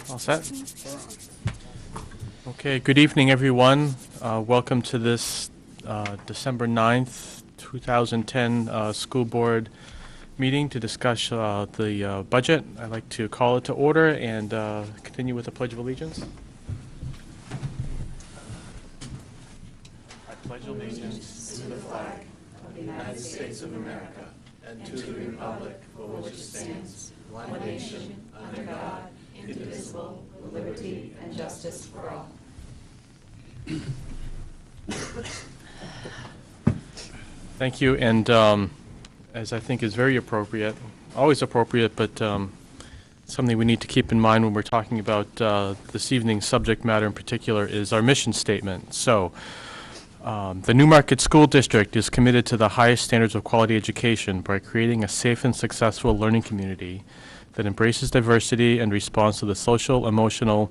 All set? Okay, good evening, everyone. Welcome to this December 9th, 2010 school board meeting to discuss the budget. I'd like to call it to order and continue with the Pledge of Allegiance. I pledge allegiance to the flag of the United States of America and to the republic for which it stands, one nation, under God, indivisible, with liberty and justice for all. Thank you, and as I think is very appropriate, always appropriate, but something we need to keep in mind when we're talking about this evening's subject matter in particular is our mission statement. So, the Newmarket School District is committed to the highest standards of quality education by creating a safe and successful learning community that embraces diversity and responds to the social, emotional,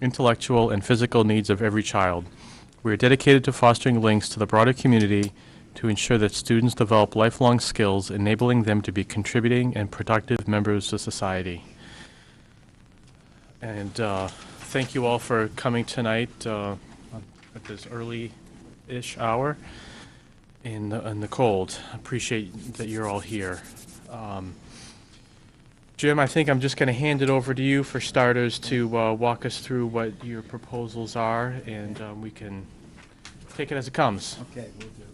intellectual, and physical needs of every child. We are dedicated to fostering links to the broader community to ensure that students develop lifelong skills, enabling them to be contributing and productive members of society. And thank you all for coming tonight at this early-ish hour in the cold. I appreciate that you're all here. Jim, I think I'm just going to hand it over to you for starters to walk us through what your proposals are, and we can take it as it comes. Okay, we'll do.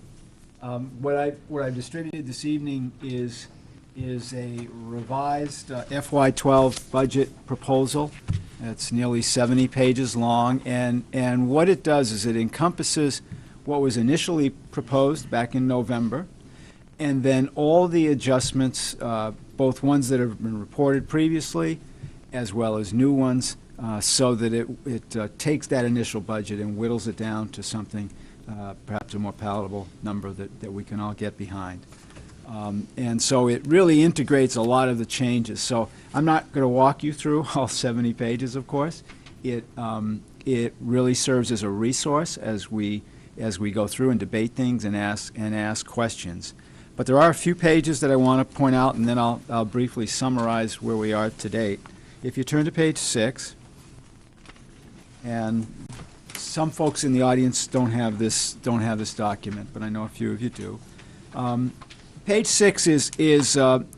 What I've distributed this evening is a revised FY12 budget proposal. It's nearly 70 pages long, and what it does is it encompasses what was initially proposed back in November, and then all the adjustments, both ones that have been reported previously as well as new ones, so that it takes that initial budget and whittles it down to something, perhaps a more palatable number that we can all get behind. And so it really integrates a lot of the changes. So I'm not going to walk you through all 70 pages, of course. It really serves as a resource as we go through and debate things and ask questions. But there are a few pages that I want to point out, and then I'll briefly summarize where we are to date. If you turn to page 6, and some folks in the audience don't have this document, but I know a few of you do. Page 6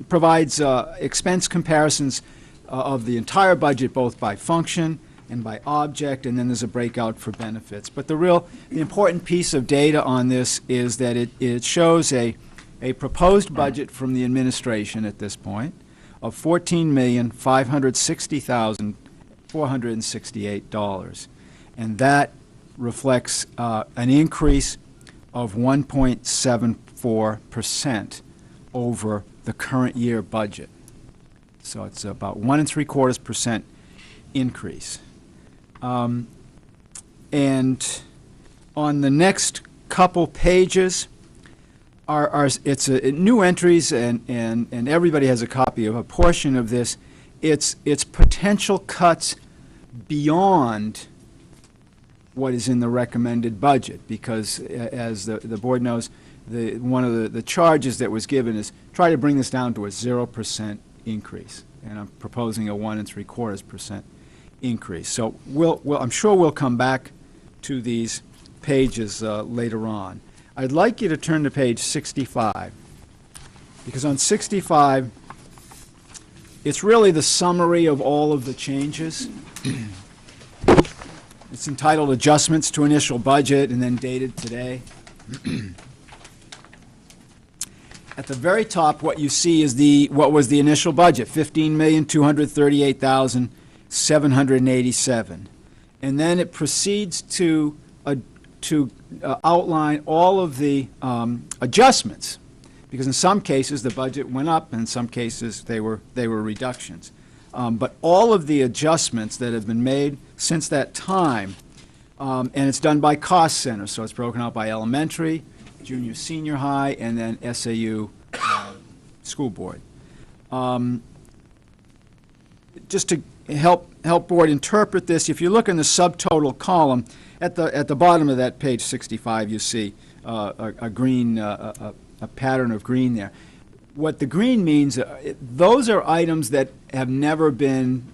provides expense comparisons of the entire budget, both by function and by object, and then there's a breakout for benefits. But the important piece of data on this is that it shows a proposed budget from the administration at this point of $14,560,468, and that reflects an increase of 1.74% over the current year budget. So it's about 1.75% increase. And on the next couple pages it's new entries, and everybody has a copy of a portion of this. It's potential cuts beyond what is in the recommended budget, because as the board knows, one of the charges that was given is try to bring this down to a 0% increase, and I'm proposing a 1.75% increase. So I'm sure we'll come back to these pages later on. I'd like you to turn to page 65, because on 65, it's really the summary of all of the changes. It's entitled Adjustments to Initial Budget, and then dated today. At the very top, what you see is what was the initial budget, $15,238,787. And then it proceeds to outline all of the adjustments, because in some cases the budget went up, and in some cases they were reductions. But all of the adjustments that have been made since that time, and it's done by cost center, so it's broken out by elementary, junior, senior high, and then SAU school board. Just to help board interpret this, if you look in the subtotal column, at the bottom of that page 65, you see a green, a pattern of green there. What the green means, those are items that have never been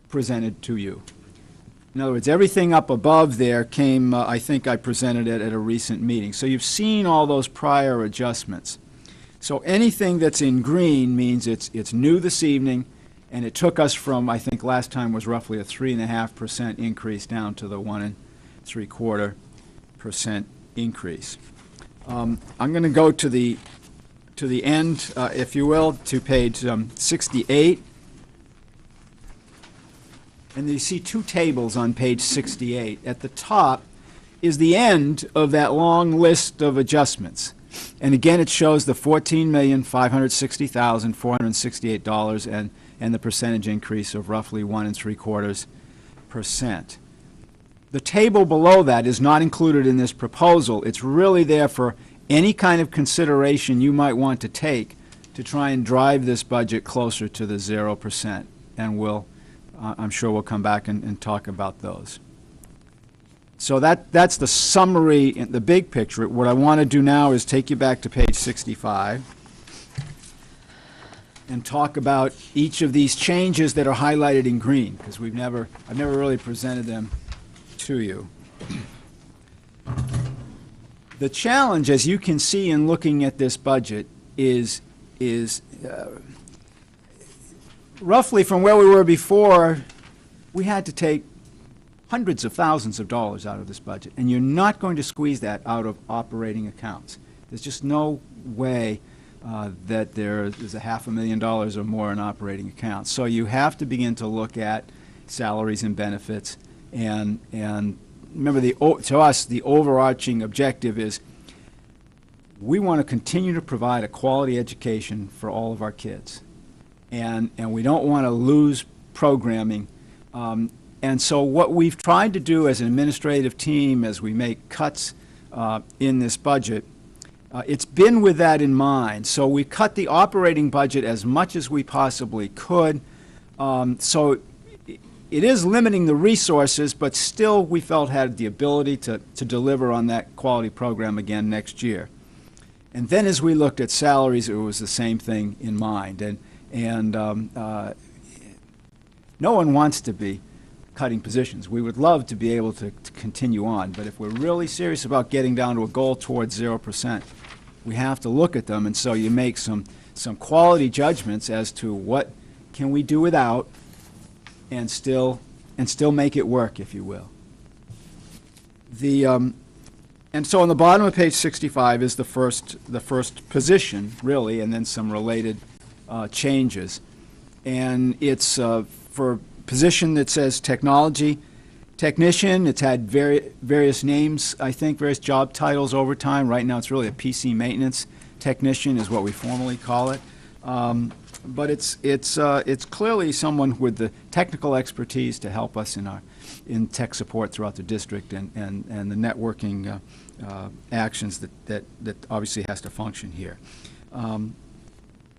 presented to you. In other words, everything up above there came, I think I presented it at a recent meeting. So you've seen all those prior adjustments. So anything that's in green means it's new this evening, and it took us from, I think last time was roughly a 3.5% increase down to the 1.75% increase. I'm going to go to the end, if you will, to page 68. And you see two tables on page 68. At the top is the end of that long list of adjustments. And again, it shows the $14,560,468 and the percentage increase of roughly 1.75%. The table below that is not included in this proposal. It's really there for any kind of consideration you might want to take to try and drive this budget closer to the 0%. And I'm sure we'll come back and talk about those. So that's the summary, the big picture. What I want to do now is take you back to page 65 and talk about each of these changes that are highlighted in green, because I've never really presented them to you. The challenge, as you can see in looking at this budget, is roughly from where we were before. We had to take hundreds of thousands of dollars out of this budget, and you're not going to squeeze that out of operating accounts. There's just no way that there's $500,000 or more in operating accounts. So you have to begin to look at salaries and benefits, and remember, to us, the overarching objective is we want to continue to provide a quality education for all of our kids, and we don't want to lose programming. And so what we've tried to do as an administrative team as we make cuts in this budget, it's been with that in mind. So we cut the operating budget as much as we possibly could. So it is limiting the resources, but still we felt had the ability to deliver on that quality program again next year. And then as we looked at salaries, it was the same thing in mind. And no one wants to be cutting positions. We would love to be able to continue on, but if we're really serious about getting down to a goal towards 0%, we have to look at them, and so you make some quality judgments as to what can we do without and still make it work, if you will. And so on the bottom of page 65 is the first position, really, and then some related changes. And it's for position that says technology technician. It's had various names, I think, various job titles over time. Right now it's really a PC maintenance technician is what we formally call it. But it's clearly someone with the technical expertise to help us in tech support throughout the district and the networking actions that obviously has to function here.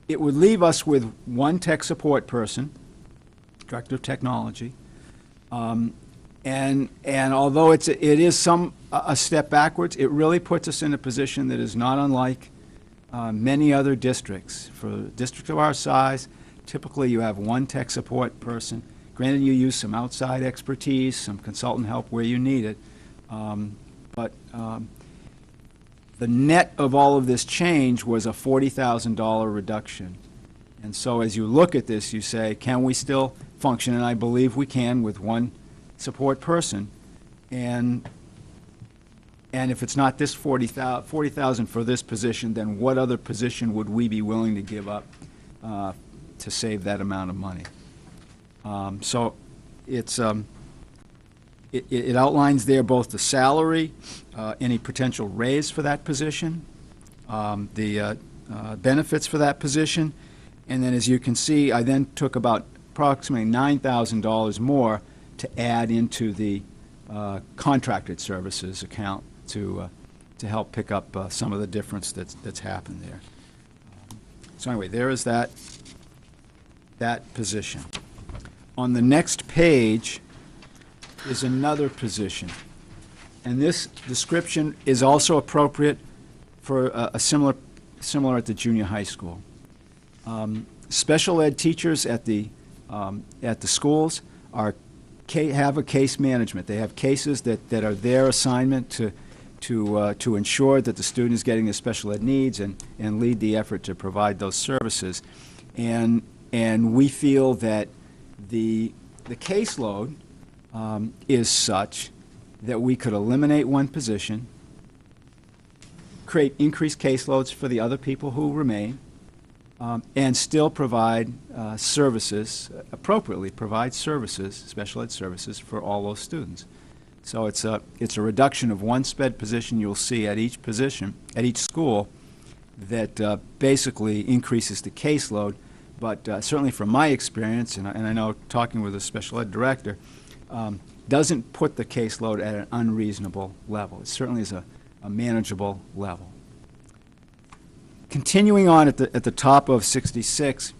It would leave us with one tech support person, Director of Technology, and although it is a step backwards, it really puts us in a position that is not unlike many other districts. For a district of our size, typically you have one tech support person. Granted, you use some outside expertise, some consultant help where you need it, but the net of all of this change was a $40,000 reduction. And so as you look at this, you say, can we still function? And I believe we can with one support person. And if it's not this $40,000 for this position, then what other position would we be willing to give up to save that amount of money? So it's it outlines there both the salary, any potential raise for that position, the benefits for that position, and then as you can see, I then took about approximately $9,000 more to add into the contracted services account to help pick up some of the difference that's happened there. So anyway, there is that position. On the next page is another position, and this description is also appropriate for a similar at the junior high school. Special ed teachers at the schools have a case management. They have cases that are their assignment to ensure that the student is getting the special ed needs and lead the effort to provide those services. And we feel that the caseload is such that we could eliminate one position, create increased caseloads for the other people who remain, and still provide services, appropriately provide services, special ed services, for all those students. So it's a reduction of one sped position you'll see at each position, at each school, that basically increases the caseload. But certainly from my experience, and I know talking with a special ed director, doesn't put the caseload at an unreasonable level. It certainly is a manageable level. Continuing on at the top of 66,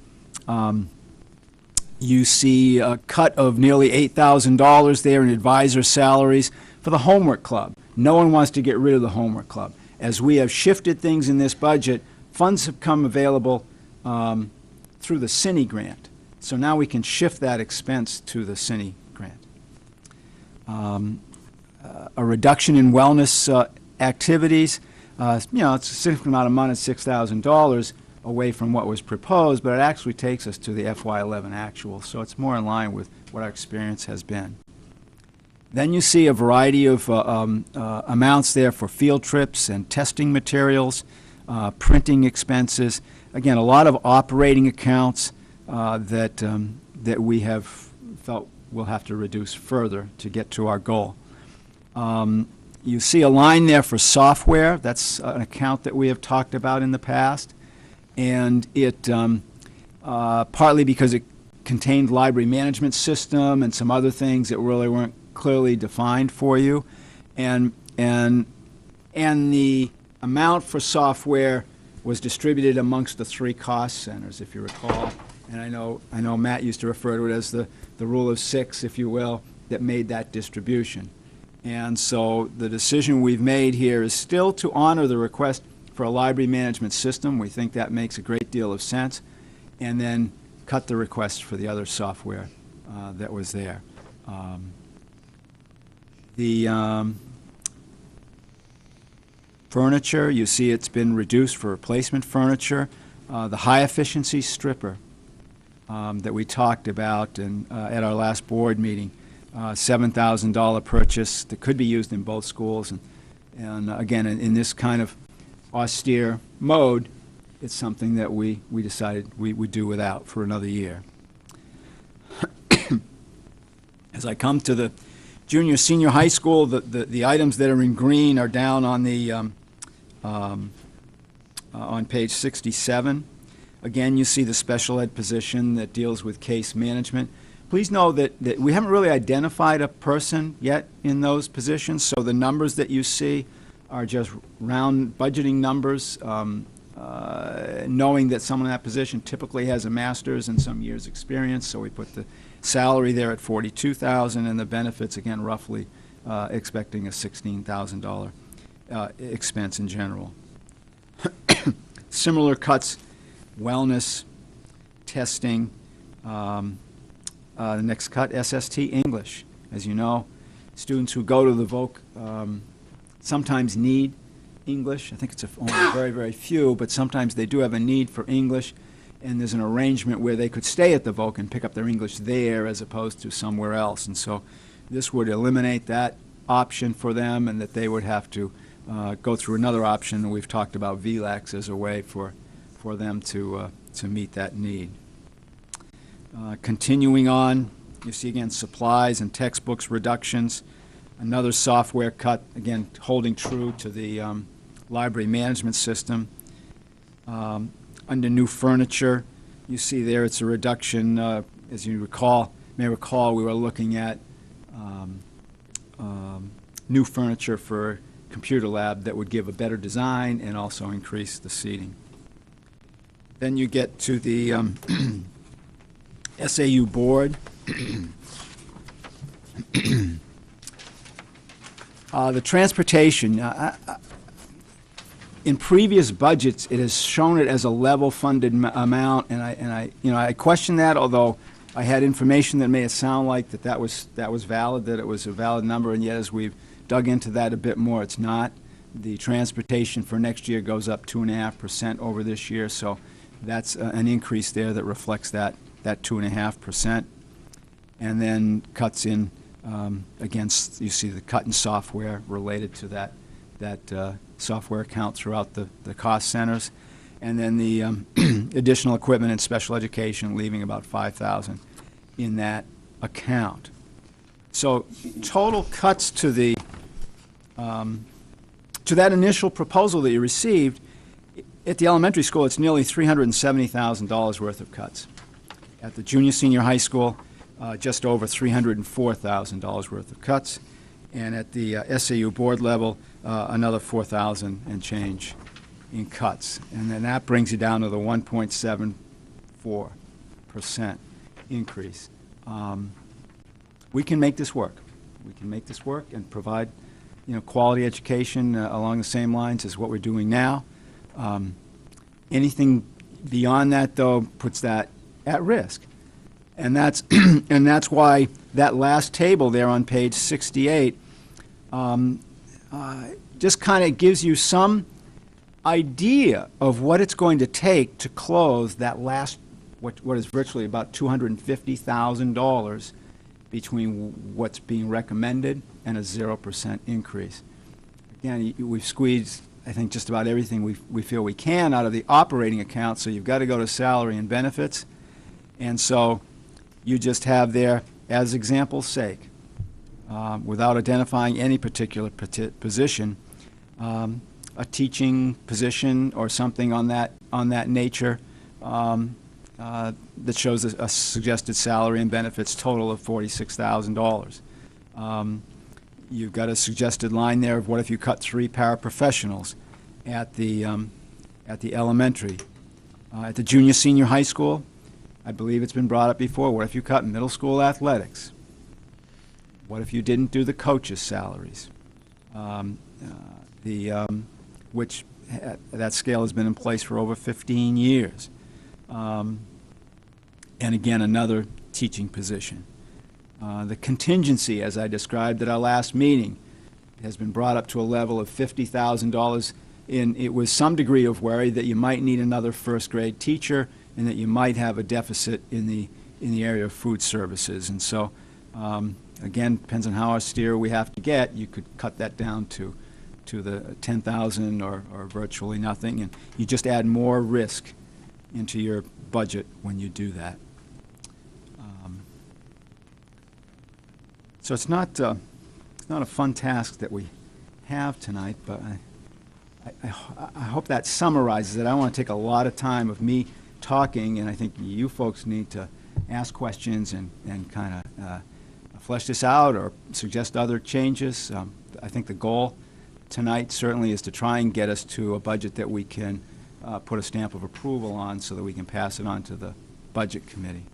you see a cut of nearly $8,000 there in advisor salaries for the homework club. No one wants to get rid of the homework club. As we have shifted things in this budget, funds have come available through the Cine grant. So now we can shift that expense to the Cine grant. A reduction in wellness activities. It's a significant amount of money, $6,000 away from what was proposed, but it actually takes us to the FY11 actual, so it's more in line with what our experience has been. Then you see a variety of amounts there for field trips and testing materials, printing expenses. Again, a lot of operating accounts that we have felt we'll have to reduce further to get to our goal. You see a line there for software. That's an account that we have talked about in the past. And it, partly because it contained library management system and some other things that really weren't clearly defined for you. And the amount for software was distributed amongst the three cost centers, if you recall. And I know Matt used to refer to it as the rule of six, if you will, that made that distribution. And so the decision we've made here is still to honor the request for a library management system. We think that makes a great deal of sense. And then cut the request for the other software that was there. The furniture, you see it's been reduced for replacement furniture. The high-efficiency stripper that we talked about at our last board meeting, $7,000 purchase that could be used in both schools. And again, in this kind of austere mode, it's something that we decided we would do without for another year. As I come to the junior, senior high school, the items that are in green are down on the on page 67. Again, you see the special ed position that deals with case management. Please know that we haven't really identified a person yet in those positions, so the numbers that you see are just round budgeting numbers, knowing that someone in that position typically has a master's and some years' experience, so we put the salary there at $42,000 and the benefits, again, roughly expecting a $16,000 expense in general. Similar cuts, wellness, testing. The next cut, SST English. As you know, students who go to the VOC sometimes need English. I think it's only very, very few, but sometimes they do have a need for English, and there's an arrangement where they could stay at the VOC and pick up their English there as opposed to somewhere else. And so this would eliminate that option for them, and that they would have to go through another option. And we've talked about VLAX as a way for them to meet that need. Continuing on, you see again supplies and textbooks reductions. Another software cut, again holding true to the library management system. Under new furniture, you see there it's a reduction. As you may recall, we were looking at new furniture for computer lab that would give a better design and also increase the seating. Then you get to the SAU board. The transportation, in previous budgets, it has shown it as a level funded amount, and I question that, although I had information that made it sound like that was valid, that it was a valid number, and yet as we've dug into that a bit more, it's not. The transportation for next year goes up 2.5% over this year, so that's an increase there that reflects that 2.5%. And then cuts in, against, you see the cut in software related to that software account throughout the cost centers. And then the additional equipment and special education, leaving about $5,000 in that account. So total cuts to that initial proposal that you received, at the elementary school, it's nearly $370,000 worth of cuts. At the junior senior high school, just over $304,000 worth of cuts. And at the SAU board level, another $4,000 and change in cuts. And then that brings you down to the 1.74% increase. We can make this work. We can make this work and provide, quality education along the same lines as what we're doing now. Anything beyond that, though, puts that at risk. And that's and that's why that last table there on page 68 just kind of gives you some idea of what it's going to take to close that last, what is virtually about $250,000 between what's being recommended and a 0% increase. Again, we've squeezed, I think, just about everything we feel we can out of the operating account, so you've got to go to salary and benefits. And so you just have there, as example's sake, without identifying any particular position, a teaching position or something on that nature that shows a suggested salary and benefits total of $46,000. You've got a suggested line there of what if you cut 3 paraprofessionals at the elementary. At the junior senior high school, I believe it's been brought up before, what if you cut middle school athletics? What if you didn't do the coaches' salaries? Which that scale has been in place for over 15 years. And again, another teaching position. The contingency, as I described at our last meeting, has been brought up to a level of $50,000. It was some degree of worry that you might need another first-grade teacher and that you might have a deficit in the area of food services. And so, again, depends on how austere we have to get. You could cut that down to the $10,000 or virtually nothing, and you just add more risk into your budget when you do that. So it's not a fun task that we have tonight, but I hope that summarizes it. I don't want to take a lot of time of me talking, and I think you folks need to ask questions and kind of flesh this out or suggest other changes. I think the goal tonight certainly is to try and get us to a budget that we can put a stamp of approval on so that we can pass it on to the Budget Committee.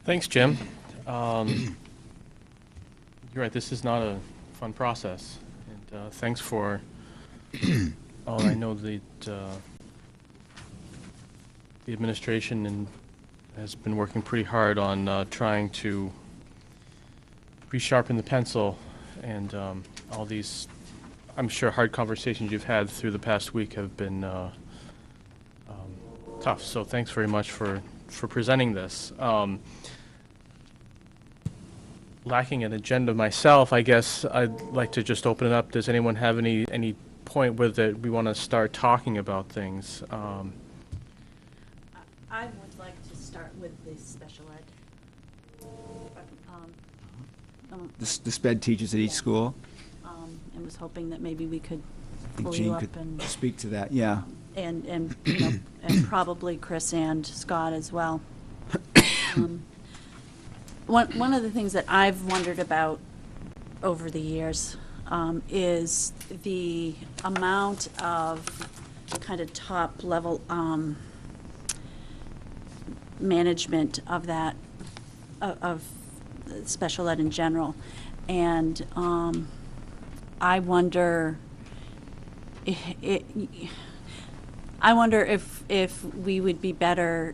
Thanks, Jim. You're right, this is not a fun process. And thanks for, I know that the administration has been working pretty hard on trying to resharpen the pencil, and all these, I'm sure, hard conversations you've had through the past week have been tough. So thanks very much for presenting this. Lacking an agenda myself, I guess I'd like to just open it up. Does anyone have any point with it we want to start talking about things? I would like to start with the special ed. The SPED teachers at each school? And was hoping that maybe we could I think pull you Jean up could and speak to that, yeah. and and probably Chris and Scott as well. One of the things that I've wondered about over the years is the amount of kind of top level management of that of special ed in general, and I wonder. I wonder if we would be better,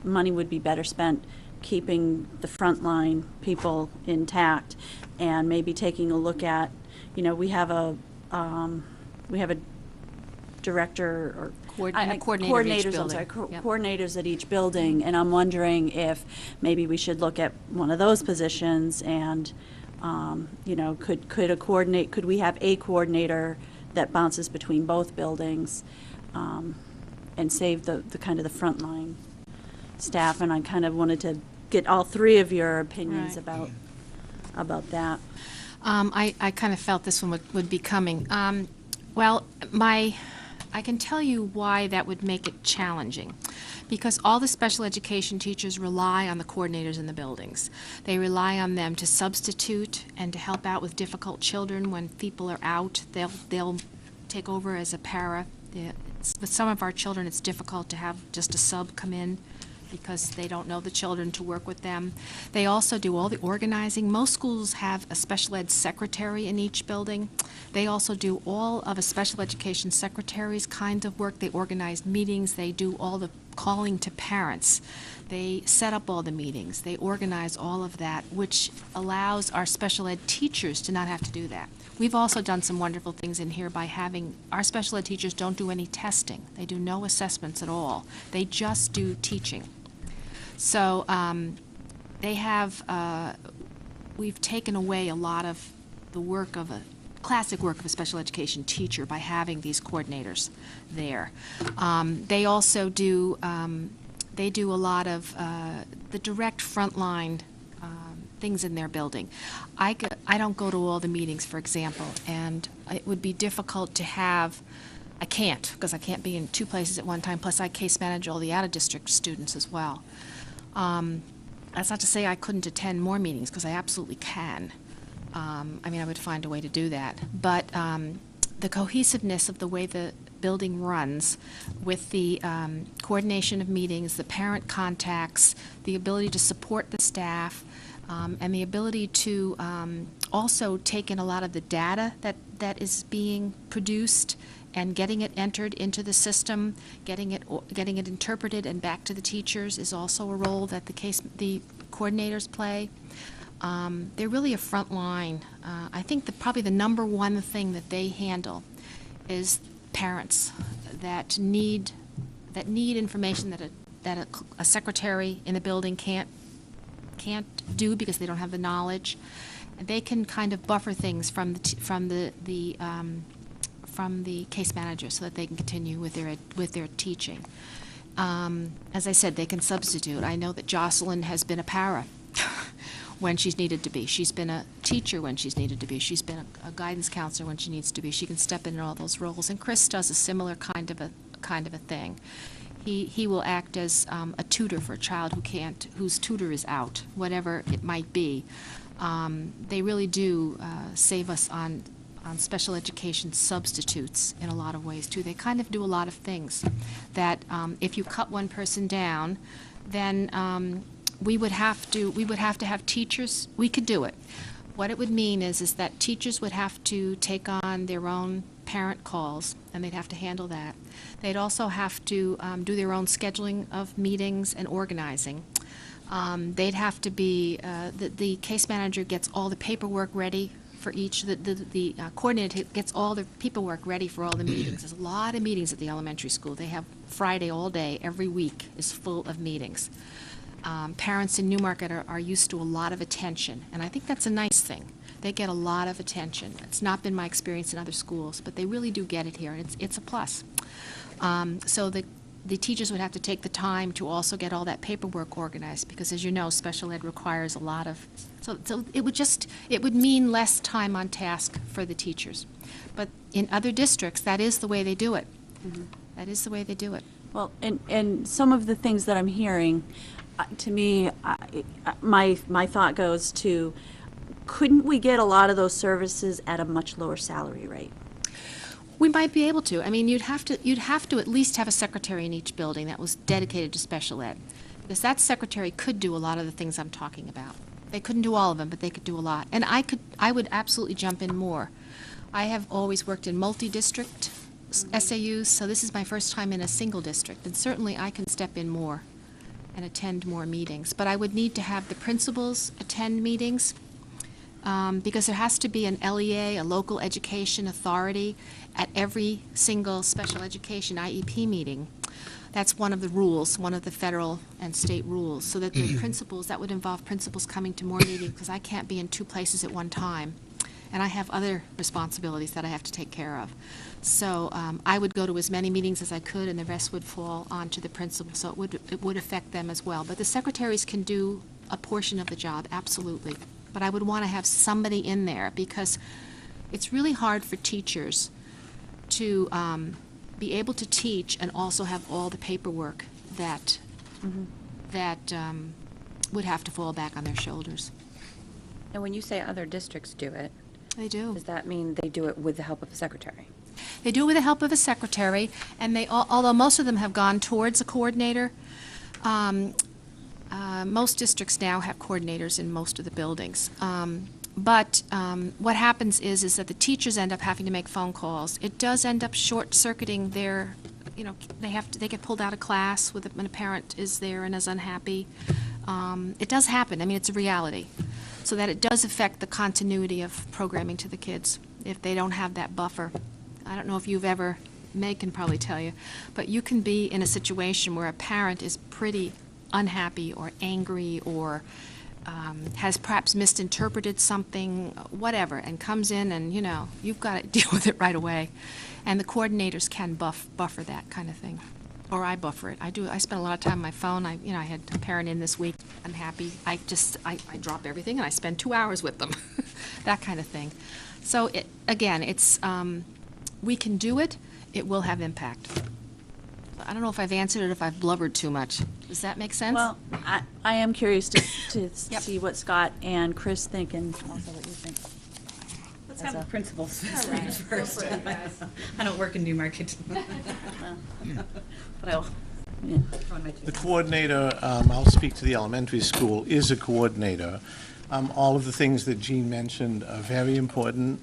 money would be better spent keeping the frontline people intact, and maybe taking a look at, we have a director or Coordinator of each coordinators, I'm sorry, building. Yep. coordinators at each building, and I'm wondering if maybe we should look at one of those positions and, could we have a coordinator that bounces between both buildings, and save the kind of the frontline staff? And I kind of wanted to get all three of your opinions Right. about that. I kind of felt this one would be coming. I can tell you why that would make it challenging. Because all the special education teachers rely on the coordinators in the buildings. They rely on them to substitute and to help out with difficult children when people are out. They'll take over as a para. With some of our children, it's difficult to have just a sub come in because they don't know the children to work with them. They also do all the organizing. Most schools have a special ed secretary in each building. They also do all of a special education secretary's kind of work. They organize meetings. They do all the calling to parents. They set up all the meetings. They organize all of that, which allows our special ed teachers to not have to do that. We've also done some wonderful things in here by having, our special ed teachers don't do any testing. They do no assessments at all. They just do teaching. So they have, we've taken away a lot of the work of classic work of a special education teacher by having these coordinators there. They also do, they do a lot of the direct frontline things in their building. I don't go to all the meetings, for example, and it would be difficult to have, I can't, because I can't be in two places at one time, plus I case manage all the out-of-district students as well. That's not to say I couldn't attend more meetings, because I absolutely can. I would find a way to do that. But the cohesiveness of the way the building runs, with the coordination of meetings, the parent contacts, the ability to support the staff, and the ability to also take in a lot of the data that is being produced and getting it entered into the system, getting it interpreted and back to the teachers is also a role that the coordinators play. They're really a front line. I think probably the number one thing that they handle is parents that need information that a secretary in the building can't do because they don't have the knowledge. They can kind of buffer things from the case manager so that they can continue with their teaching. As I said, they can substitute. I know that Jocelyn has been a para when she's needed to be. She's been a teacher when she's needed to be. She's been a guidance counselor when she needs to be. She can step in all those roles. And Chris does a similar kind of a thing. He will act as a tutor for a child whose tutor is out, whatever it might be. They really do save us on special education substitutes in a lot of ways too. They kind of do a lot of things that if you cut one person down, then we would have to have teachers. We could do it. What it would mean is that teachers would have to take on their own parent calls, and they'd have to handle that. They'd also have to do their own scheduling of meetings and organizing. They'd have to be, the case manager gets all the paperwork ready for each, the coordinator gets all the paperwork ready for all the meetings. There's a lot of meetings at the elementary school. They have Friday all day, every week is full of meetings. Parents in Newmarket are used to a lot of attention, and I think that's a nice thing. They get a lot of attention. It's not been my experience in other schools, but they really do get it here, and it's a plus. So the teachers would have to take the time to also get all that paperwork organized, because as you know, special ed requires a lot of, so it would mean less time on task for the teachers. But in other districts, that is the way they do it. Mm-hmm. That is the way they do it. Well, and some of the things that I'm hearing, to me, my thought goes to, couldn't we get a lot of those services at a much lower salary rate? We might be able to. I mean, you'd have to at least have a secretary in each building that was dedicated to special ed, because that secretary could do a lot of the things I'm talking about. They couldn't do all of them, but they could do a lot. And I would absolutely jump in more. I have always worked in multi-district SAUs, so this is my first time in a single district, and certainly I can step in more and attend more meetings. But I would need to have the principals attend meetings, because there has to be an LEA, a local education authority, at every single special education IEP meeting. That's one of the rules, one of the federal and state rules, so that the principals, that would involve principals coming to more meetings, because I can't be in two places at one time. And I have other responsibilities that I have to take care of. So I would go to as many meetings as I could, and the rest would fall onto the principal, so it would affect them as well. But the secretaries can do a portion of the job, absolutely. But I would want to have somebody in there, because it's really hard for teachers to be able to teach and also have all the paperwork that would have to fall back on their shoulders. And when you say other districts do it, They do. does that mean they do it with the help of a secretary? They do it with the help of a secretary, and although most of them have gone towards a coordinator, most districts now have coordinators in most of the buildings. But what happens is that the teachers end up having to make phone calls. It does end up short-circuiting their, they get pulled out of class when a parent is there and is unhappy. It does happen. I mean, it's a reality. So that it does affect the continuity of programming to the kids if they don't have that buffer. I don't know if you've ever, Meg can probably tell you, but you can be in a situation where a parent is pretty unhappy or angry or has perhaps misinterpreted something, whatever, and comes in and, you've got to deal with it right away. And the coordinators can buffer that kind of thing. Or I buffer it. I spend a lot of time on my phone. I had a parent in this week, unhappy. I drop everything and I spend 2 hours with them. That kind of thing. So, it's, we can do it. It will have impact. I don't know if I've answered it, if I've blubbered too much. Does that make sense? Well, I am curious to Yep. see what Scott and Chris think, and also what you think. Let's As have a- the principals All right. first. Go for it, guys. I don't work in Newmarket. But I'll, yeah. The coordinator, I'll speak to the elementary school, is a coordinator. All of the things that Jean mentioned are very important.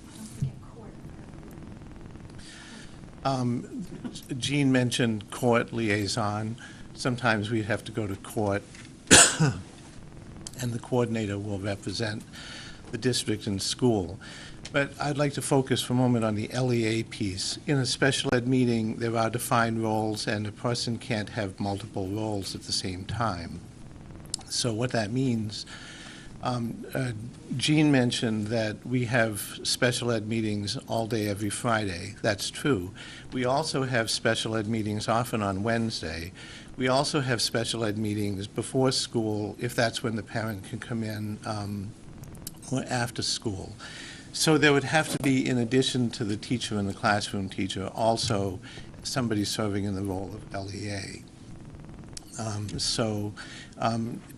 Jean mentioned court liaison. Sometimes we have to go to court, and the coordinator will represent the district and school. But I'd like to focus for a moment on the LEA piece. In a special ed meeting, there are defined roles, and a person can't have multiple roles at the same time. So what that means, Jean mentioned that we have special ed meetings all day every Friday. That's true. We also have special ed meetings often on Wednesday. We also have special ed meetings before school, if that's when the parent can come in, or after school. So there would have to be, in addition to the teacher and the classroom teacher, also somebody serving in the role of LEA.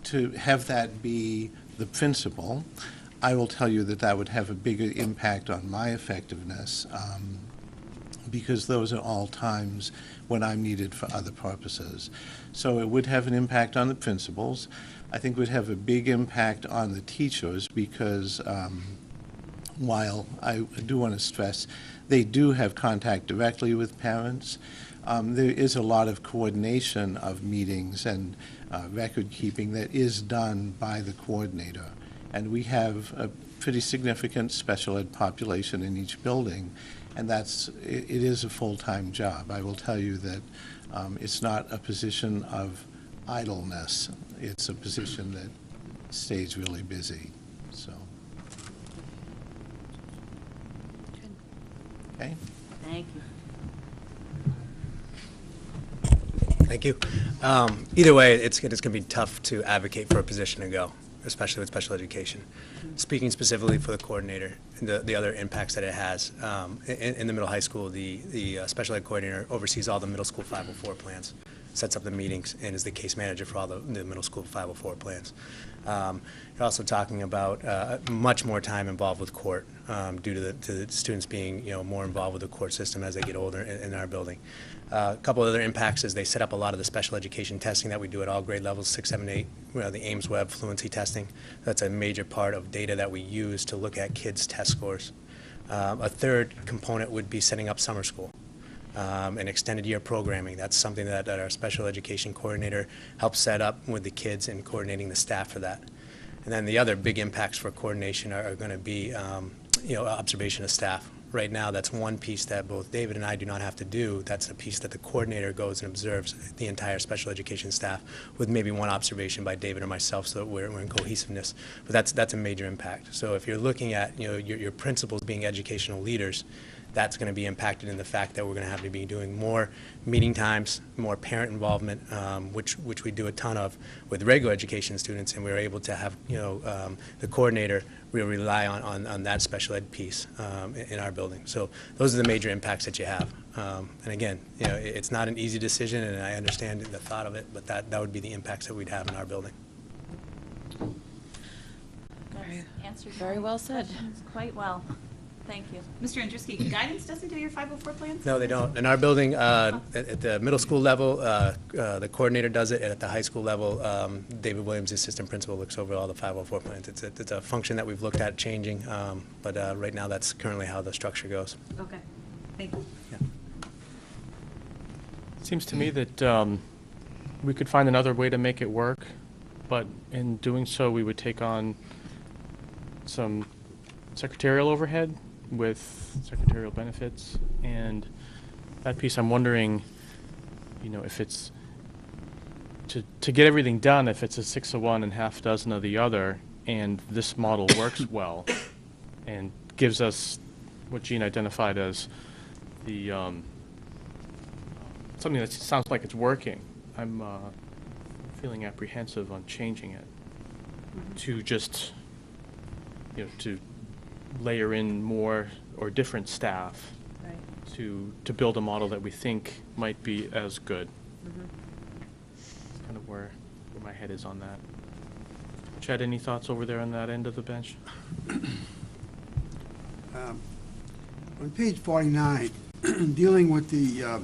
To have that be the principal, I will tell you that would have a bigger impact on my effectiveness, because those are all times when I'm needed for other purposes. So it would have an impact on the principals. I think it would have a big impact on the teachers, because while I do want to stress, they do have contact directly with parents, there is a lot of coordination of meetings and record keeping that is done by the coordinator. And we have a pretty significant special ed population in each building, and it is a full-time job. I will tell you that it's not a position of idleness. It's a position that stays really busy, so. Okay? Thank you. Thank you. Either way, it's going to be tough to advocate for a position to go, especially with special education. Speaking specifically for the coordinator and the other impacts that it has, in the middle high school, the special ed coordinator oversees all the middle school 504 plans, sets up the meetings, and is the case manager for all the middle school 504 plans. You're also talking about much more time involved with court due to the students being more involved with the court system as they get older in our building. A couple other impacts is they set up a lot of the special education testing that we do at all grade levels, 6, 7, 8, the Ames Web fluency testing. That's a major part of data that we use to look at kids' test scores. A third component would be setting up summer school. and extended year programming. That's something that our special education coordinator helps set up with the kids and coordinating the staff for that. And then the other big impacts for coordination are going to be, observation of staff. Right now, that's one piece that both David and I do not have to do. That's a piece that the coordinator goes and observes the entire special education staff with maybe one observation by David or myself, so that we're in cohesiveness. But that's a major impact. So if you're looking at, your principals being educational leaders, that's going to be impacted in the fact that we're going to have to be doing more meeting times, more parent involvement, which we do a ton of with regular education students, and we're able to have, the coordinator, we rely on that special ed piece in our building. So those are the major impacts that you have. And again, it's not an easy decision, and I understand the thought of it, but that would be the impacts that we'd have in our building. That's answered Very my well said. questions quite well. Thank you. Mr. Andruski, guidance doesn't do your 504 plans? No, they don't. In our building, at the middle school level, the coordinator does it, and at the high school level, David Williams, the assistant principal, looks over all the 504 plans. It's a function that we've looked at changing, but right now, that's currently how the structure goes. Okay, thank you. It seems to me that we could find another way to make it work, but in doing so, we would take on some secretarial overhead with secretarial benefits, and that piece I'm wondering, if it's to get everything done, if it's a 6 of one and half dozen of the other, and this model works well and gives us what Gene identified as the something that sounds like it's working. I'm feeling apprehensive on changing it to just to layer in more or different staff Right. to build a model that we think might be as good. That's kind of where my head is on that. Chad, any thoughts over there on that end of the bench? On page 49, dealing with the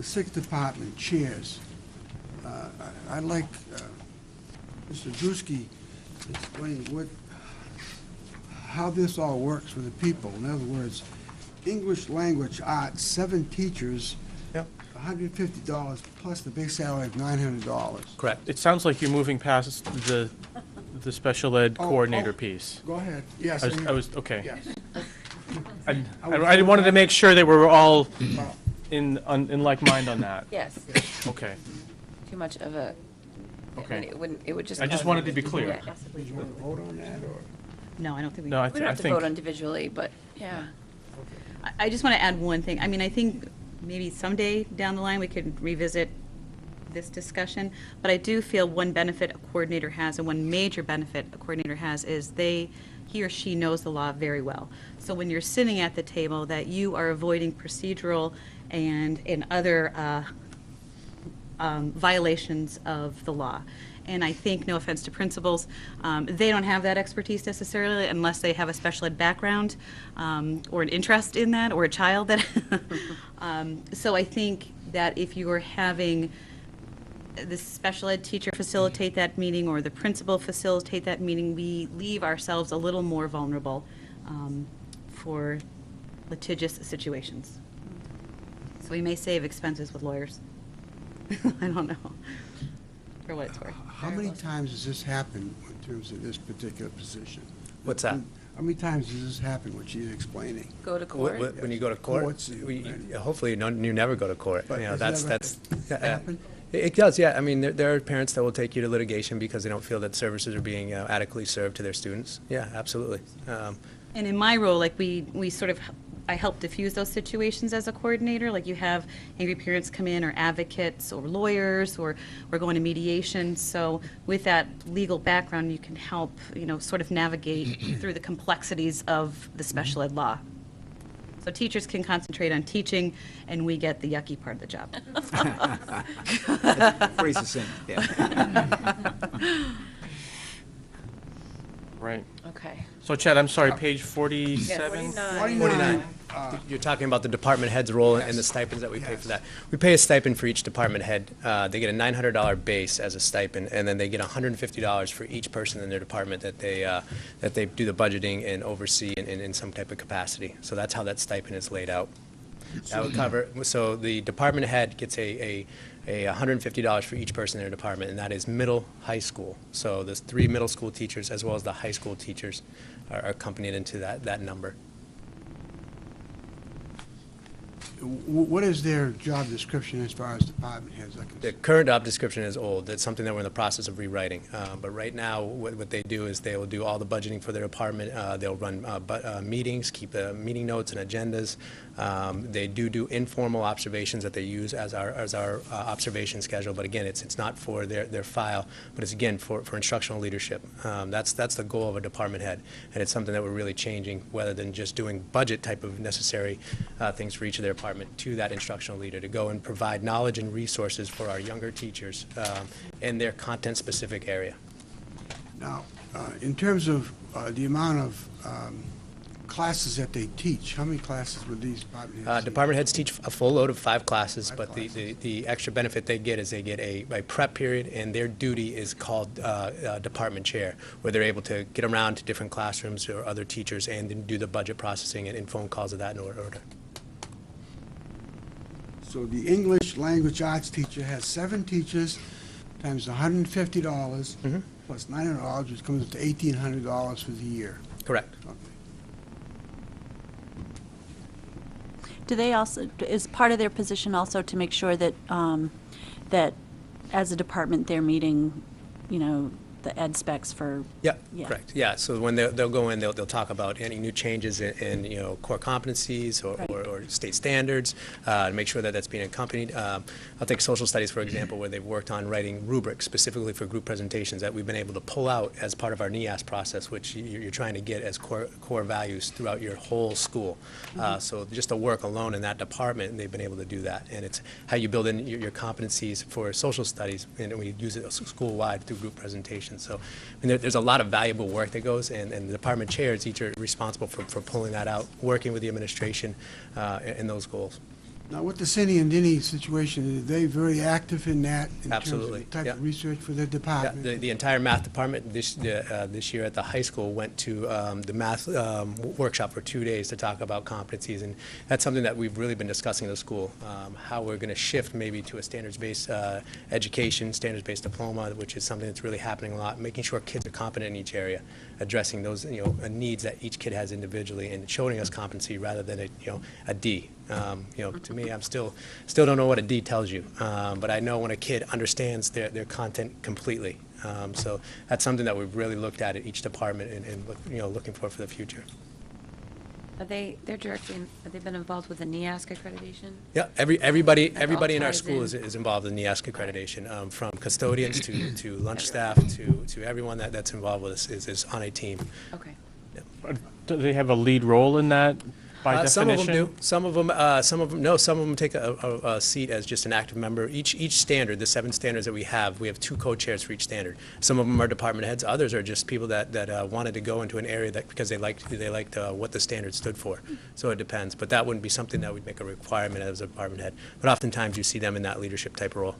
6 department chairs, I'd like Mr. Drewski to explain how this all works for the people. In other words, English language arts, 7 teachers, Yep. $150 plus the base salary of $900. Correct. It sounds like you're moving past the special ed Oh, coordinator oh. piece. Go ahead. Yes. I was okay. Yes. I wanted to make sure they were all in like mind on that. Yes, Okay. too much of a, Okay. it would just. I just cause- wanted to be clear. Yeah. Do you want to vote on that, or? No, I don't think we. No, I We don't have to think. vote individually, but, yeah. I just want to add one thing. I mean, I think maybe someday down the line, we could revisit this discussion, but I do feel one benefit a coordinator has, and one major benefit a coordinator has, is he or she knows the law very well. So when you're sitting at the table, that you are avoiding procedural and other violations of the law. And I think, no offense to principals, they don't have that expertise necessarily unless they have a special ed background or an interest in that, or a child that. So I think that if you are having the special ed teacher facilitate that meeting or the principal facilitate that meeting, we leave ourselves a little more vulnerable for litigious situations. So we may save expenses with lawyers. I don't know, for what it's worth. How many times has this happened in terms of this particular position? What's that? How many times does this happen, what she's explaining? Go to court. When you go to court, Courts, hopefully you never go to court. But You know, has that's that ever happened? It does, yeah. I mean, there are parents that will take you to litigation because they don't feel that services are being adequately served to their students. Yeah, absolutely. And in my role, like we sort of, I help diffuse those situations as a coordinator. Like you have angry parents come in, or advocates, or lawyers, or we're going to mediation. So with that legal background, you can help, sort of navigate through the complexities of the special ed law. So teachers can concentrate on teaching, and we get the yucky part of the job. Pretty succinct, yeah. Right. Okay. So Chad, I'm sorry, page 47? 49. You're talking about the department head's role and the stipends that we pay for that. We pay a stipend for each department head. They get a $900 base as a stipend, and then they get $150 for each person in their department that they do the budgeting and oversee in some type of capacity. So that's how that stipend is laid out. That would cover, so the department head gets a $150 for each person in their department, and that is middle, high school. So there's 3 middle school teachers as well as the high school teachers are accompanied into that number. What is their job description as far as department heads are The concerned? current job description is old. That's something that we're in the process of rewriting. But right now, what they do is they will do all the budgeting for their department. They'll run meetings, keep meeting notes and agendas. They do informal observations that they use as our observation schedule. But again, it's not for their file, but it's again for instructional leadership. That's the goal of a department head, and it's something that we're really changing, rather than just doing budget type of necessary things for each of their department, to that instructional leader to go and provide knowledge and resources for our younger teachers in their content-specific area. Now, in terms of the amount of classes that they teach, how many classes would these department heads teach? Department heads teach a full load of 5 classes, but the extra benefit they get is they get a prep period, and their duty is called department chair, where they're able to get around to different classrooms or other teachers and then do the budget processing and phone calls of that in order. So the English language arts teacher has 7 teachers times $150 plus $900, which comes up to $1,800 for the year. Correct. Okay. Do they also, is part of their position also to make sure that, that as a department, they're meeting, you know, the ed specs for? Yeah, Yeah. correct. Yeah, so when they'll go in, they'll talk about any new changes in you know, core competencies Right. or state standards, to make sure that that's being accompanied. I'll take social studies, for example, where they've worked on writing rubrics specifically for group presentations that we've been able to pull out as part of our NEAS process, which you're trying to get as core values throughout your whole school. So just the work alone in that department, they've been able to do that. And it's how you build in your competencies for social studies, and we use it school-wide through group presentations. So I mean, there's a lot of valuable work that goes, and the department chairs each are responsible for pulling that out, working with the administration in those goals. Now, with the Cindy and Denny situation, are they very active in that? Absolutely, In terms of the type yeah. of research for their Yeah, department? the entire math department this year at the high school went to the math workshop for 2 days to talk about competencies, and that's something that we've really been discussing in the school, how we're going to shift maybe to a standards-based education, standards-based diploma, which is something that's really happening a lot, making sure kids are competent in each area, addressing those needs that each kid has individually, and showing us competency rather than a D. To me, I'm still don't know what a D tells you, but I know when a kid understands their content completely. So that's something that we've really looked at each department and looking for the future. They're directing, have they been involved with the NEASC accreditation? Yeah, everybody all in our ties school in. is involved in the NEASC accreditation, from custodians to lunch staff to everyone that's involved with us is on a team. Okay. Do they have a lead role in that by definition? Some of them do. Some of them no. Some of them take a seat as just an active member. Each standard, the 7 standards that we have 2 co-chairs for each standard. Some of them are department heads. Others are just people that wanted to go into an area because they liked what the standard stood for. So it depends. But that wouldn't be something that would make a requirement as a department head. But oftentimes you see them in that leadership type of role.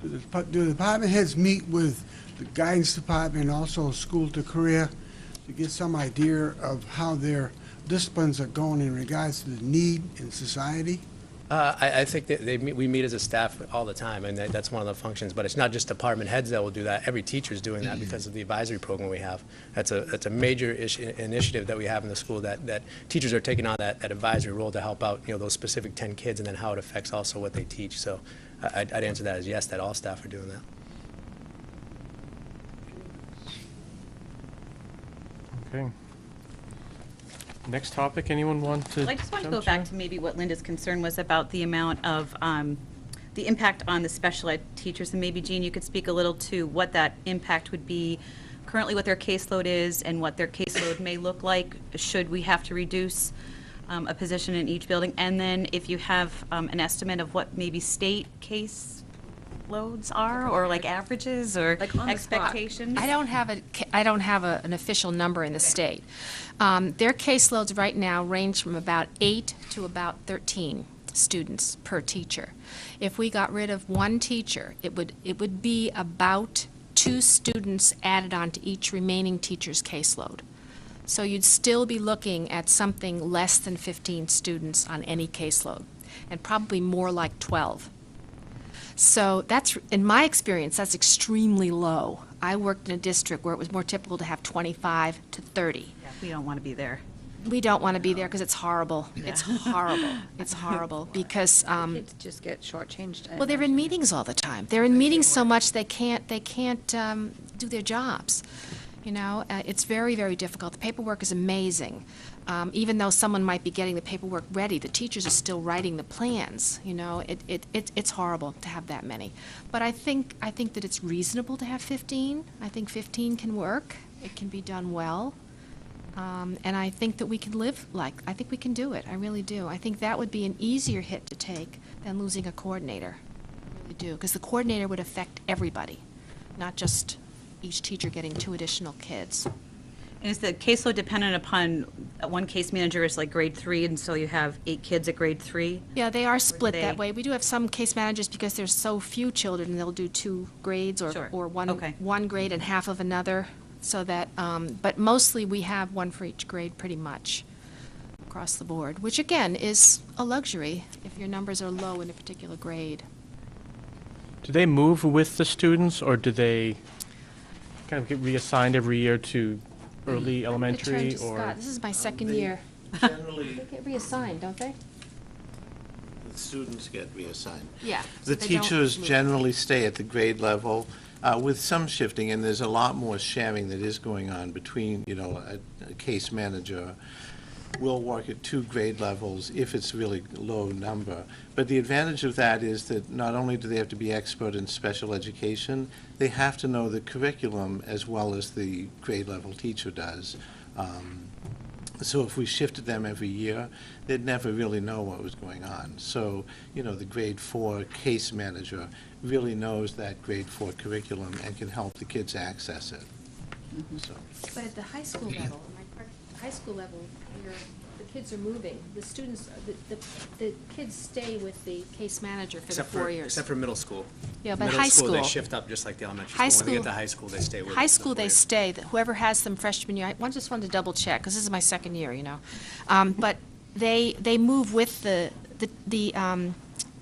Do the department heads meet with the guidance department and also school to career to get some idea of how their disciplines are going in regards to the need in society? I think that we meet as a staff all the time, and that's one of the functions. But it's not just department heads that will do that. Every teacher is doing that because of the advisory program we have. That's a major initiative that we have in the school, that teachers are taking on that advisory role to help out those specific 10 kids, and then how it affects also what they teach. So I'd answer that as yes, that all staff are doing that. Okay. Next topic, anyone want to? Well, I just want to jump go back in? to maybe what Linda's concern was about the amount of, the impact on the special ed teachers, and maybe, Jean, you could speak a little to what that impact would be, currently what their caseload is, and what their caseload may look like, should we have to reduce a position in each building, and then if you have an estimate of what maybe state case loads are, or like averages, or Like on the spot. expectations? I don't have an official number in the state. Their caseloads right now range from about 8 to about 13 students per teacher. If we got rid of one teacher, it would be about 2 students added on to each remaining teacher's caseload. So you'd still be looking at something less than 15 students on any caseload, and probably more like 12. So that's, in my experience, that's extremely low. I worked in a district where it was more typical to have 25 to 30. Yeah, we don't want to be there. We don't want to be there because it's horrible. It's horrible. It's horrible because, Kids just get shortchanged. I well, they're in imagine. meetings all the time. They're in meetings so much they can't do their jobs. You know, it's very, very difficult. The paperwork is amazing. Even though someone might be getting the paperwork ready, the teachers are still writing the plans. You know, it's horrible to have that many. But I think that it's reasonable to have 15. I think 15 can work. It can be done well. And I think that we can I think we can do it. I really do. I think that would be an easier hit to take than losing a coordinator. I really do. Because the coordinator would affect everybody, not just each teacher getting 2 additional kids. And is the caseload dependent upon, one case manager is like grade 3, and so you have 8 kids at grade 3? Yeah, they are split that they- way. We do have some case managers, because there's so few children, they'll do 2 grades Sure. or Okay. one grade and half of another, so that, but mostly we have 1 for each grade pretty much across the board, which again is a luxury if your numbers are low in a particular grade. Do they move with the students, or do they kind of get reassigned every year to early elementary, Return to or? Scott. This is my second They year. Generally, They get reassigned, don't they? the students get reassigned. Yeah. The They don't teachers move. generally stay at the grade level with some shifting, and there's a lot more sharing that is going on between, a case manager will work at 2 grade levels if it's really low number. But the advantage of that is that not only do they have to be expert in special education, they have to know the curriculum as well as the grade level teacher does. So if we shifted them every year, they'd never really know what was going on. So, the grade 4 case manager really knows that grade 4 curriculum and can help the kids access it. So, But at the high school level, high school level, where the kids are moving, the students, the kids stay with the case manager for the 4 years. Except for middle school. Yeah, but Middle high school, school. they shift up just like the elementary High school. When they school- get to high school, they stay with High the school, 4 they years. stay. Whoever has them freshman year, I just wanted to double check, because this is my second year, But they move with the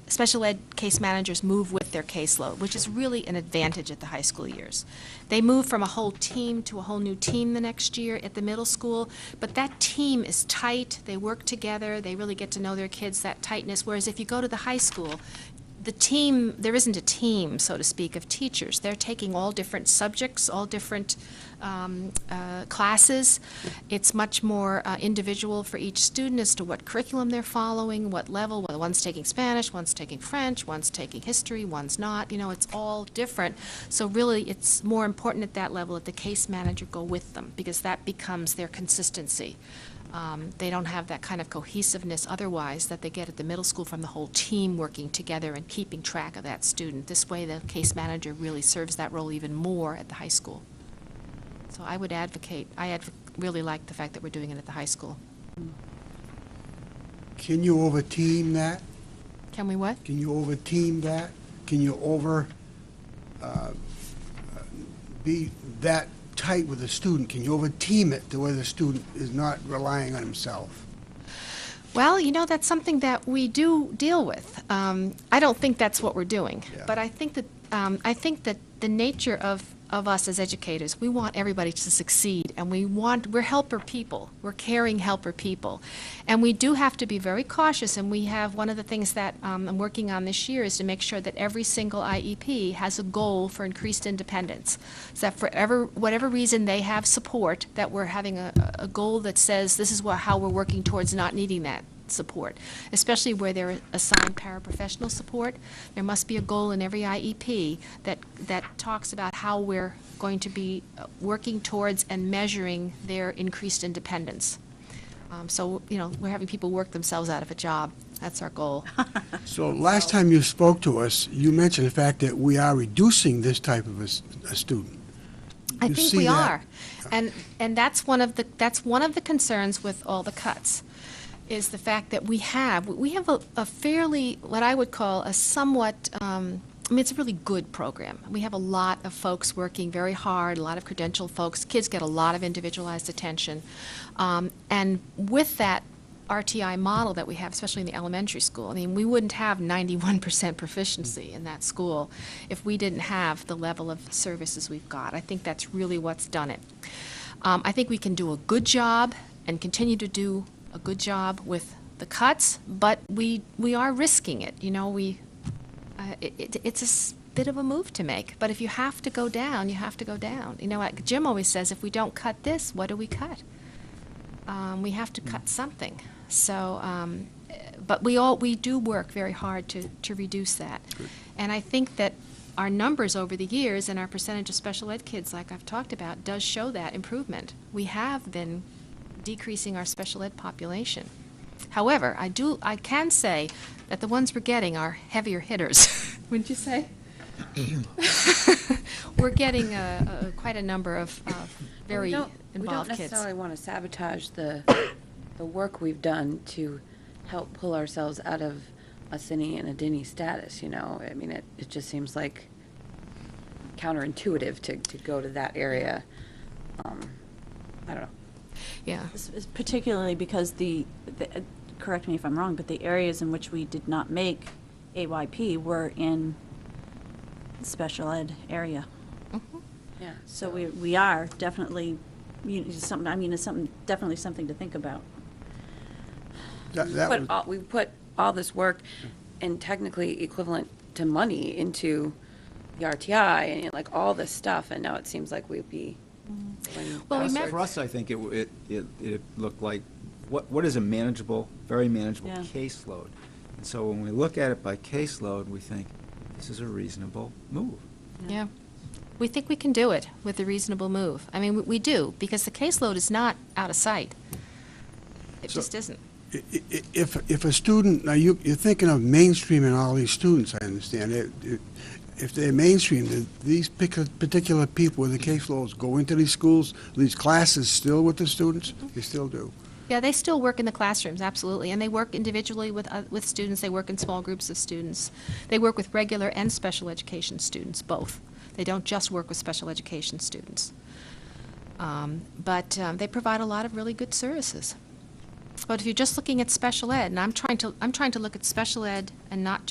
special ed case managers move with their caseload, which is really an advantage at the high school years. They move from a whole team to a whole new team the next year at the middle school, but that team is tight, they work together, they really get to know their kids, that tightness, whereas if you go to the high school, the team, there isn't a team, so to speak, of teachers. They're taking all different subjects, all different classes. It's much more individual for each student as to what curriculum they're following, what level. Well, one's taking Spanish, one's taking French, one's taking history, one's not. It's all different. So really, it's more important at that level that the case manager go with them, because that becomes their consistency. They don't have that kind of cohesiveness otherwise that they get at the middle school from the whole team working together and keeping track of that student. This way, the case manager really serves that role even more at the high school. So I would advocate, really like the fact that we're doing it at the high school. Can you over-team that? Can we what? Can you over-team that? Can you be that tight with the student? Can you over-team it to where the student is not relying on himself? Well, that's something that we do deal with. I don't think that's what we're doing. Yeah. But I think that the nature of us as educators, we want everybody to succeed, and we're helper people. We're caring helper people. And we do have to be very cautious, and we have, one of the things that I'm working on this year is to make sure that every single IEP has a goal for increased independence. So that for whatever reason they have support, that we're having a goal that says this is how we're working towards not needing that support, especially where they're assigned paraprofessional support. There must be a goal in every IEP that talks about how we're going to be working towards and measuring their increased independence. So, we're having people work themselves out of a job. That's our goal. So last time you spoke to us, you mentioned the fact that we are reducing this type of a student. I You think see we that? are. And that's one of the concerns with all the cuts, is the fact that we have a fairly, what I would call a somewhat mean, it's a really good program. We have a lot of folks working very hard, a lot of credentialed folks. Kids get a lot of individualized attention. And with that RTI model that we have, especially in the elementary school, I mean, we wouldn't have 91% proficiency in that school if we didn't have the level of services we've got. I think that's really what's done it. I think we can do a good job and continue to do a good job with the cuts, but we are risking it. You know, it's bit of a move to make. But if you have to go down, you have to go down. You know, like Jim always says, if we don't cut this, what do we cut? We have to cut something. So, but we do work very hard to reduce that. Good. And I think that our numbers over the years and our percentage of special ed kids, like I've talked about, does show that improvement. We have been decreasing our special ed population. However, I can say that the ones we're getting are heavier hitters. Wouldn't you say? We're getting quite a number of very involved We don't kids. necessarily want to sabotage the work we've done to help pull ourselves out of a CINI and a DINI status, you know? I mean, it just seems like counterintuitive to go to that area. I don't know. Yeah. Particularly because correct me if I'm wrong, but the areas in which we did not make AYP were in special ed area. Yeah. So we are definitely, it's definitely something to think about. We put all this work and technically equivalent to money into the RTI and like all this stuff, and now it seems like we'd be going Well, backwards. remember- For us, I think it looked like, what is a manageable, very manageable Yeah. caseload? And so when we look at it by caseload, we think, this is a reasonable move. Yeah. We think we can do it with a reasonable move. I mean, we do, because the caseload is not out of sight. It So- just isn't. If a student, now you're thinking of mainstreaming all these students, I understand. If they're mainstream, these particular people with the caseloads go into these schools, these classes still with the students? They still do? Yeah, they still work in the classrooms, absolutely, and they work individually with students. They work in small groups of students. They work with regular and special education students, both. They don't just work with special education students. But they provide a lot of really good services. But if you're just looking at special ed, and I'm trying to look at special ed and not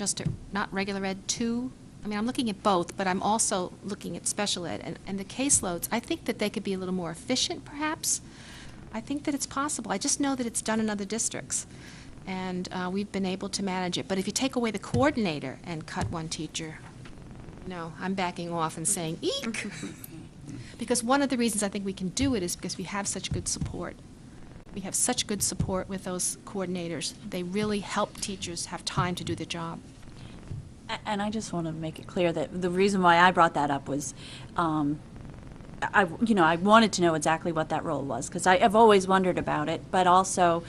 regular ed too. I mean, I'm looking at both, but I'm also looking at special ed and the caseloads. I think that they could be a little more efficient, perhaps. I think that it's possible. I just know that it's done in other districts, and we've been able to manage it. But if you take away the coordinator and cut one teacher, no, I'm backing off and saying, eek! Because one of the reasons I think we can do it is because we have such good support. We have such good support with those coordinators. They really help teachers have time to do the job. And I just want to make it clear that the reason why I brought that up was, I wanted to know exactly what that role was, because I've always wondered about it, but also,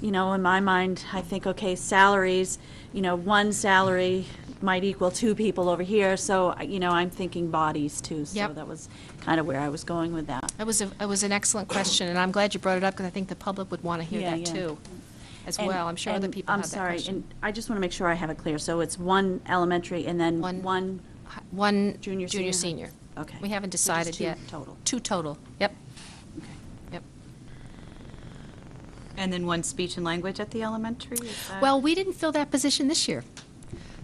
in my mind, I think, okay, salaries, one salary might equal two people over here, so, I'm thinking bodies too, so Yep. that was kind of where I was going with that. It was an excellent question, and I'm glad you brought it up, because I think the public would want to hear Yeah, that yeah. too, as And- well. I'm sure other and people have that I'm question. sorry, and I just want to make sure I have it clear, so it's one elementary and then one, One Junior, junior, senior? senior. okay. We haven't So just decided two yet. total. 2 total, yep, Okay. yep. And then one speech and language at the elementary? Is that- Well, we didn't fill that position this year.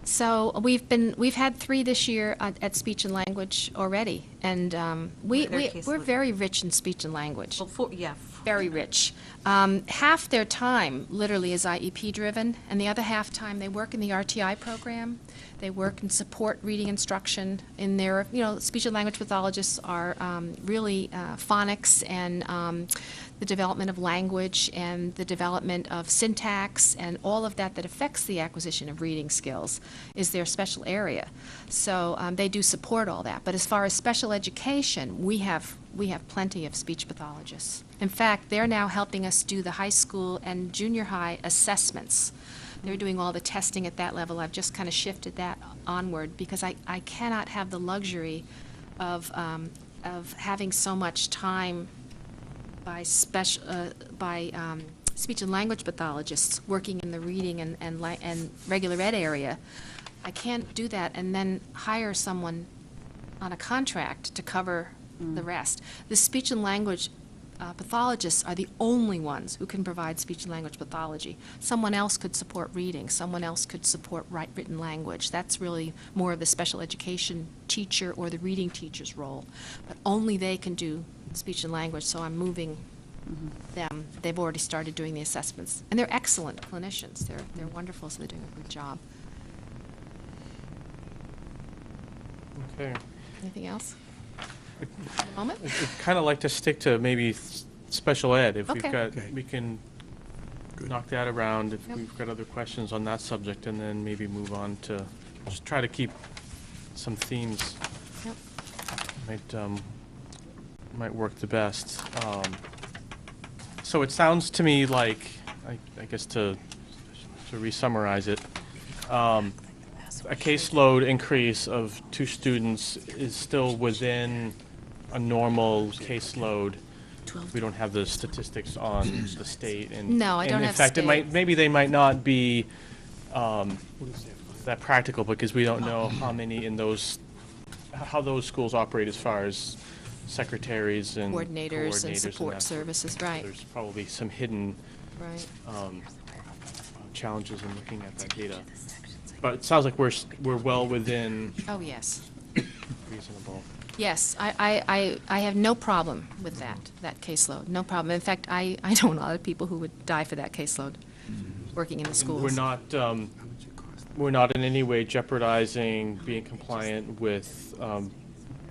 So we've had 3 this year at speech and language already, and Their we're caseload. very rich in speech and language. Well, Very rich. Half their time literally is IEP driven, and the other half time they work in the RTI program. They work in support reading instruction in their, speech and language pathologists are really phonics and the development of language and the development of syntax and all of that affects the acquisition of reading skills is their special area. So they do support all that. But as far as special education, we have plenty of speech pathologists. In fact, they're now helping us do the high school and junior high assessments. They're doing all the testing at that level. I've just kind of shifted that onward because I cannot have the luxury of having so much time by speech and language pathologists working in the reading and regular ed area I can't do that and then hire someone on a contract to cover the rest. The speech and language pathologists are the only ones who can provide speech and language pathology. Someone else could support reading, someone else could support written language. That's really more of the special education teacher or the reading teacher's role. But only they can do speech and language, so I'm moving them. They've already started doing the assessments. And they're excellent clinicians. They're wonderful, so they're doing a good job. Okay. Anything else? At the moment? I'd kind of like to stick to maybe special ed. If we've Okay. got, Okay. we can knock that around if Yep. we've got other questions on that subject, and then maybe move on to, just try to keep some themes. Yep. Might work the best. So it sounds to me like, I guess to re-summarize it, a caseload increase of 2 students is still within a normal caseload. We don't have the statistics on the state and. No, I don't and have in fact, state. maybe they might not be that practical, because we don't know how many in those, how those schools operate as far as secretaries and Coordinators and that support sort of- services, right. There's probably some hidden Right. challenges in looking at that data. But it sounds like we're well within Oh, yes. reasonable. Yes, I have no problem with that caseload, no problem. In fact, I know a lot of people who would die for that caseload, working in the And schools. we're not in any way jeopardizing being compliant with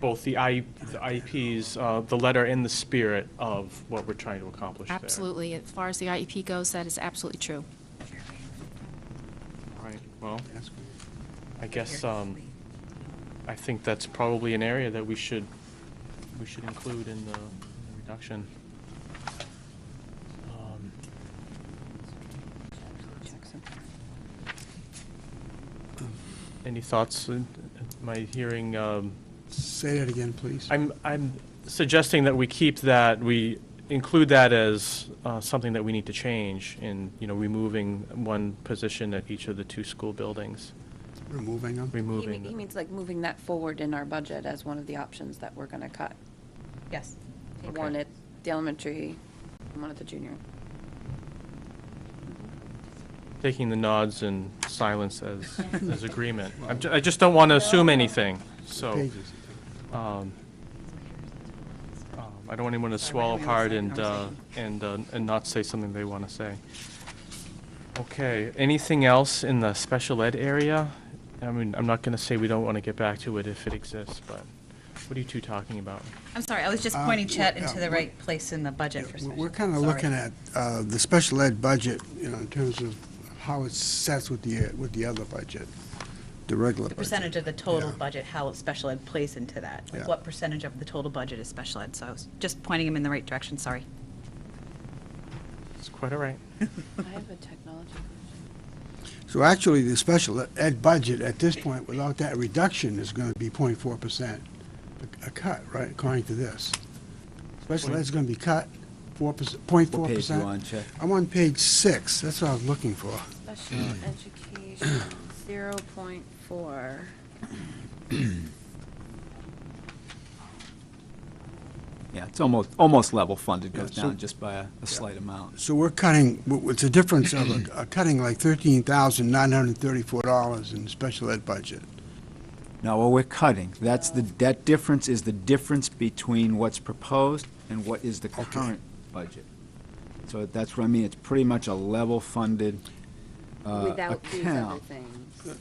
both the IEPs, the letter and the spirit of what we're trying to accomplish there. Absolutely. As far as the IEP goes, that is absolutely true. Right, well, I guess, I think that's probably an area that we should include in the reduction. Any thoughts? Am I hearing, Say that again, please. I'm suggesting that we keep that, we include that as something that we need to change in, removing one position at each of the 2 school buildings, Removing them? He removing. means like moving that forward in our budget as one of the options that we're gonna cut. Yes. One at the elementary, and one at the junior. Taking the nods and silence as agreement. I just don't want to assume anything, so. Pages. I don't want anyone to swallow hard and not say something they want to say. Okay, anything else in the special ed area? I mean, I'm not going to say we don't want to get back to it if it exists, but what are you 2 talking about? I'm sorry, I was just pointing Chet into the yeah, right place in the budget for special. We're kind of sorry. looking at the special ed budget, in terms of how it sets with the other budget, the regular The budget. percentage of the total Yeah. budget, how special ed plays into that. Like Yeah. what percentage of the total budget is special ed? So I was just pointing him in the right direction, sorry. It's quite all right. I have a technology question. So actually, the special ed budget at this point, without that reduction, is going to be 0.4%, a cut, right, according to this. Special ed's going to be cut 4%, 0.4%. What page you on, Chet? I'm on page 6, that's what I was looking for. Special education, 0.4. Yeah, it's almost level funded, goes Yeah, so- down just by a slight amount. So we're cutting, it's a difference of cutting like $13,934 in the special ed budget. No, well, we're cutting. That difference is the difference between what's proposed and what is the Okay. current budget. So that's what I mean, it's pretty much a level funded Without these other account. things.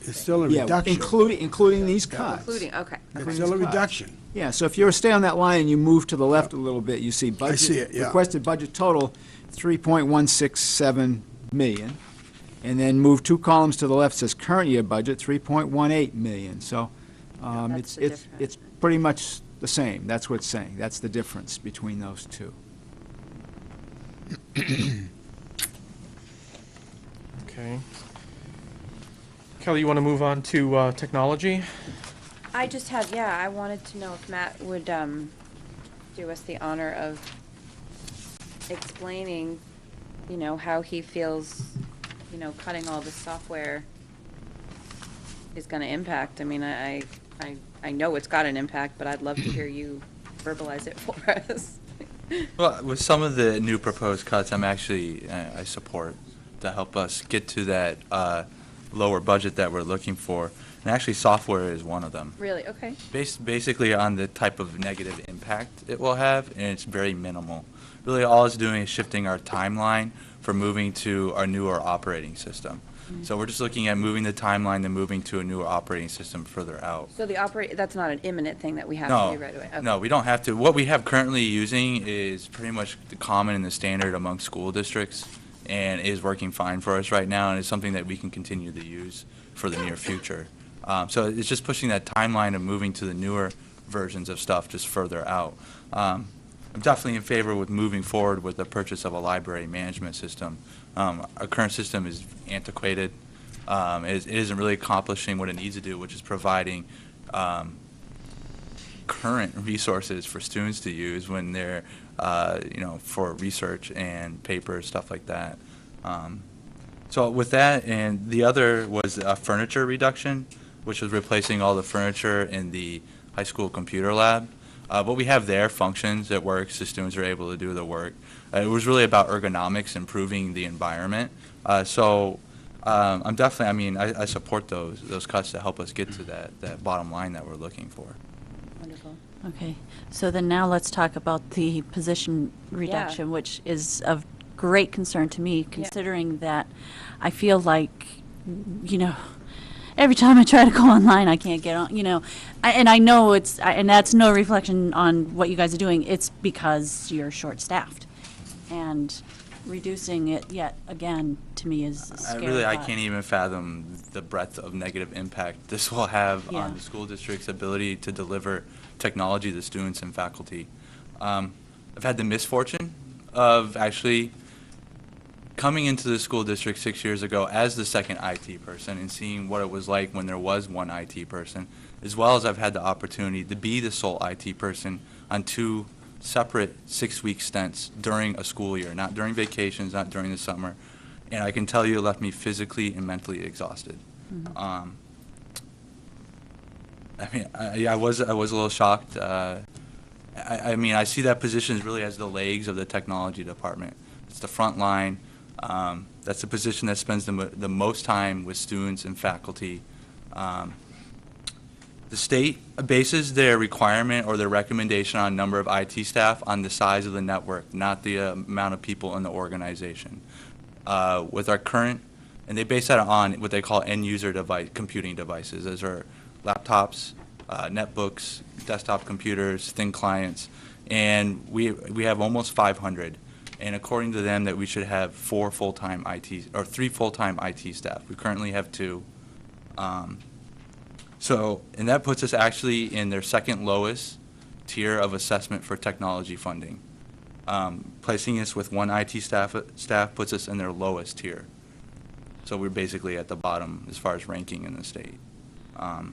It's still a Yeah, reduction. including these cuts. Including, okay. It's still a reduction. Yeah, so if you stay on that line and you move to the left a little bit, you see budget. see it, yeah. Requested budget total, 3.167 million. And then move 2 columns to the left, says current year budget, 3.18 million. So That's the it's difference. pretty much the same. That's what it's saying. That's the difference between those 2. Okay. Kelly, you want to move on to technology? I just have, I wanted to know if Matt would do us the honor of explaining, how he feels, cutting all the software is going to impact. I mean, I know it's got an impact, but I'd love to hear you verbalize it for us. Well, with some of the new proposed cuts, I support to help us get to that lower budget that we're looking for. And actually, software is one of them. Really? Okay. Basically on the type of negative impact it will have, and it's very minimal. Really, all it's doing is shifting our timeline for moving to our newer operating system. So we're just looking at moving the timeline and moving to a newer operating system further out. So that's not an imminent thing that we have No, to do right away? Okay. no, we don't have to. What we have currently using is pretty much the common and the standard among school districts, and is working fine for us right now, and it's something that we can continue to use for the near future. So it's just pushing that timeline of moving to the newer versions of stuff just further out. I'm definitely in favor with moving forward with the purchase of a library management system. Our current system is antiquated. It isn't really accomplishing what it needs to do, which is providing current resources for students to use when they're, for research and papers, stuff like that. So with that, and the other was furniture reduction, which was replacing all the furniture in the high school computer lab. What we have there functions, it works, the students are able to do the work. It was really about ergonomics, improving the environment. I'm definitely, I support those cuts to help us get to that bottom line that we're looking for. Wonderful. Okay, so then now let's talk about the position reduction, which is of great concern to me, considering that I feel like, every time I try to go online, I can't get on, and I know and that's no reflection on what you guys are doing, it's because you're short-staffed. And reducing it yet again, to me, is a scary I thought. can't even fathom the breadth of negative impact this will have Yeah. on the school district's ability to deliver technology to students and faculty. I've had the misfortune of actually coming into the school district 6 years ago as the second IT person and seeing what it was like when there was one IT person, as well as I've had the opportunity to be the sole IT person on 2 separate 6-week stints during a school year, not during vacations, not during the summer. And I can tell you it left me physically and mentally exhausted. Mm-hmm. I was a little shocked. I see that position really as the legs of the technology department. It's the front line. That's the position that spends the most time with students and faculty. The state bases their requirement or their recommendation on number of IT staff on the size of the network, not the amount of people in the organization. With our current, and they base that on what they call end-user computing devices. Those are laptops, netbooks, desktop computers, thin clients, and we have almost 500. And according to them, that we should have 3 full-time IT staff. We currently have 2. And that puts us actually in their second lowest tier of assessment for technology funding. Placing us with 1 IT staff puts us in their lowest tier. So we're basically at the bottom as far as ranking in the state. I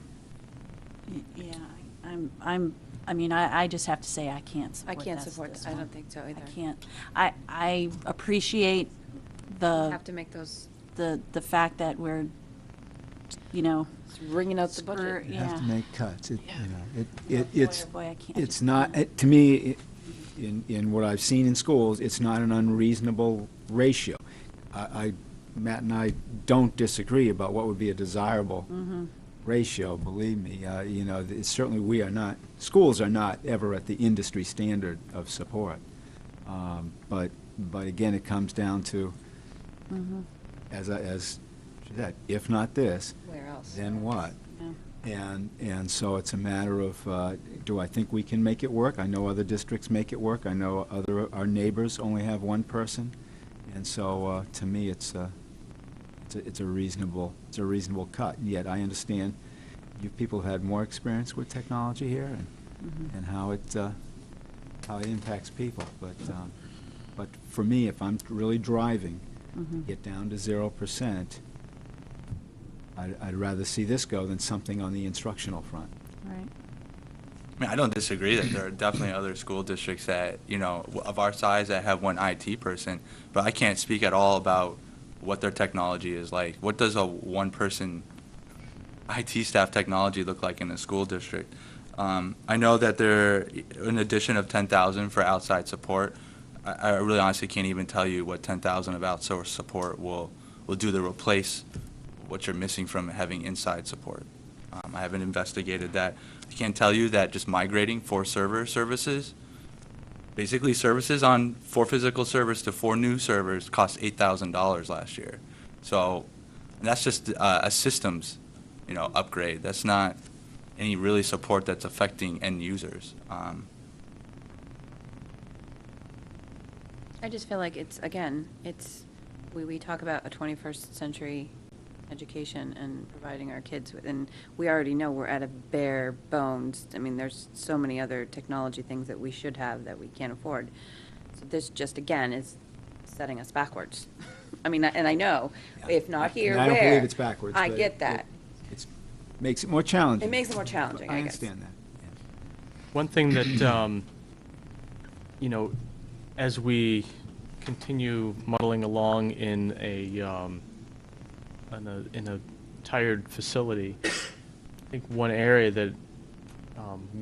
just have to say I can't support I can't this support this I one. don't think so either. I can't. I appreciate We have to make those, the fact that we're, ringing out the budget. You have to make cuts. Boy, I can't. It's not, to me, in what I've seen in schools, it's not an unreasonable ratio. Matt and I don't disagree about what would be a desirable ratio, believe me. Certainly schools are not ever at the industry standard of support. But again, it comes down to, as she said, if not this, Where else? then what? Yeah. And so it's a matter of, do I think we can make it work? I know other districts make it work. I know our neighbors only have 1 person. And so, to me, it's a reasonable cut. And yet I understand you people have had more experience with technology here and how it impacts people. But for me, if I'm really driving, get down to 0%, I'd rather see this go than something on the instructional front. Right. I don't disagree that there are definitely other school districts that, of our size that have 1 IT person, but I can't speak at all about what their technology is like. What does a 1-person IT staff technology look like in a school district. I know that there, in addition of 10,000 for outside support, I really honestly can't even tell you what 10,000 of outsourced support will do to replace what you're missing from having inside support. I haven't investigated that. I can tell you that just migrating 4 server services, basically services on 4 physical servers to 4 new servers cost $8,000 last year. So and that's just a systems, upgrade. That's not any really support that's affecting end users. I just feel like we talk about a 21st century education and providing our kids with, and we already know we're at a bare bones. I mean, there's so many other technology things that we should have that we can't afford. So this just, again, is setting us backwards. I mean, and I know, if not here, I where? don't believe it's backwards. I but get that. It makes it more challenging. It makes it more challenging, I guess. understand that. One thing that, as we continue muddling along in a tired facility, I think one area that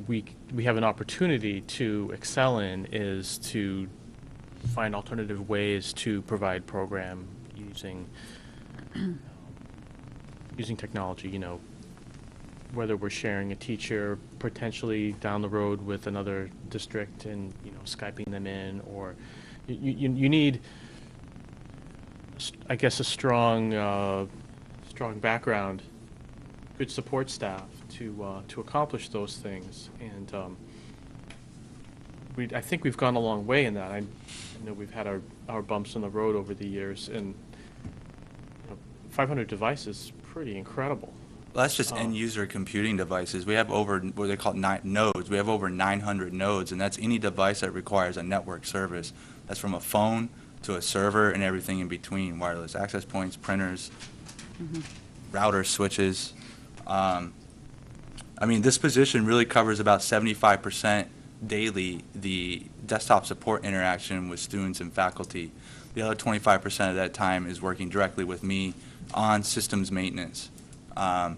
we have an opportunity to excel in is to find alternative ways to provide program using technology, whether we're sharing a teacher potentially down the road with another district and, Skyping them in, or you need, I guess, a strong background, good support staff to accomplish those things. And I think we've gone a long way in that. I know we've had our bumps on the road over the years, and 500 devices is pretty incredible. Well, that's just end-user computing devices. We have over, what they call nodes. We have over 900 nodes, and that's any device that requires a network service. That's from a phone to a server and everything in between, wireless access points, printers, routers, switches. This position really covers about 75% daily the desktop support interaction with students and faculty. The other 25% of that time is working directly with me on systems maintenance. You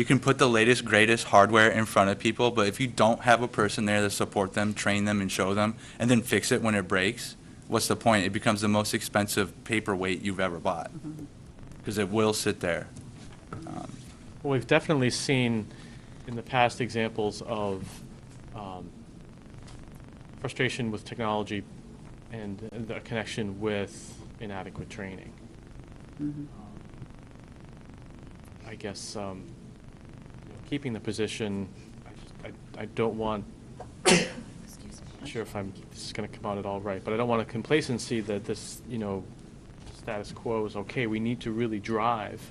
can put the latest, greatest hardware in front of people, but if you don't have a person there to support them, train them, and show them, and then fix it when it breaks, what's the point? It becomes the most expensive paperweight you've ever bought, because it will sit there. Well, we've definitely seen in the past examples of frustration with technology and the connection with inadequate training. I guess keeping the position, I don't want, I'm not sure if this is going to come out at all right, but I don't want a complacency that this, status quo is okay. We need to really drive.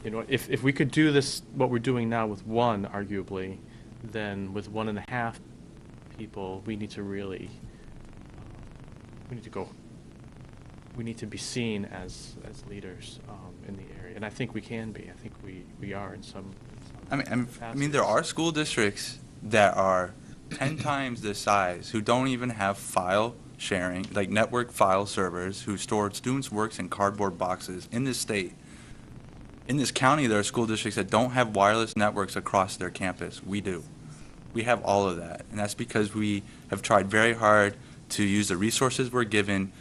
If we could do this, what we're doing now with 1, arguably, then with 1.5 people, we need to really, we need to be seen as leaders in the area, and I think we can be. I think we are in some. There are school districts that are 10 times this size who don't even have file sharing, like network file servers, who store students' works in cardboard boxes in this state. In this county, there are school districts that don't have wireless networks across their campus. We do. We have all of that, and that's because we have tried very hard to use the resources we're given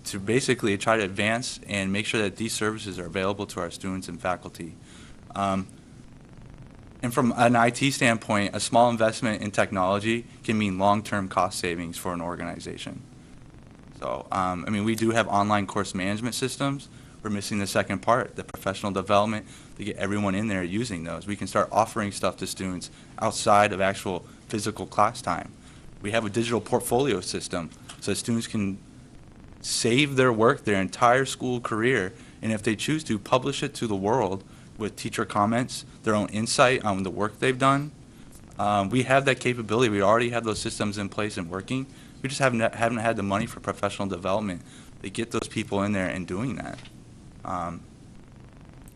to basically try to advance and make sure that these services are available to our students and faculty. And from an IT standpoint, a small investment in technology can mean long-term cost savings for an organization. So, we do have online course management systems. We're missing the second part, the professional development, to get everyone in there using those. We can start offering stuff to students outside of actual physical class time. We have a digital portfolio system so that students can save their work their entire school career, and if they choose to, publish it to the world with teacher comments, their own insight on the work they've done. We have that capability. We already have those systems in place and working. We just haven't had the money for professional development to get those people in there and doing that. I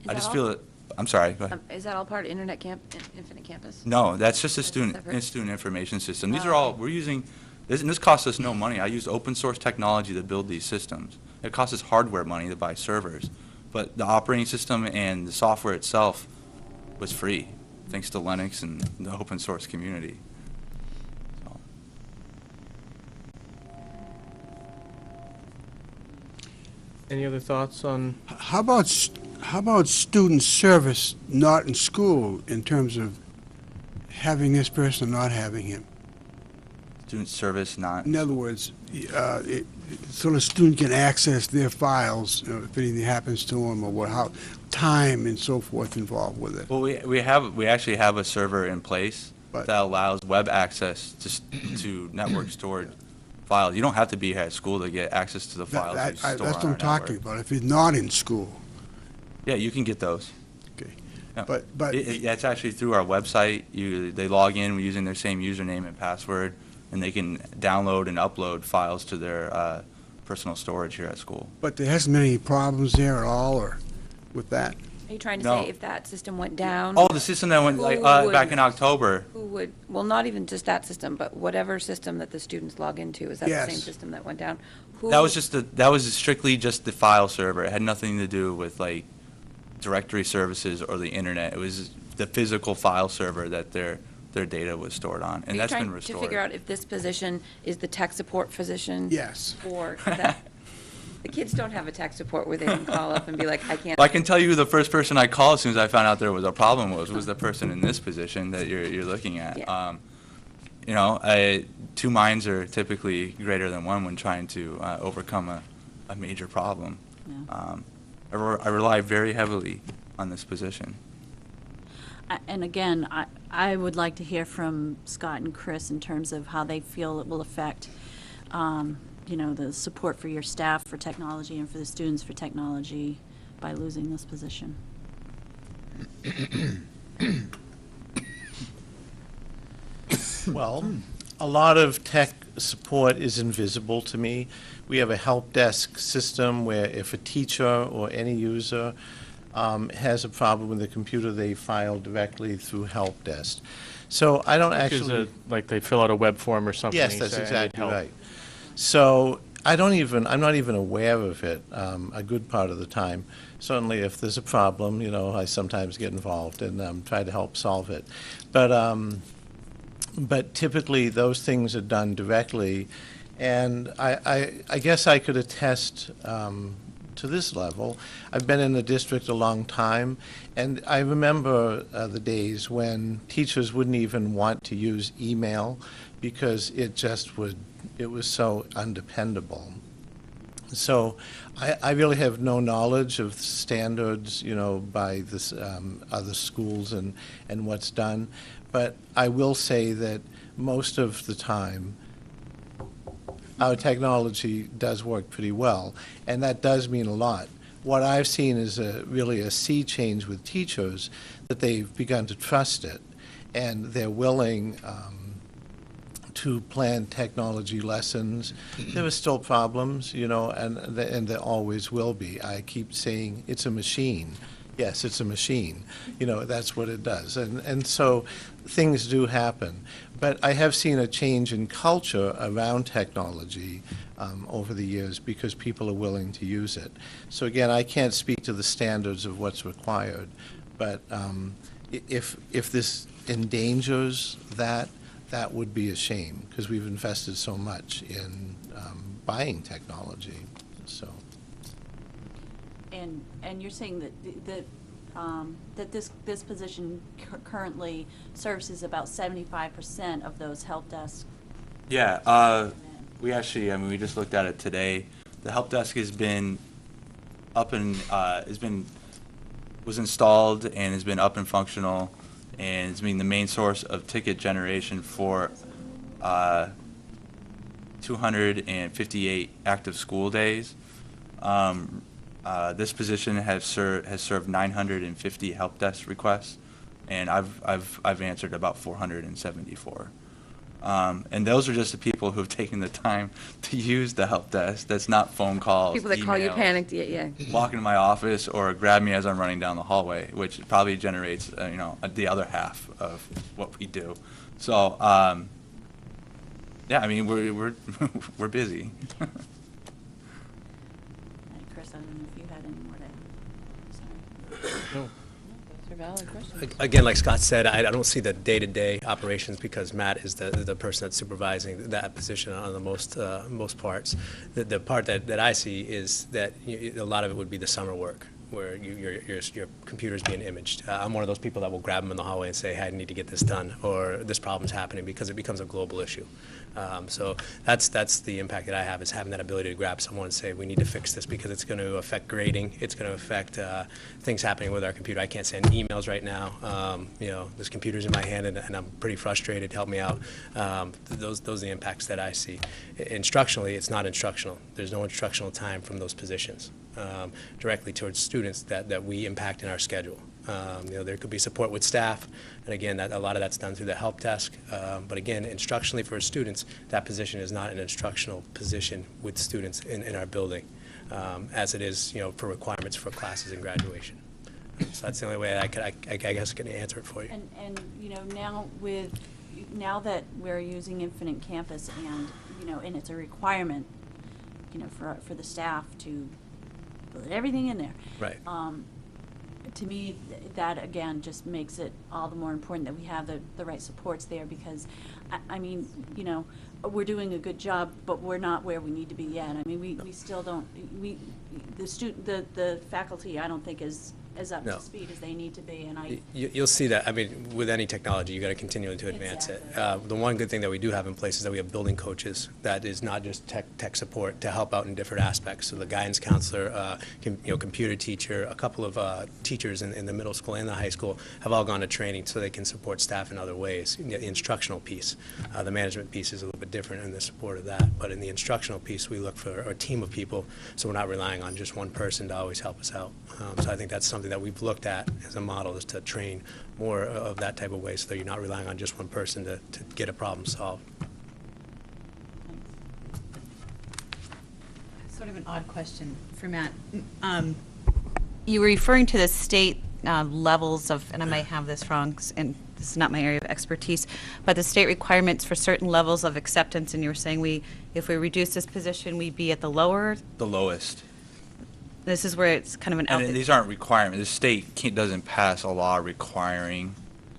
just feel that, I'm sorry, go ahead. Is that all part of Infinite Campus? No, that's just a That's student separate? information system. These are all, we're using, and this costs us no money. I use open source technology to build these systems. It costs us hardware money to buy servers, but the operating system and the software itself was free, thanks to Linux and the open source community. So. Any other thoughts on, How about, how about student service not in school in terms of having this person or not having him? Student service not. In other words, so the student can access their files, you know, if anything happens to them, or what, how, time and so forth involved with it. Well, we actually have a server in place But- that allows web access to network stored files. You don't have to be at school to get access to the files we store That's on what our I'm talking network. about, if he's not in school. Yeah, you can get those. Okay. Yeah. But It's actually through our website. They log in using their same username and password, and they can download and upload files to their personal storage here at school. But there hasn't been any problems there at all, or with that? Are you trying to No. say if that system went down? Oh, the system that went Who back would- in October. Who would, well, not even just that system, but whatever system that the students log into, is that the same Yes. system that went down? Who- That was strictly just the file server. It had nothing to do with like directory services or the internet. It was the physical file server that their data was stored on, and that's been Are you restored. trying to figure out if this position is the tech support position? Yes. Or that, the kids don't have a tech support where they can call up and be like, I can't. Well, I can tell you who the first person I called as soon as I found out there was a problem was the person in this position that you're looking at. Yeah. You know, two minds are typically greater than one when trying to overcome a major problem. Yeah. I rely very heavily on this position. And again, I would like to hear from Scott and Chris in terms of how they feel it will affect, you know, the support for your staff for technology and for the students for technology by losing this position. Well, a lot of tech support is invisible to me. We have a help desk system where if a teacher or any user has a problem with the computer, they file directly through help desk. So I don't actually. like they fill out a web form or something? Yes, and that's say, "I need exactly help." right. So I'm not even aware of it a good part of the time. Certainly, if there's a problem, you know, I sometimes get involved and try to help solve it. But typically, those things are done directly. And I guess I could attest to this level. I've been in the district a long time, and I remember the days when teachers wouldn't even want to use email because it was so undependable. So I really have no knowledge of standards, you know, by this other schools and what's done. But I will say that most of the time, our technology does work pretty well, and that does mean a lot. What I've seen is really a sea change with teachers, that they've begun to trust it, and they're willing to plan technology lessons. There are still problems, you know, and there always will be. I keep saying it's a machine. Yes, it's a machine. You know, that's what it does. And so things do happen. But I have seen a change in culture around technology over the years because people are willing to use it. So again, I can't speak to the standards of what's required, but if this endangers that, that would be a shame because we've invested so much in buying technology, so. And you're saying that this position currently services about 75% of those help desks? Yeah, we actually, I mean, we just looked at it today. The help desk has been up and, was installed and has been up and functional, and it's been the main source of ticket generation for 258 active school days. This position has served 950 help desk requests, and I've answered about 474. And those are just the people who've taken the time to use the help desk. That's not phone calls, People that call you emails, panicked, yeah. walk into my office or grab me as I'm running down the hallway, which probably generates, you know, the other half of what we do. So, yeah, I mean, we're busy. I don't know if you had any more to. Sorry. No. Those are valid questions. Again, like Scott said, I don't see the day-to-day operations because Matt is the person that's supervising that position on the most parts. The part that I see is that a lot of it would be the summer work, where your computer's being imaged. I'm one of those people that will grab them in the hallway and say, hey, I need to get this done, or this problem's happening, because it becomes a global issue. So that's the impact that I have, is having that ability to grab someone and say, we need to fix this because it's going to affect grading, it's going to affect things happening with our computer. I can't send emails right now. This computer's in my hand and I'm pretty frustrated, help me out. Those are the impacts that I see. Instructionally, it's not instructional. There's no instructional time from those positions directly towards students that we impact in our schedule. There could be support with staff, and again, a lot of that's done through the help desk. But again, instructionally for students, that position is not an instructional position with students in our building, as it is, for requirements for classes and graduation. So that's the only way I guess can answer it for you. And now that we're using Infinite Campus and, and it's a requirement, for the staff to put everything in there. Right. To me, that again just makes it all the more important that we have the right supports there, because, I mean, we're doing a good job, but we're not where we need to be yet. I mean, we still don't, the faculty, I don't think is as up No. to speed as they need to be, and You'll see that. I mean, with any technology, you got to continue to advance it. Exactly. The one good thing that we do have in place is that we have building coaches. That is not just tech support to help out in different aspects. So the guidance counselor, computer teacher, a couple of teachers in the middle school and the high school have all gone to training so they can support staff in other ways. The instructional piece, the management piece is a little bit different in the support of that. But in the instructional piece, we look for a team of people, so we're not relying on just one person to always help us out. So I think that's something that we've looked at as a model, is to train more of that type of way, so that you're not relying on just one person to get a problem solved. Sort of an odd question for Matt. You were referring to the state levels of, and I might have this wrong, and this is not my area of expertise, but the state requirements for certain levels of acceptance, and you were saying if we reduce this position, we'd be at the lower? The lowest. This is where it's kind of an And these aren't requirements. The state doesn't pass a law requiring.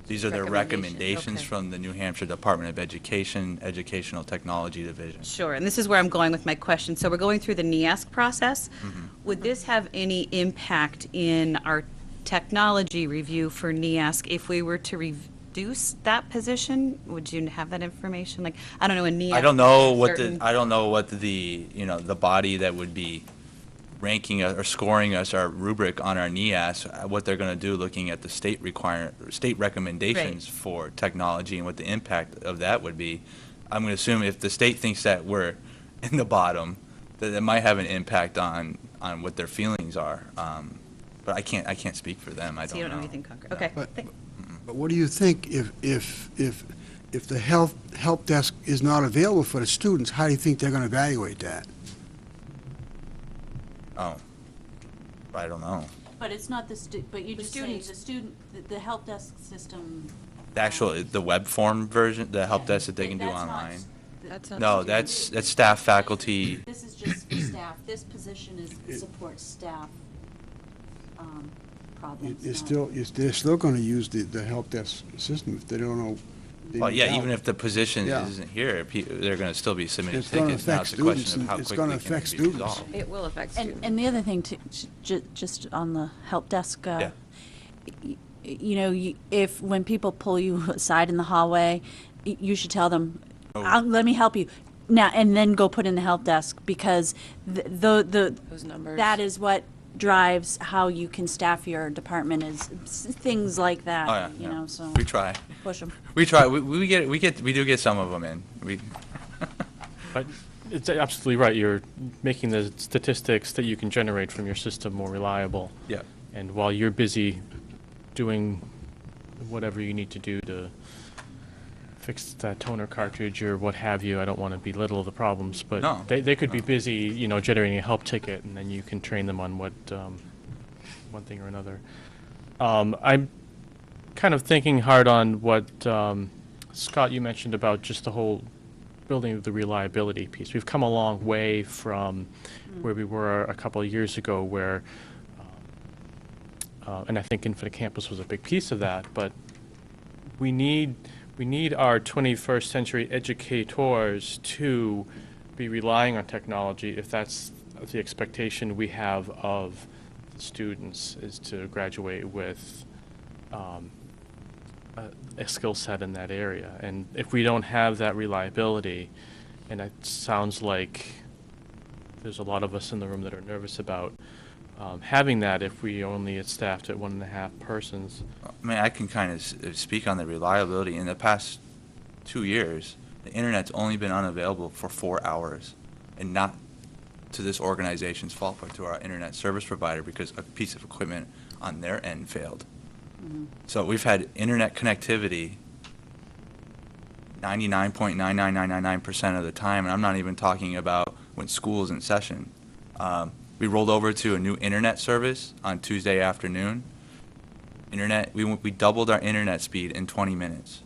These are the recommendations Okay. from the New Hampshire Department of Education, Educational Technology Division. Sure, and this is where I'm going with my question. So we're going through the NEASC process. Would this have any impact in our technology review for NEASC if we were to reduce that position? Would you have that information? Like, I don't know, in NEASC. I don't know what certain- the body that would be ranking us or scoring us our rubric on our NEAS, what they're going to do, looking at the state recommendations Right. for technology and what the impact of that would be. I'm going to assume if the state thinks that we're in the bottom, that it might have an impact on what their feelings are. But I can't speak for them. I So you don't know anything concrete. Okay. But what do you think if the help desk is not available for the students? How do you think they're going to evaluate that? Oh, I don't know. but it's not but you The just say students. the help desk system. The web form version, the help desk that they can do That's not- online. That's not No, students. that's staff, faculty. This is just for staff. This position is supports staff problems. They're still going to use the help desk system if they don't know. they Well, need yeah, help. even if the position Yeah. isn't here, they're going to still be submitting It's gonna tickets. Now affect it's a question students, of how and it's quickly gonna can affect it be students. resolved. It will affect students. And the other thing, just on the help desk, Yeah. if when people pull you aside in the hallway, you should tell them, Oh. let me help you. Now, and then go put in the help desk, because Those numbers. that is what drives how you can staff your department, is things like that, Oh, yeah, yeah. so We try. push them. We try. We do get some of them in. But it's absolutely right. You're making the statistics that you can generate from your system more reliable. Yeah. And while you're busy doing whatever you need to do to fix that toner cartridge or what have you, I don't want to belittle the problems, but No, they could be no. busy, generating a help ticket, and then you can train them on what one thing or another. I'm kind of thinking hard on what Scott, you mentioned about just the whole building the reliability piece. We've come a long way from where we were a couple of years ago where, and I think Infinite Campus was a big piece of that, but we need our 21st century educators to be relying on technology if that's the expectation we have of the students, is to graduate with a skill set in that area. And if we don't have that reliability, and it sounds like there's a lot of us in the room that are nervous about having that if we only are staffed at 1.5 persons. I mean, I can kind of speak on the reliability. In the past 2 years, the internet's only been unavailable for 4 hours, and not to this organization's fault, but to our internet service provider because a piece of equipment on their end failed. So we've had internet connectivity 99.99999% of the time, and I'm not even talking about when school is in session. We rolled over to a new internet service on Tuesday afternoon. We doubled our internet speed in 20 minutes.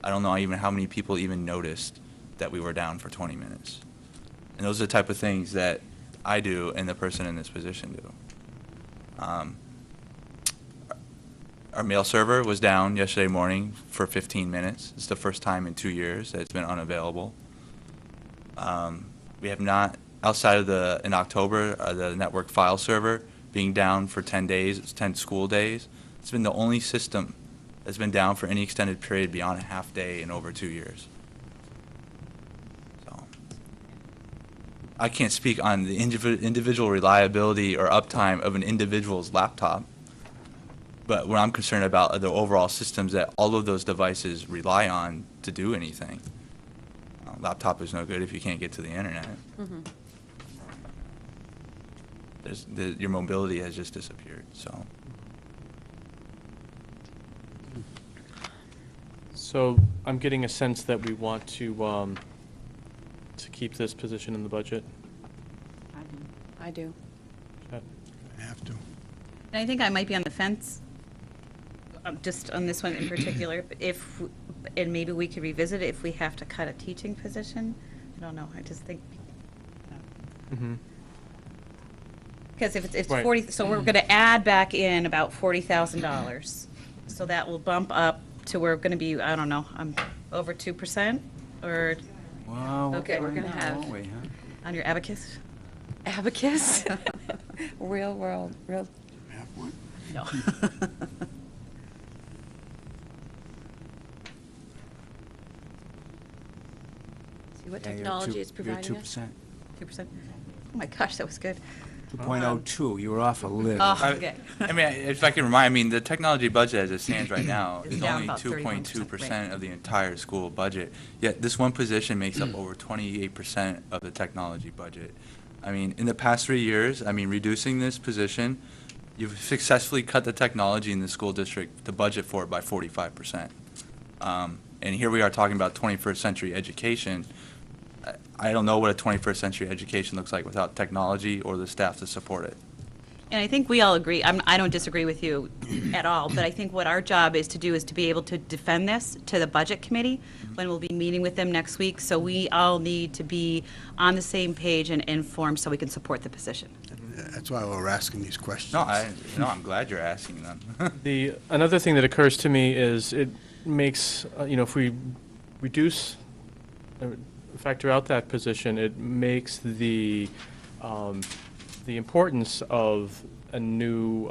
I don't know even how many people even noticed that we were down for 20 minutes. And those are the type of things that I do and the person in this position do. Our mail server was down yesterday morning for 15 minutes. It's the first time in 2 years that it's been unavailable. We have not, outside of in October, the network file server being down for 10 days, it's 10 school days. It's been the only system that's been down for any extended period beyond a half day in over 2 years. So I can't speak on the individual reliability or uptime of an individual's laptop. But what I'm concerned about are the overall systems that all of those devices rely on to do anything. Laptop is no good if you can't get to the internet. Your mobility has just disappeared. So I'm getting a sense that we want to keep this position in the budget. I do. Chad? I have to. And I think I might be on the fence, just on this one in particular, but and maybe we could revisit it if we have to cut a teaching position. I don't know, I just think, Mm-hmm. because if it's Right. 40, so we're gonna add back in about $40,000. So that will bump up to, we're gonna be, I don't know, over 2%, or Wow. Okay, we're gonna have on your abacus? abacus, real world, real. Have one. No. See what Yeah, you're technology two- is providing You're us? 2%. 2%? Oh my gosh, that was good. 2.02, you were off a little. Oh, okay. I mean, if I can remind, the technology budget as it stands right now It's is down only about 31%, 2.2% of the entire school budget. Yet this one position makes up over 28% of the technology budget. I mean, in the past 3 years, reducing this position, you've successfully cut the technology in the school district, the budget for it by 45%. And here we are talking about 21st century education. I don't know what a 21st century education looks like without technology or the staff to support it. And I think we all agree, I don't disagree with you at all, but I think what our job is to do is to be able to defend this to the Budget Committee, when we'll be meeting with them next week, so we all need to be on the same page and informed so we can support the position. That's why we're asking these questions. No, I'm glad you're asking them. Another thing that occurs to me is it makes, if we reduce, factor out that position, it makes the importance of a new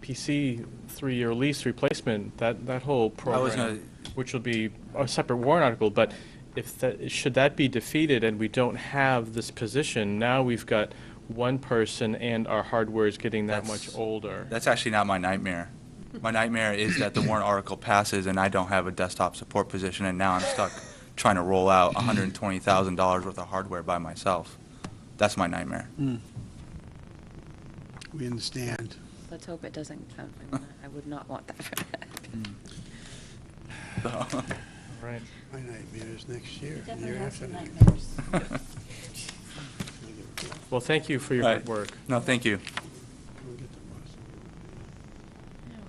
PC 3-year lease replacement, that whole program, which will be a separate warrant article, but should that be defeated and we don't have this position, now we've got one person and our hardware is getting that much older. That's actually not my nightmare. My nightmare is that the warrant article passes and I don't have a desktop support position, and now I'm stuck trying to roll out $120,000 worth of hardware by myself. That's my nightmare. We understand. Let's hope it doesn't come. I would not want that for that. So, Right. My nightmare is next year, the year after that. Well, thank you for your hard work. no, thank you.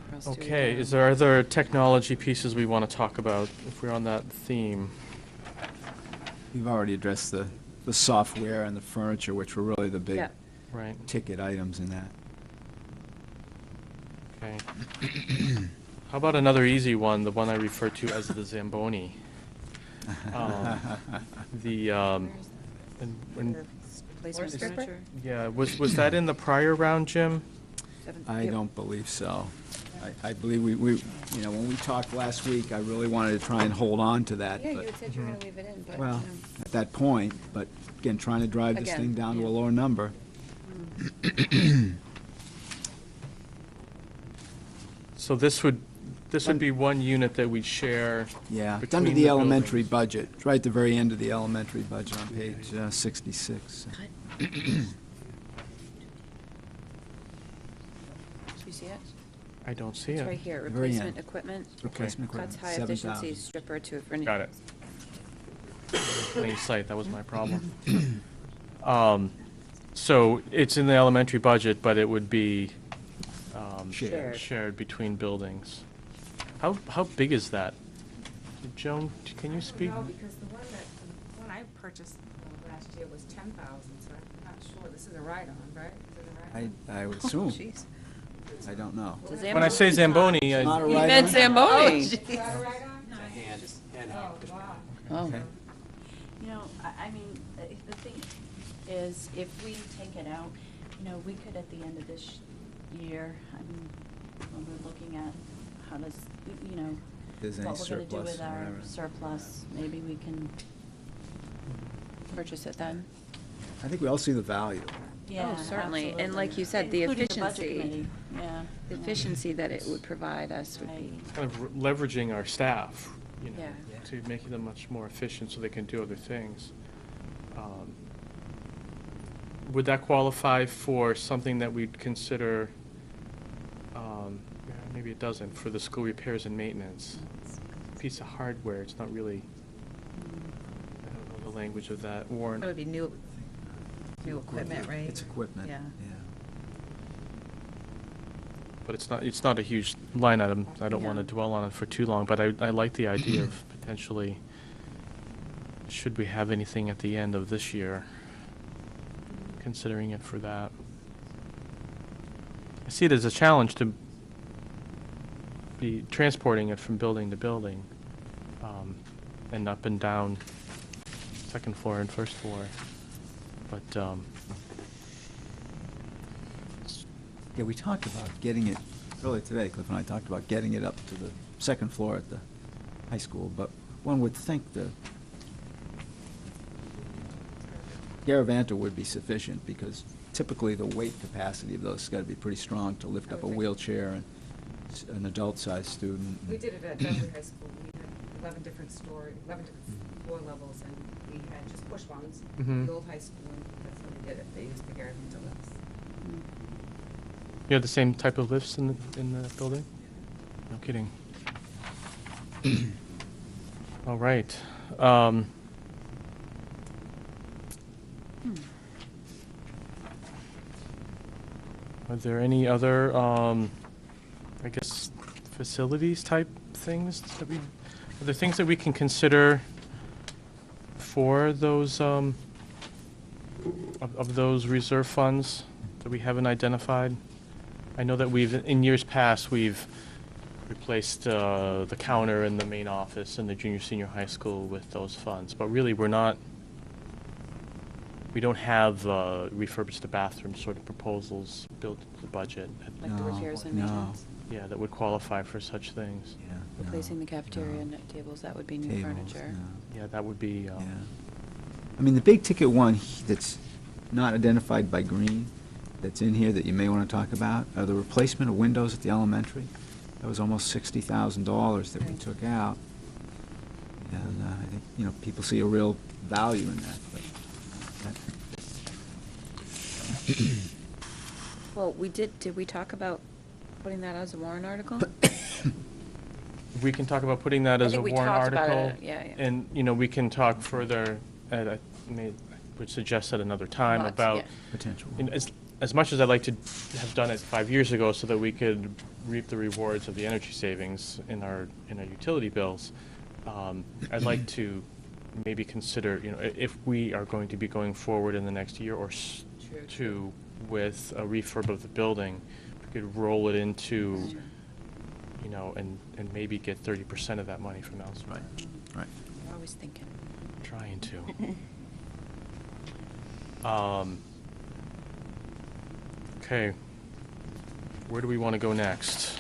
Where else do we Okay, go? is there other technology pieces we want to talk about if we're on that theme? We've already addressed the software and the furniture, which were really the big Yeah. Right, ticket items in that. okay. How about another easy one, the one I refer to as the Zamboni? The, and- Replacement furniture? yeah, was that in the prior round, Jim? I don't believe so. I believe we, you know, when we talked last week, I really wanted to try and hold on to that, Yeah, you but, had said you were gonna leave it in, but, well, you know. at that point, but again, trying to drive this Again, thing down to a yeah. lower number. So this would be one unit that we'd share. Yeah, it's between under the elementary buildings. budget. It's right at the very end of the elementary budget on page 66. Do you see it? I don't see It's it. right here, Very end. replacement equipment. Replacement Cuts equipment, high efficiency 7,000. stripper to furniture. Got it. Plain sight, that was my problem. So it's in the elementary budget, but it would be Shared. shared between buildings. How big is that? Joan, can you speak? No, because the one I purchased last year was 10,000, so I'm not sure. This is a ride-on, right? Is it a ride-on? I would assume. Jeez. I don't know. It's a When I say Zamboni, Not a I, You ride-on? meant Zamboni. Is that a ride-on? Oh, wow. Oh. Okay. You know, I mean, the thing is, if we take it out, you know, we could at the end of this year, I mean, when we're looking at how does, you know, There's any what we're gonna do surplus with or our whatever. surplus, maybe we can, Purchase it then. I think we all see the value. yeah, Oh, certainly. And absolutely. like you said, the Including budget efficiency. committee, yeah. The yeah. efficiency that it would provide us would be, Right. kind of leveraging our staff, you know, Yeah. to making them much more efficient so they can do other things. Would that qualify for something that we'd consider, yeah, maybe it doesn't, for the school repairs and maintenance? Piece of hardware, it's not really, I don't know the language of that warrant. That would be new equipment, right? It's equipment. Yeah. But it's not a huge line item. I don't want to Yeah. dwell on it for too long, but I like the idea of potentially, should we have anything at the end of this year, considering it for that. I see it as a challenge to be transporting it from building to building, and up and down second floor and first floor. But, Yeah, we talked about getting it, earlier today, Cliff and I talked about getting it up to the second floor at the high school, but one would think the Garavanta would be sufficient, because typically the weight capacity of those has got to be pretty strong to lift up a wheelchair and an adult-sized student. We did it at Dudley High School. We had 11 different floor levels, and we had just push ones. Mhm. The old high school, and that's how they did it. They used the Garaventa lifts. you have the same type of lifts in the building? No kidding. All right. Are there any other, I guess, facilities type things that are there things that we can consider for those, of those reserve funds that we haven't identified? I know that in years past, we've replaced the counter in the main office in the junior, senior high school with those funds, but really, we don't have refurbished the bathroom sort of proposals built into the budget. like the No, repairs and no. maintenance. Yeah, that would qualify for such things. Yeah, no, Replacing the cafeteria no. and tables, that would be new Tables, furniture. no. Yeah, that would be, Yeah. I mean, the big ticket one that's not identified by green, that's in here that you may want to talk about, are the replacement of windows at the elementary. That was almost $60,000 that we Right. took out. And I think, you know, people see a real value in that, but Well, did we talk about putting that as a warrant article? we can talk about putting that as a think we warrant talked about article. it, yeah, yeah. And, you know, we can talk further, I would suggest at another time Lots, about, yeah. potential. you know, as much as I'd like to have done it 5 years ago so that we could reap the rewards of the energy savings in our utility bills, I'd like to maybe consider, if we are going to be going forward in the next year or two with a refurb of the building, we could roll it into, and maybe get 30% of that money from elsewhere. Right. We're always thinking. Trying to. Okay. Where do we want to go next?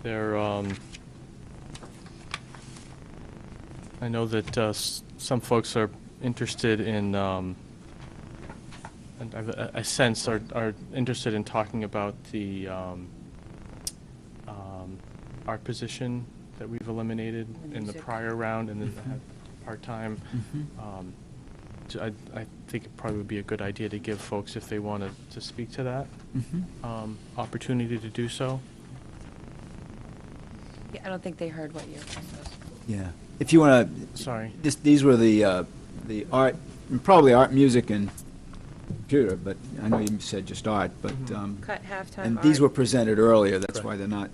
There, I know that some folks are interested in, and I sense are interested in talking about the art position that we've eliminated The in the music. prior round, and then part-time. I think it probably would be a good idea to give folks, if they wanted to speak to that, opportunity to do so. Yeah, I don't think they heard what your question was. Yeah. If you want to, Sorry. these were the art, probably art, music, and computer, but I know you said just art, but, Cut halftime and these art. were presented earlier, that's Correct. why they're not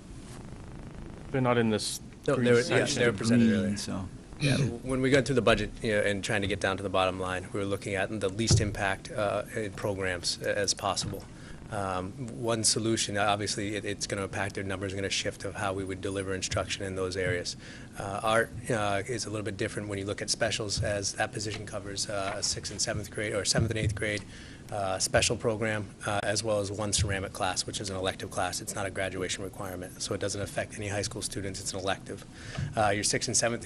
They're not in this No, green they were- section. they were presented green, earlier. so. Yeah, when we got through the budget, and trying to get down to the bottom line, we were looking at the least impact in programs as possible. One solution, obviously, it's going to impact their numbers, going to shift of how we would deliver instruction in those areas. Art is a little bit different when you look at specials, as that position covers a 6th and 7th grade, or 7th and 8th grade special program, as well as one ceramic class, which is an elective class. It's not a graduation requirement, so it doesn't affect any high school students. It's an elective. Your 6th and 7th,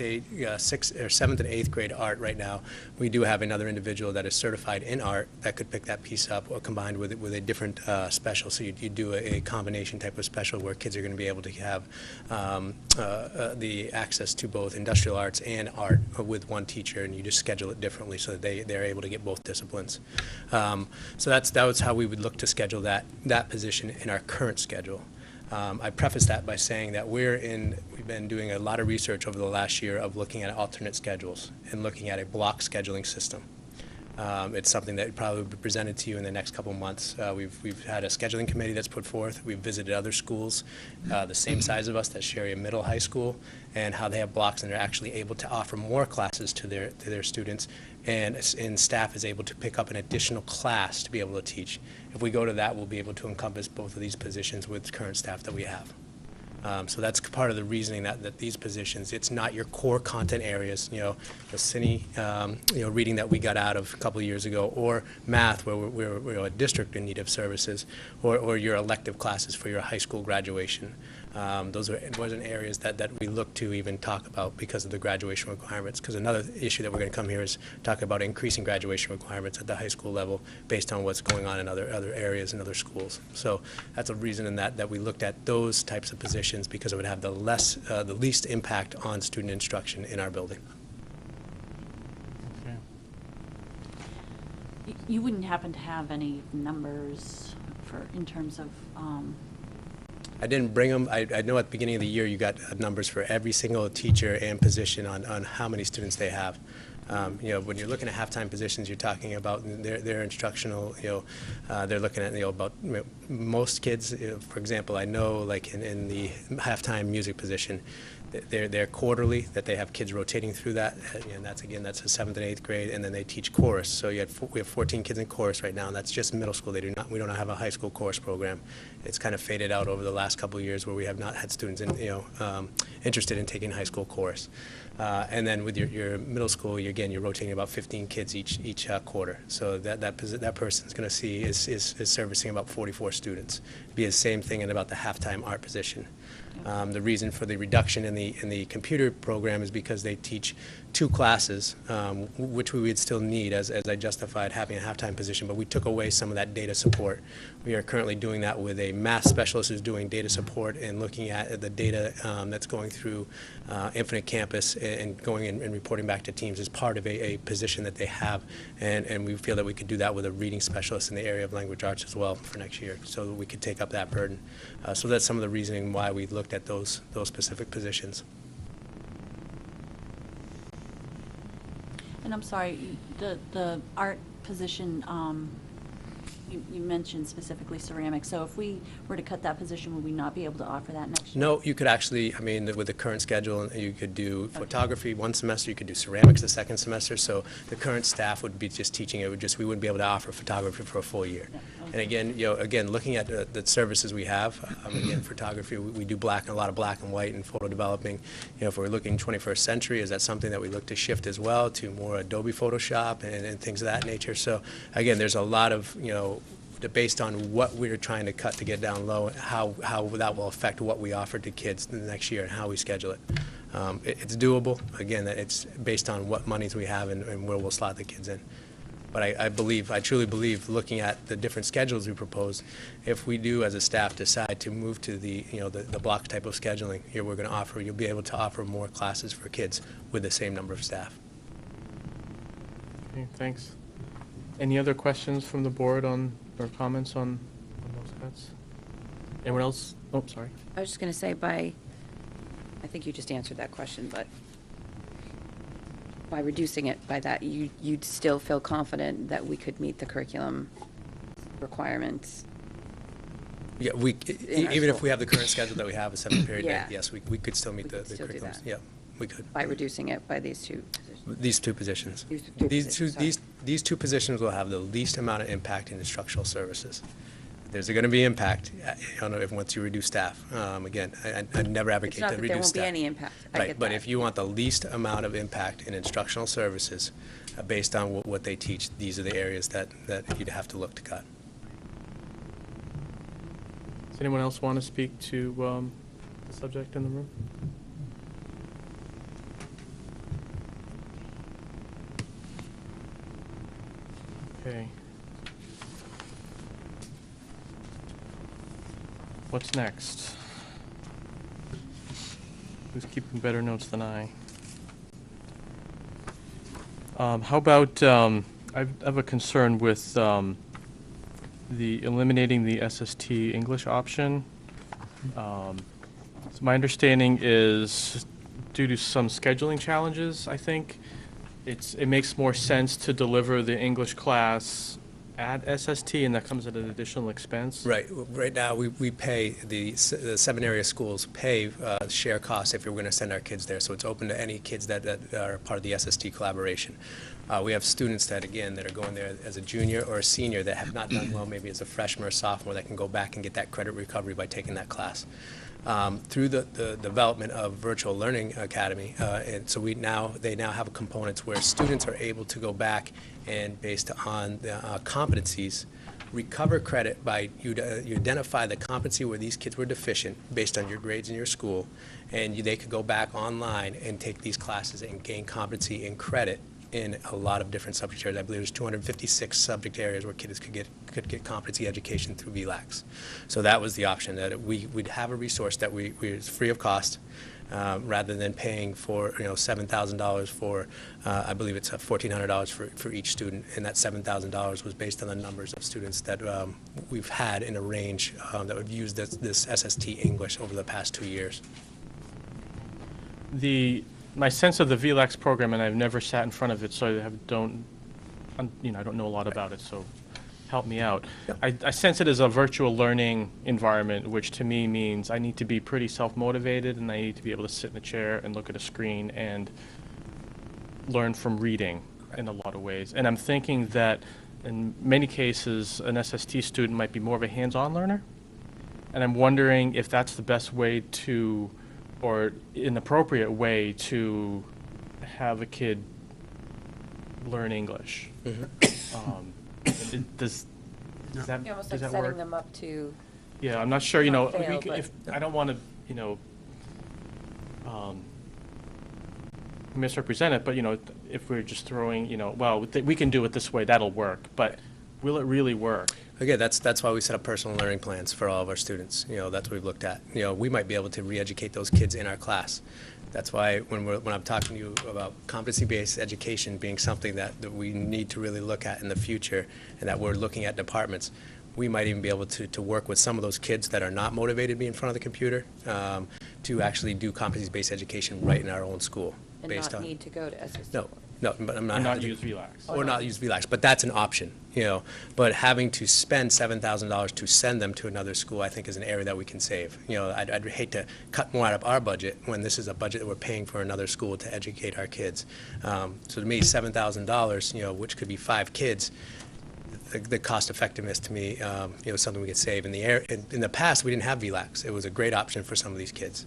7th and 8th grade art right now, we do have another individual that is certified in art that could pick that piece up, or combined with a different special. So you do a combination type of special where kids are going to be able to have the access to both industrial arts and art with one teacher, and you just schedule it differently so that they're able to get both disciplines. So that was how we would look to schedule that position in our current schedule. I preface that by saying that we've been doing a lot of research over the last year of looking at alternate schedules and looking at a block scheduling system. It's something that probably will be presented to you in the next couple of months. We've had a scheduling committee that's put forth. We've visited other schools, the same size of us, that share a middle high school, and how they have blocks and they're actually able to offer more classes to their students, and staff is able to pick up an additional class to be able to teach. If we go to that, we'll be able to encompass both of these positions with current staff that we have. So that's part of the reasoning that these positions, it's not your core content areas, the cine, reading that we got out of a couple of years ago, or math, where we're a district in need of services, or your elective classes for your high school graduation. Those wasn't areas that we look to even talk about because of the graduation requirements. Because another issue that we're going to come here is talk about increasing graduation requirements at the high school level based on what's going on in other areas and other schools. So that's a reason in that we looked at those types of positions, because it would have the least impact on student instruction in our building. Okay. You wouldn't happen to have any numbers in terms of, I didn't bring them. I know at the beginning of the year you got numbers for every single teacher and position on how many students they have. When you're looking at halftime positions, you're talking about their instructional, they're looking at, about most kids, for example, I know like in the halftime music position, they're quarterly, that they have kids rotating through that, and that's a 7th and 8th grade, and then they teach chorus. So we have 14 kids in chorus right now, and that's just middle school. We don't have a high school chorus program. It's kind of faded out over the last couple of years where we have not had students interested in taking high school chorus. And then with your middle school, you're rotating about 15 kids each quarter. So that person's going to see is servicing about 44 students. It'd be the same thing in about the halftime art position. The reason for the reduction in the computer program is because they teach 2 classes, which we would still need as I justified having a halftime position, but we took away some of that data support. We are currently doing that with a math specialist who's doing data support and looking at the data that's going through Infinite Campus and going and reporting back to teams as part of a position that they have, and we feel that we could do that with a reading specialist in the area of language arts as well for next year, so that we could take up that burden. So that's some of the reasoning why we looked at those specific positions. and I'm sorry, the art position, you mentioned specifically ceramics, so if we were to cut that position, would we not be able to offer that next year? No, you could actually, I mean, with the current schedule, you could do photography one semester, you could do ceramics the second semester, so the current staff would be just teaching it, we wouldn't be able to offer photography for a full year. Yeah, And again, looking at the services we have, again, photography, we do a lot of black and white and photo developing. If we're looking 21st century, is that something that we look to shift as well to more Adobe Photoshop and things of that nature? So again, there's a lot of, based on what we're trying to cut to get down low, how that will affect what we offer to kids the next year and how we schedule it. It's doable. Again, it's based on what monies we have and where we'll slot the kids in. But I truly believe, looking at the different schedules we propose, if we do as a staff decide to move to the block type of scheduling, here we're going to offer, you'll be able to offer more classes for kids with the same number of staff. Okay, thanks. Any other questions from the board or comments on those cuts? Anyone else? Oh, sorry. I was just going to say I think you just answered that question, but by reducing it by that, you'd still feel confident that we could meet the curriculum requirements? Yeah, even if we have the current schedule that we have, a 7-period day, yes, we could still meet the still do curriculums. that. Yeah, we could. By reducing it by these two positions? These two positions. These two positions will have the least amount of impact in instructional services. There's going to be impact, once you reduce staff. Again, I never advocate to reduce staff. It's not that there won't be any impact. Right, but if you want the least amount of impact in instructional services, based on what they teach, these are the areas that you'd have to look to cut. Does anyone else want to speak to the subject in the room? Okay. What's next? Who's keeping better notes than I? How about, I have a concern with the eliminating the SST English option. So my understanding is due to some scheduling challenges, I think, it makes more sense to deliver the English class at SST, and that comes at an additional expense. Right. Right now, we pay, the 7 area schools pay share costs if we're going to send our kids there. So it's open to any kids that are part of the SST collaboration. We have students that are going there as a junior or a senior that have not done well, maybe as a freshman or sophomore, that can go back and get that credit recovery by taking that class. Through the development of Virtual Learning Academy, and so they now have components where students are able to go back and, based on the competencies, recover credit by you identify the competency where these kids were deficient based on your grades in your school, and they could go back online and take these classes and gain competency and credit in a lot of different subject areas. I believe there's 256 subject areas where kids could get competency education through VLAX. So that was the option, that we'd have a resource that is free of cost, rather than paying for $7,000 for, I believe it's $1,400 for each student, and that $7,000 was based on the numbers of students that we've had in a range that would use this SST English over the past 2 years. My sense of the VLAX program, and I've never sat in front of it, so I don't know a lot about it, so help me out. Yep. I sense it as a virtual learning environment, which to me means I need to be pretty self-motivated, and I need to be able to sit in a chair and look at a screen and learn from reading in a lot of ways. And I'm thinking that in many cases, an SST student might be more of a hands-on learner, and I'm wondering if that's the best way to, or an appropriate way to have a kid learn English. Mm-hmm. Does that Almost does like that work? setting them up to. Yeah, I'm not sure. Not fail, If I don't want to, misrepresent it, but if we're just throwing, we can do it this way, that'll work. But will it really work? Again, that's why we set up personal learning plans for all of our students. That's what we've looked at. We might be able to re-educate those kids in our class. That's why when I'm talking to you about competency-based education being something that we need to really look at in the future, and that we're looking at departments, we might even be able to work with some of those kids that are not motivated to be in front of the computer, to actually do competency-based education right in our own school. And not need to go to SST? No, but I'm not. Or not having to- use VLAX. Or not use VLAX, but that's an option, But having to spend $7,000 to send them to another school, I think is an area that we can save. I'd hate to cut more out of our budget when this is a budget that we're paying for another school to educate our kids. So to me, $7,000, which could be 5 kids, the cost effectiveness to me, is something we could save. In the past, we didn't have VLAX. It was a great option for some of these kids.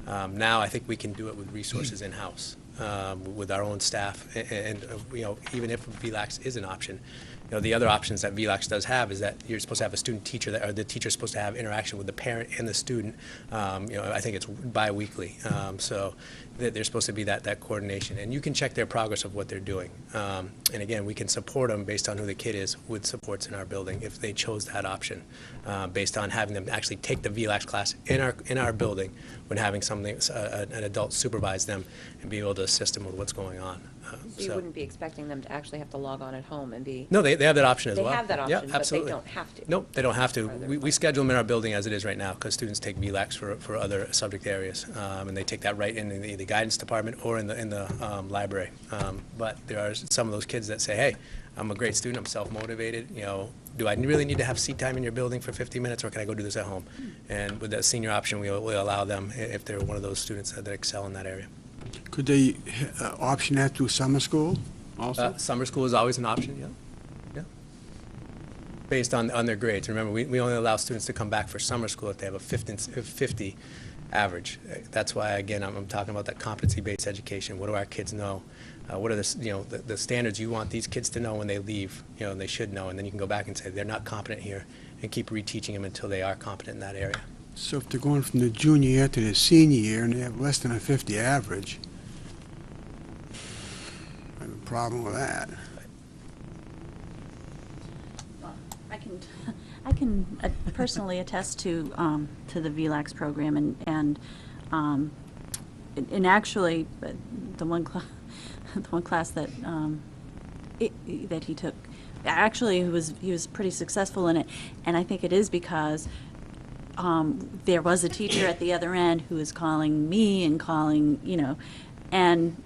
Now I think we can do it with resources in-house. With our own staff, and even if VLAX is an option, the other options that VLAX does have is that you're supposed to have a student teacher, or the teacher's supposed to have interaction with the parent and the student. I think it's bi-weekly, so there's supposed to be that coordination, and you can check their progress of what they're doing. And again, we can support them based on who the kid is with supports in our building if they chose that option, based on having them actually take the VLAX class in our building when having an adult supervise them and be able to assist them with what's going on. So you wouldn't be expecting them to actually have to log on at home and be. No, they have that option as They well. have that Yeah, option, but they absolutely. don't have to. Nope, they don't have to. Further We schedule them in our building as it is right now because students take VLAX for other subject areas, and they take that right in the guidance department or in the library. But there are some of those kids that say, hey, I'm a great student, I'm self-motivated, do I really need to have seat time in your building for 50 minutes, or can I go do this at home? And with that senior option, we'll allow them if they're one of those students that excel in that area. Could they option that through summer school also? Summer school is always an option, yeah. Based on their grades. Remember, we only allow students to come back for summer school if they have a 50 average. That's why, again, I'm talking about that competency-based education. What do our kids know? What are the standards you want these kids to know when they leave, and they should know, and then you can go back and say they're not competent here and keep reteaching them until they are competent in that area. So if they're going from the junior year to the senior year and they have less than a 50 average, I have a problem with that. I can personally attest to the VLAX program, and actually, the one class that that he took, actually he was pretty successful in it, and I think it is because there was a teacher at the other end who was calling me and calling, and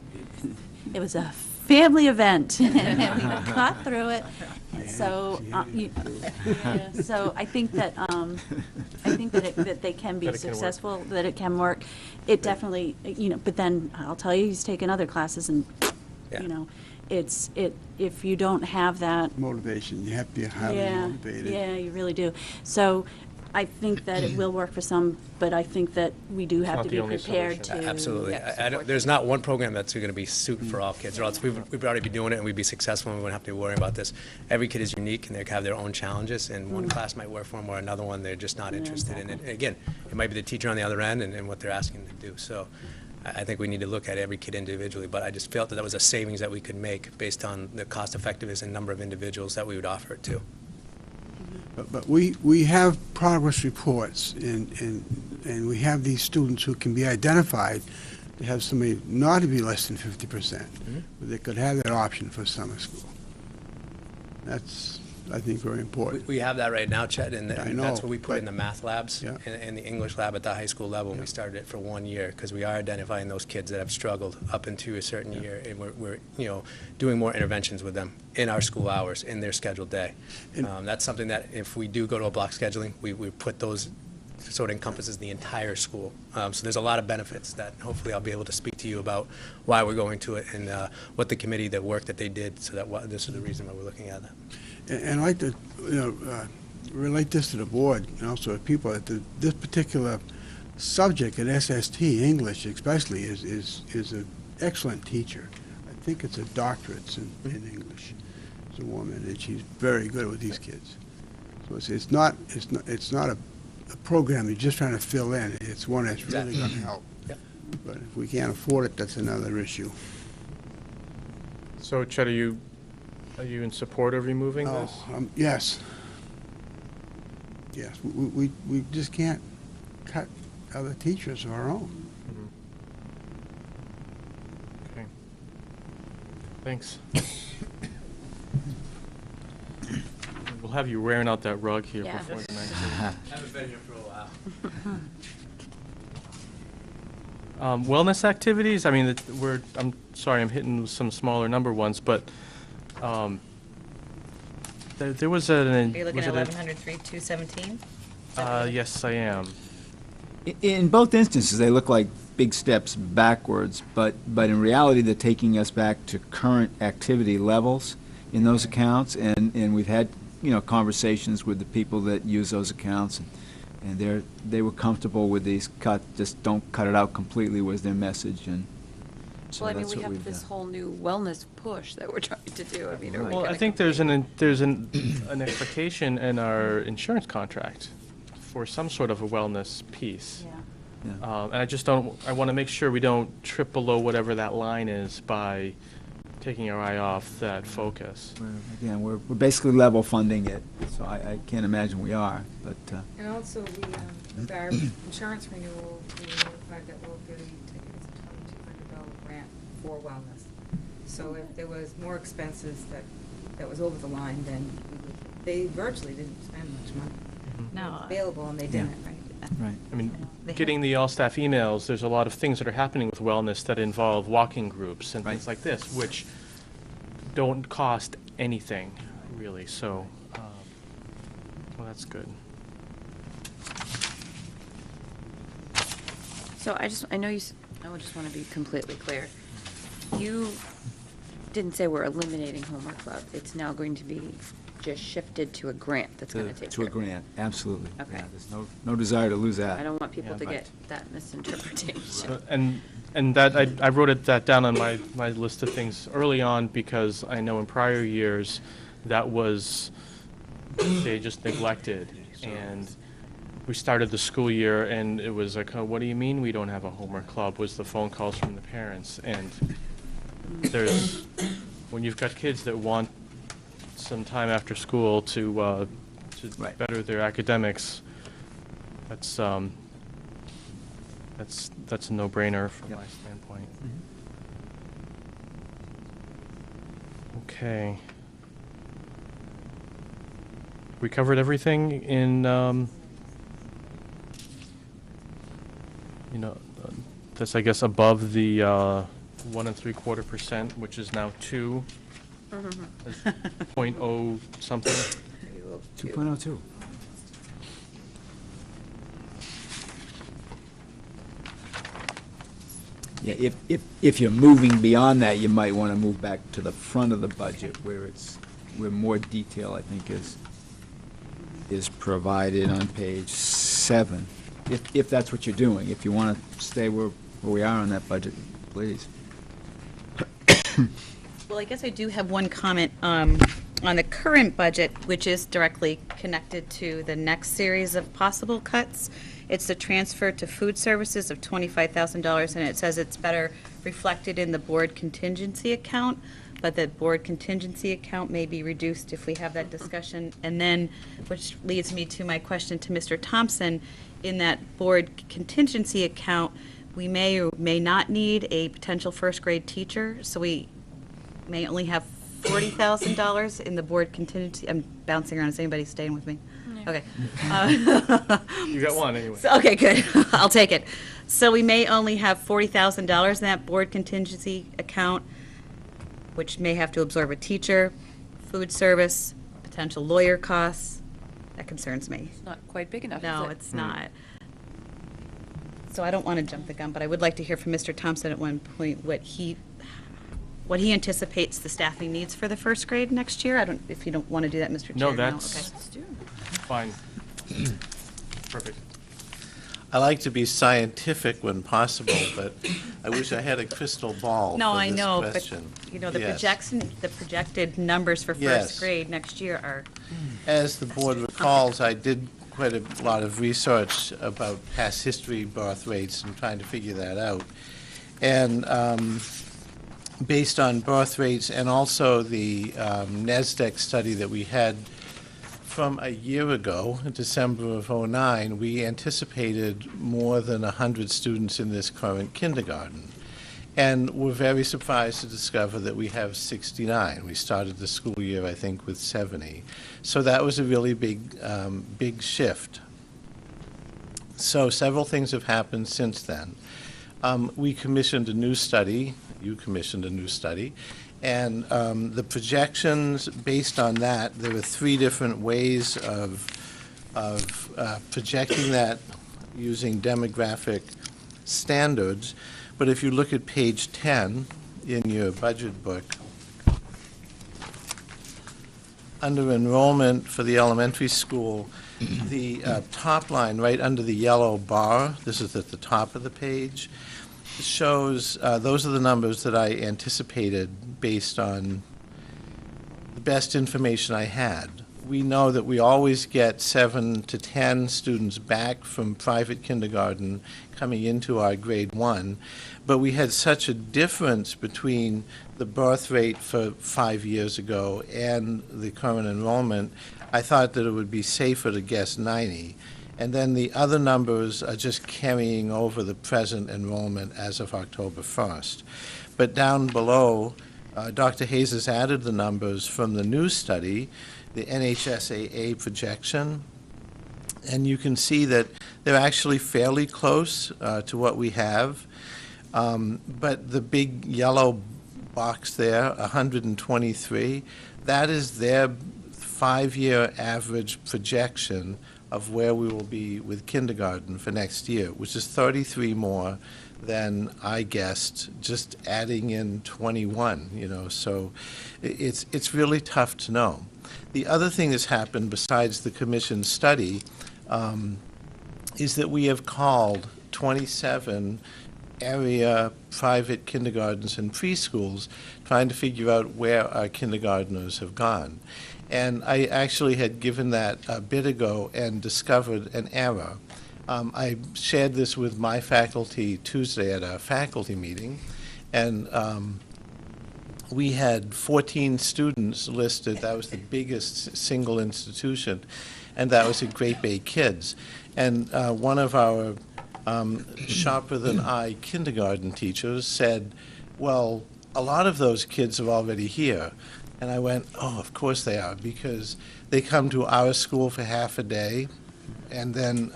it was a family event, and we got through it. So, so I think that that they can be That it can work. successful, that it can work. It definitely, But then I'll tell you, he's taken other classes, and Yeah. if you don't have that. Motivation, you have to be highly motivated. Yeah, you really do. So I think that it will work for some, but I think that we do have not to the be only prepared to. solution. Absolutely. Yeah, There's not one program that's going to be suited for all kids, or else we'd already be doing it and we'd be successful and we wouldn't have to worry about this. Every kid is unique and they have their own challenges, and one class might work for them or another one they're just not interested in. And again, it might be the teacher on the other end and what they're asking them to do. So I think we need to look at every kid individually, but I just felt that was a savings that we could make based on the cost effectiveness and number of individuals that we would offer it to. But we have progress reports, and we have these students who can be identified to have somebody not to be less than 50%, but they could have that option for summer school. That's, I think, very important. We have that right now, Chet, and I that's know, what we put in but- the math labs Yeah. and the English lab at the high school level, and we started it for 1 year, because we are identifying those kids that have struggled up into a certain year, and we're doing more interventions with them in our school hours, in their scheduled day. And- That's something that if we do go to a block scheduling, we put those, so it encompasses the entire school. So there's a lot of benefits that hopefully I'll be able to speak to you about why we're going to it, and what the committee, the work that they did, so that this is the reason why we're looking at that. And I'd like to, relate this to the board and also to people, that this particular subject at SST, English especially, is an excellent teacher. I think it's a doctorate in English. It's a woman, and she's very good with these kids. So it's not a program you're just trying to fill in. It's one that's really Exactly. going to help. Yep. But if we can't afford it, that's another issue. So, Chet, are you in support of removing this? Yes. Yes, we just can't cut other teachers of our own. Okay. Thanks. We'll have you wearing out that rug here Yeah. before the 19th. Haven't been here for a while. Wellness activities, I mean, I'm sorry, I'm hitting some smaller number ones, but there was Are you looking was at it 1103,217? yes, I am. In both instances, they look like big steps backwards, but in reality, they're taking us back to current activity levels in those accounts, and we've had, conversations with the people that use those accounts, and they were comfortable with these just don't cut it out completely was their message, and so Well, I mean, that's we what we've have this done. whole new wellness push that we're trying to do. I mean, are we Well, I gonna think there's an expectation in our insurance contract for some sort of a wellness piece. Yeah. And I want to make sure we don't trip below whatever that line is by taking our eye off that focus. Again, we're basically level funding it, so I can't imagine we are, but, And also, with our insurance renewal, we were notified that we'll get a $2,200 grant for wellness. So if there was more expenses that was over the line, then they virtually didn't spend much money. No. It was available and they didn't, right? right. I mean, They have- getting the all-staff emails, there's a lot of things that are happening with wellness that involve walking groups and Right. things like this, which don't cost anything, really, so, well, that's good. So I just want to be completely clear. You didn't say we're eliminating homework club. It's now going to be just shifted to a grant that's going to take To care a of it. grant, absolutely. Okay. Yeah, there's no desire to lose that. I don't want people Yeah, to but- get that misinterpretation. And that, I wrote that down on my list of things early on because I know in prior years, that was, they just neglected. And we started the school year and it was like, oh, what do you mean we don't have a homework club, was the phone calls from the parents. And there's, when you've got kids that want some time after school to Right. better their academics, that's a no-brainer from Yep. my standpoint. Okay. We covered everything in, that's, I guess, above the 1 3/4%, which is now 2, as .0 something. 2.02. Yeah, if you're moving beyond that, you might want to move back to the front of the budget where more detail, I think, is provided on page 7, if that's what you're doing. If you want to stay where we are on that budget, please. Well, I guess I do have one comment on the current budget, which is directly connected to the next series of possible cuts. It's the transfer to food services of $25,000, and it says it's better reflected in the board contingency account, but the board contingency account may be reduced if we have that discussion. And then, which leads me to my question to Mr. Thompson, in that board contingency account, we may or may not need a potential first grade teacher, so we may only have $40,000 in the board contingency. I'm bouncing around. Is anybody staying with me? Okay. You got one, anyway. Okay, good. I'll take it. So we may only have $40,000 in that board contingency account, which may have to absorb a teacher, food service, potential lawyer costs. That concerns me. It's not quite big enough, is No, it? it's not. So I don't want to jump the gun, but I would like to hear from Mr. Thompson at one point what he anticipates the staffing needs for the first grade next year. I don't, if you don't want to do that, Mr. Chair. No, that's- Okay. Let's do it. Fine. Perfect. I like to be scientific when possible, but I wish I had a crystal ball No, for I this know, question. but, you know, the Yes. the projected numbers for Yes. first grade next year are, As the board recalls, I did quite a lot of research about past history, birth rates, and trying to figure that out. And based on birth rates and also the NASDAQ study that we had from a year ago, in December of '09, we anticipated more than 100 students in this current kindergarten. And we're very surprised to discover that we have 69. We started the school year, I think, with 70. So that was a really big shift. So several things have happened since then. we commissioned a new study, you commissioned a new study, and the projections based on that, there were 3 different ways of projecting that using demographic standards. But if you look at page 10 in your budget book, under enrollment for the elementary school, the top line right under the yellow bar, this is at the top of the page, shows those are the numbers that I anticipated based on the best information I had. We know that we always get 7 to 10 students back from private kindergarten coming into our grade 1, but we had such a difference between the birth rate for 5 years ago and the current enrollment, I thought that it would be safer to guess 90. And then the other numbers are just carrying over the present enrollment as of October 1st. But down below, Dr. Hayes has added the numbers from the new study, the NHSAA projection, and you can see that they're actually fairly close to what we have. But the big yellow box there, 123, that is their 5-year average projection of where we will be with kindergarten for next year, which is 33 more than I guessed, just adding in 21, so it's really tough to know. The other thing that's happened besides the commission study is that we have called 27 area private kindergartens and preschools trying to figure out where our kindergartners have gone. And I actually had given that a bit ago and discovered an error. I shared this with my faculty Tuesday at a faculty meeting, and we had 14 students listed. That was the biggest single institution, and that was at Great Bay Kids. And one of our sharper-than-I kindergarten teachers said, well, a lot of those kids are already here. And I went, oh, of course they are, because they come to our school for half a day, and then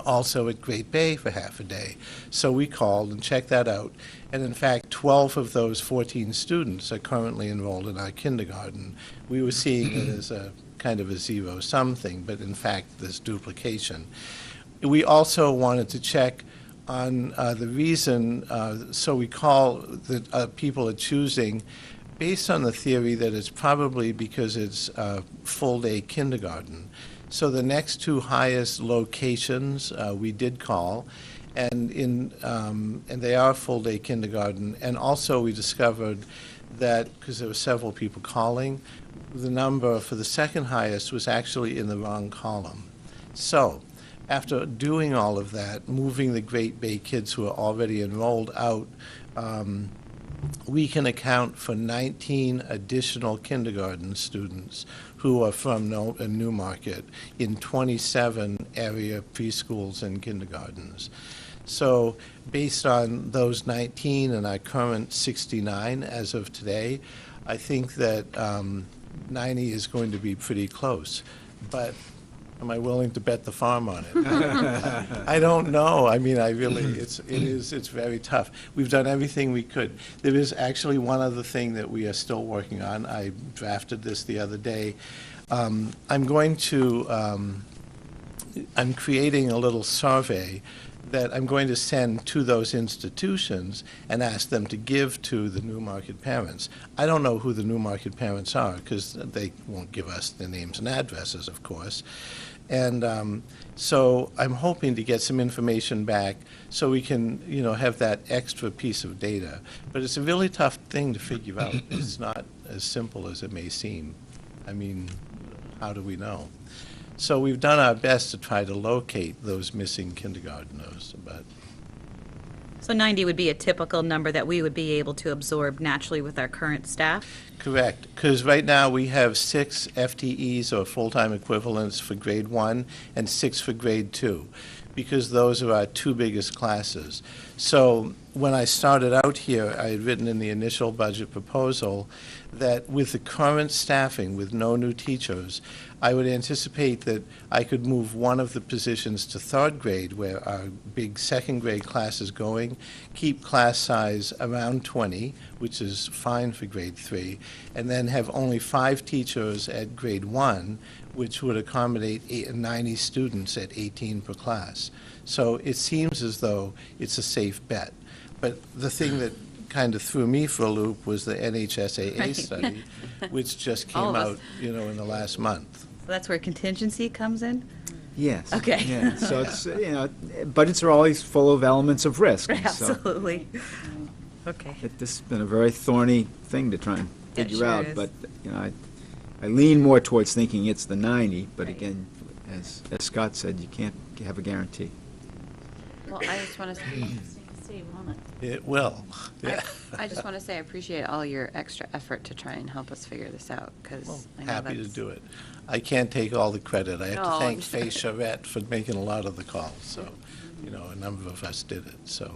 also at Great Bay for half a day. So we called and checked that out. And in fact, 12 of those 14 students are currently enrolled in our kindergarten. We were seeing it as a kind of a zero-sum thing, but in fact, there's duplication. We also wanted to check on the reason, so we call that people are choosing based on the theory that it's probably because it's full-day kindergarten. So the next 2 highest locations we did call, and they are full-day kindergarten. And also we discovered that, because there were several people calling, the number for the second highest was actually in the wrong column. So after doing all of that, moving the Great Bay Kids who are already enrolled out, we can account for 19 additional kindergarten students who are from Newmarket in 27 area preschools and kindergartens. So based on those 19 and our current 69 as of today, I think that 90 is going to be pretty close. But am I willing to bet the farm on it? I don't know. I mean, it's very tough. We've done everything we could. There is actually one other thing that we are still working on. I drafted this the other day. I'm creating a little survey that I'm going to send to those institutions and ask them to give to the Newmarket parents. I don't know who the Newmarket parents are, because they won't give us their names and addresses, of course. And so I'm hoping to get some information back so we can, have that extra piece of data. But it's a really tough thing to figure out. It's not as simple as it may seem. I mean, how do we know? So we've done our best to try to locate those missing kindergartners, but. So 90 would be a typical number that we would be able to absorb naturally with our current staff? Correct, because right now we have 6 FTEs or full-time equivalents for grade 1 and 6 for grade 2, because those are our 2 biggest classes. So when I started out here, I had written in the initial budget proposal that with the current staffing, with no new teachers, I would anticipate that I could move one of the positions to third grade, where our big second grade class is going, keep class size around 20, which is fine for grade 3, and then have only 5 teachers at grade 1, which would accommodate 90 students at 18 per class. So it seems as though it's a safe bet. But the thing that kind of threw me for a loop was the NHSAA Right. study, which just All came of us. out, in the last month. So that's where contingency comes in? Yes. Okay. Yeah, so it's, budgets are always full of elements of risk. and so Absolutely. Okay. This has been a very thorny thing to try and It figure sure out, is. but, I lean more towards thinking it's the 90, but Right. again, as Scott said, you can't have a guarantee. Well, I just want to say, Interesting to see, won't it? It will. Yeah. I just want to say I appreciate all your extra effort to try and help us figure this out, because I know Happy to that's. do it. I can't take all the credit. I have No, to thank I'm Faye sure. Charette for making a lot of the calls, so, a number of us did it, so,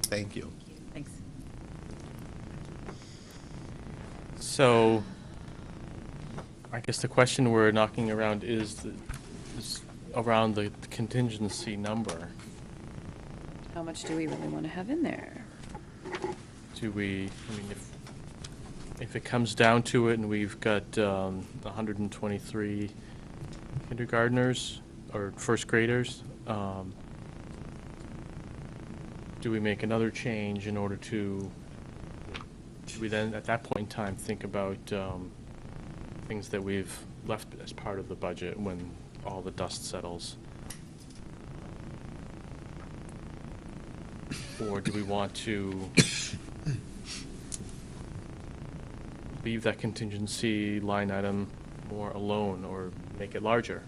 thank you. Thanks. So, I guess the question we're knocking around is around the contingency number. How much do we really want to have in there? Do we, if it comes down to it and we've got 123 kindergartners or first graders, do we make another change in order to, do we then, at that point in time, think about things that we've left as part of the budget when all the dust settles? Or do we want to leave that contingency line item more alone or make it larger?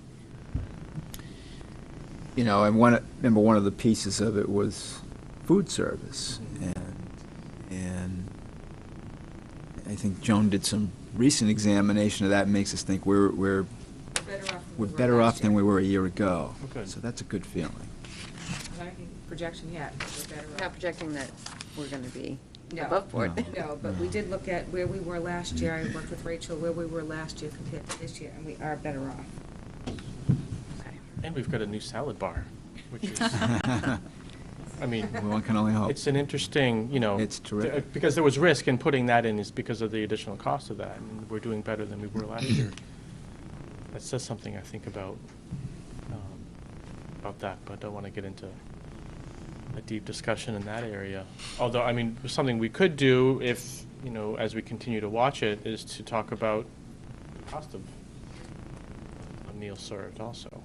And remember one of the pieces of it was food service, and I think Joan did some recent examination of that, makes us think we're better off than we were a year ago. Oh, good. So that's a good feeling. Not any projection yet, but we're better We're off. not projecting that we're going to be No. above board. No, but we did look at where we were last year. I worked with Rachel, where we were last year compared to this year, and we are better off. Okay. And we've got a new salad bar, which is, One can only hope. it's an interesting, It's terrific. because there was risk in putting that in is because of the additional cost of that, and we're doing better than we were last year. That says something, I think, about that, but I don't want to get into a deep discussion in that area. Although, something we could do if, as we continue to watch it, is to talk about the cost of a meal served also.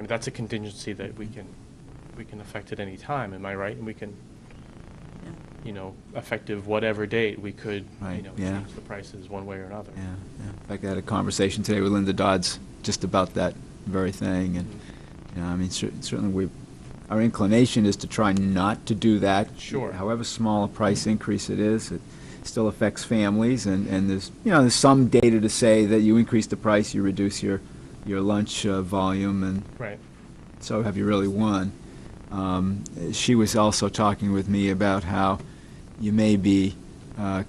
That's a contingency that we can affect at any time, am I right? And we can, effective whatever date, we could, Right, yeah. change the prices one way or another. Yeah. In fact, I had a conversation today with Linda Dodds just about that very thing, and, certainly our inclination is to try not to do that. Sure. However small a price increase it is, it still affects families, and there's some data to say that you increase the price, you reduce your lunch volume, and Right. so have you really won? She was also talking with me about how you may be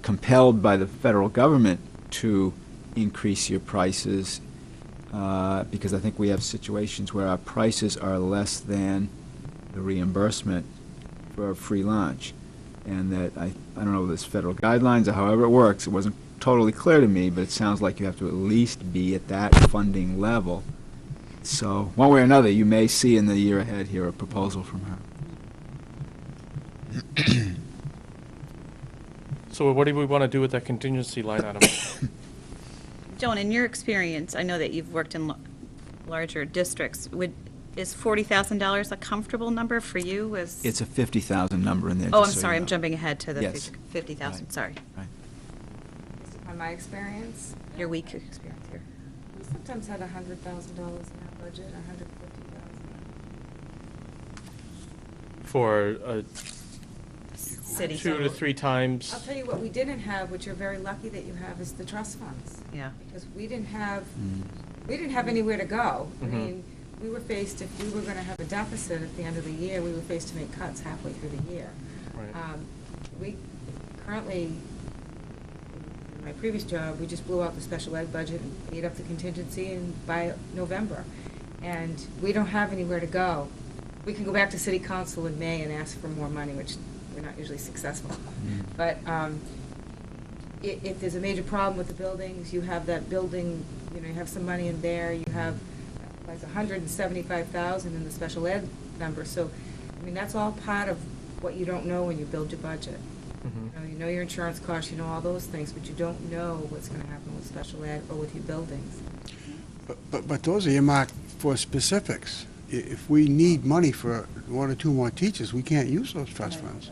compelled by the federal government to increase your prices, because I think we have situations where our prices are less than the reimbursement for free lunch. And that, I don't know if there's federal guidelines or however it works, it wasn't totally clear to me, but it sounds like you have to at least be at that funding level. So, one way or another, you may see in the year ahead here a proposal from her. So what do we want to do with that contingency line item? Joan, in your experience, I know that you've worked in larger districts. Is $40,000 a comfortable number for you? It's a 50,000 number in there. Oh, I'm just so you sorry, I'm know. jumping ahead to the Yes. 50,000, Right. sorry. Right. Based upon my experience. Your week experience here. We sometimes had $100,000 in our budget, $150,000. For City. 2 to 3 times? I'll tell you what we didn't have, which you're very lucky that you have, is the trust funds. Yeah. Because we didn't have anywhere to go. I Mhm. mean, we were faced, if we were gonna have a deficit at the end of the year, we were faced to make cuts halfway through the year. Right. We currently, in my previous job, we just blew out the special ed budget and paid up the contingency by November. And we don't have anywhere to go. We can go back to city council in May and ask for more money, which we're not usually successful. But if there's a major problem with the buildings, you have that building, you know, you have some money in there, you have like 175,000 in the special ed number. So, I mean, that's all part of what you don't know when you build your budget. You know your insurance costs, you know all those things, but you don't know what's going to happen with special ed or with your buildings. But those are earmarked for specifics. If we need money for one or two more teachers, we can't use those trust funds.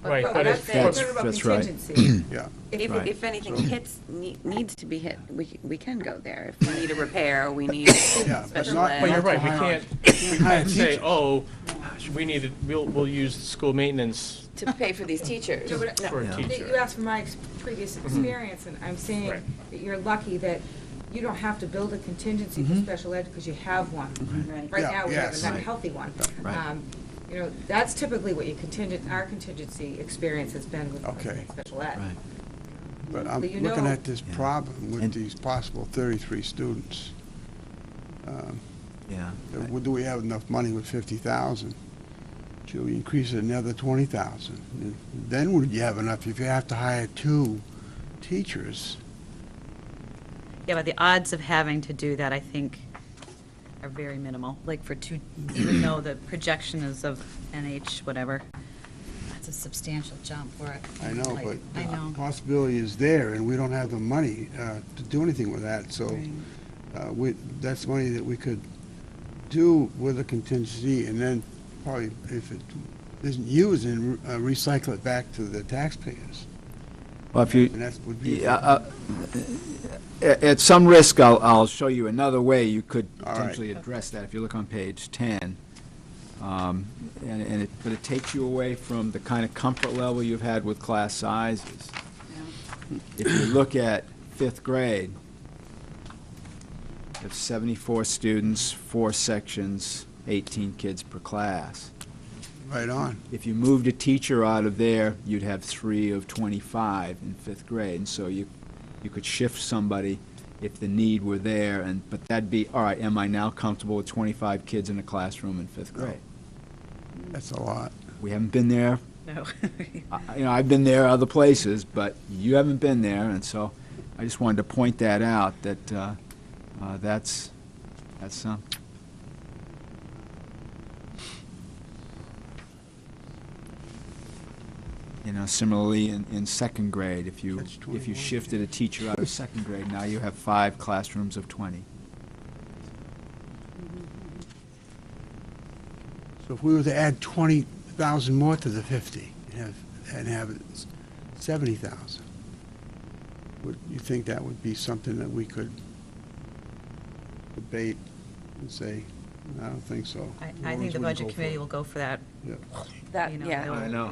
Right, But but that's if- talking about that's right. contingency. Yeah. Right. If anything needs to be hit, we can go there. If we need a repair, we need Yeah, but special not- ed. Well, you're right, we hire- can't say, teachers. oh, we'll use school maintenance To pay for these teachers. So, but, for a Yeah. teacher. You asked for my previous experience, and I'm saying Right. that you're lucky that you don't have to build a contingency for special ed because you have one. Right Yeah, now, we have yes. a healthy one. Right. You know, that's typically what our contingency experience has been with Okay. special ed. Right. But I'm But you looking know- at this problem with And- these possible 33 students. Yeah. Do we have enough money with 50,000? Should we increase it another 20,000? Then would you have enough if you have to hire 2 teachers? Yeah, but the odds of having to do that, I think, are very minimal. Like for two, even though the projection is of NH whatever, that's a substantial jump for it. I know, Like, but I the know. possibility is there, and we don't have the money to do anything with that. So that's money that we could do with a contingency, and then probably, if it isn't used, then recycle it back to the taxpayers. Well, if you, And that would be. at some risk, I'll show you another way you could All right. potentially address that. If you look on page 10, but it takes you away from the kind of comfort level you've had with class sizes. If you look at 5th grade, you have 74 students, 4 sections, 18 kids per class. Right on. If you moved a teacher out of there, you'd have 3 of 25 in 5th grade. And so you could shift somebody if the need were there, but that'd be, all right, am I now comfortable with 25 kids in a classroom in 5th grade? That's a lot. We haven't been there. No. I've been there other places, but you haven't been there, and so I just wanted to point that out, that that's something. You know, similarly in 2nd grade, if you That's 21. shifted a teacher out of 2nd grade, now you have 5 classrooms of 20. So if we were to add 20,000 more to the 50 and have it 70,000, would you think that would be something that we could debate and say, I don't think so? I think the budget committee will go for that, Yeah. That, you know, yeah. they'll- I know.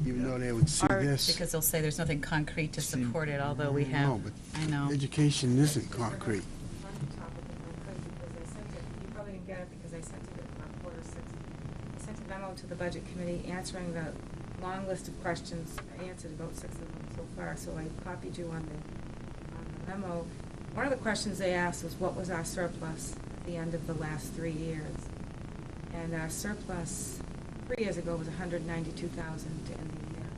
Even though they would see this. because they'll say there's nothing concrete to Seem- support it, although we have, No, but I know. education isn't concrete. Funding topic if I could, because I sent it, you probably didn't get it because I sent it on quarter 6. I sent a memo to the budget committee answering the long list of questions. I answered about 6 of them so far, so I copied you on the memo. One of the questions they asked was, what was our surplus at the end of the last 3 years? And our surplus 3 years ago was 192,000 to end the year.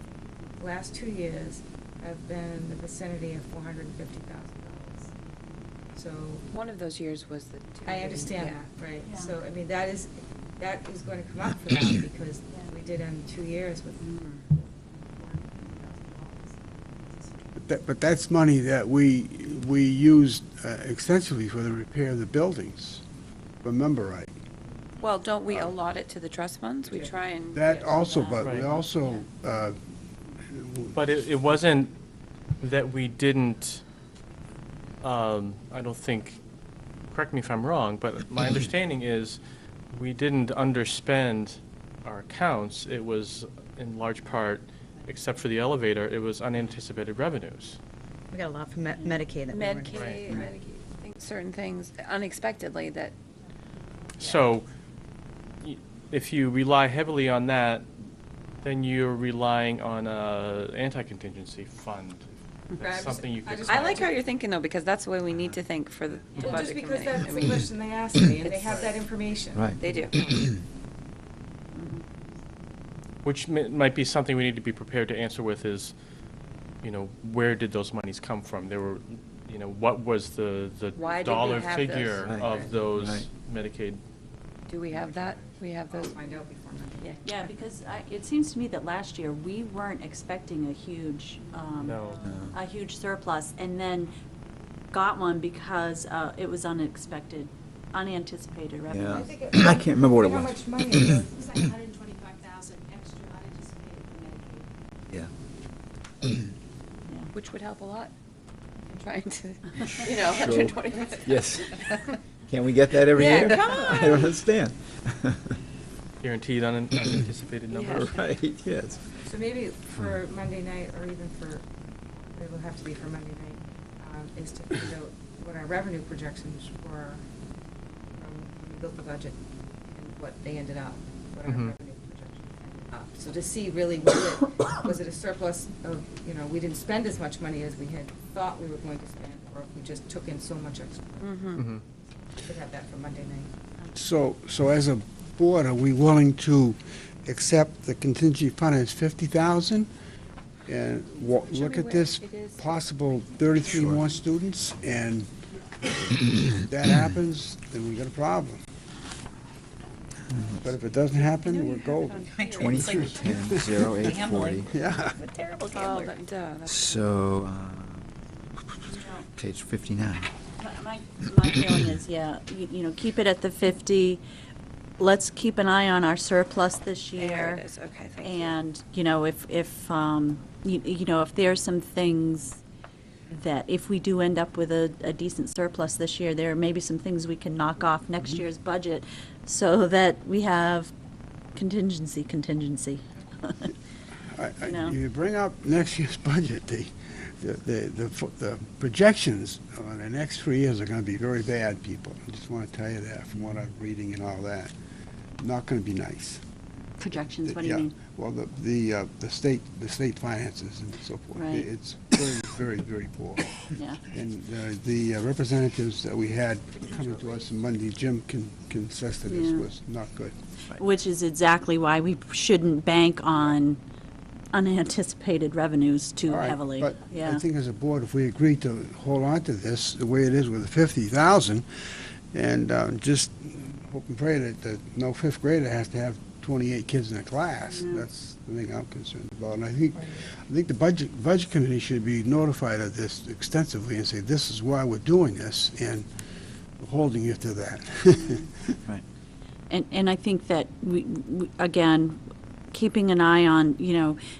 The last 2 years have been in the vicinity of $450,000. So, One of those years was the. I understand Yeah. that, right? Yeah. So, I mean, that is going to come up for that, because we did end 2 years with $450,000. But that's money that we used extensively for the repair of the buildings, remember right. Well, don't we allot it to the trust funds? We try and. That also, but we Right. also, But it wasn't that we didn't, I don't think, correct me if I'm wrong, but my understanding is we didn't underspend our accounts. It was in large part, except for the elevator, it was unanticipated revenues. We got a lot from Medicaid that we weren't. Medicaid, certain things unexpectedly that So if you rely heavily on that, then you're relying on a anti-contingency fund. Right, That's something you I could. just I wanted like to- how you're thinking though, because that's the way we need to think for the Well, just budget because committee. that's I the mean, question they asked me, and they It's- have that information. Right. They do. Which might be something we need to be prepared to answer with is, where did those monies come from? There were, what was the Why did we dollar have figure those? of Right. those Right. Medicaid? Do we have that? We have I'll those? find out before Monday. Yeah. Yeah, because it seems to me that last year, we weren't expecting a huge, No. a huge surplus, and then got one because it was unexpected, unanticipated revenue. Yeah. I think I can't remember what it How was. much money it was. It was like 125,000 extra unanticipated for Medicaid. Yeah. Which would help a lot. I'm trying to, 125. Yes. Can't we get that every Yeah, year? come I don't understand. Guaranteed unanticipated number? Yeah. Right, yes. So maybe for Monday night, or even for, it will have to be for Monday night, is to find out what our revenue projections were when we built the budget and what they ended up, what our Mhm. revenue projections ended up. So to see really, was it a surplus of, we didn't spend as much money as we had thought we were going to spend, or if we just took in so much extra. Mm-hmm. Could have that for Monday night. So as a board, are we willing to accept the contingency fund as 50,000? And Should look we at wait? this It is- possible 33 more students, and if that happens, then we got a problem. But if it doesn't happen, we're golden. 2310-0840. Yeah. Oh, that's So, page 59. My feeling is, yeah, keep it at the 50. Let's keep an eye on our surplus this year. There it is. Okay, thank you. And, if there's some things that if we do end up with a decent surplus this year, there may be some things we can knock off next year's budget so that we have contingency. You know. You bring up next year's budget, the projections on the next 3 years are going to be very bad, people. I just want to tell you that from what I'm reading and all that. Not going to be nice. Projections, what do you Yeah. mean? Well, the state finances and so forth. Right. It's very, very, very poor. Yeah. And the representatives that we had coming to us on Monday, Jim can attest to this, Yeah. was not good. Which is exactly why we shouldn't bank on unanticipated revenues too All right, heavily. But Yeah. I think as a board, if we agree to hold on to this the way it is with the 50,000, and just hope and pray that no fifth grader has to have 28 kids in a class. Yeah. That's the thing I'm concerned about. And I think the budget committee should be notified of this extensively and say, this is why we're doing this, and we're holding you to that. Right. And I think that we, again, keeping an eye on,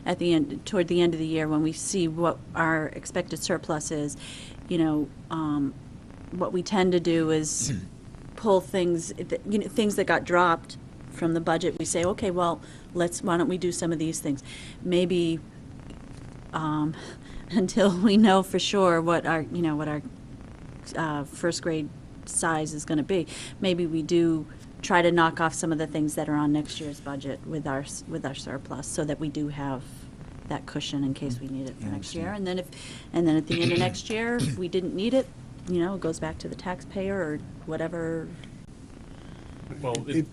at the end, toward the end of the year, when we see what our expected surplus is, what we tend to do is pull things, things that got dropped from the budget. We say, okay, well, why don't we do some of these things? Maybe, until we know for sure what our first grade size is going to be, maybe we do try to knock off some of the things that are on next year's budget with our surplus, so that we do have that cushion in case we need it for Yeah, I next year. understand. And then at the end of next year, if we didn't need it, it goes back to the taxpayer or whatever. Well, it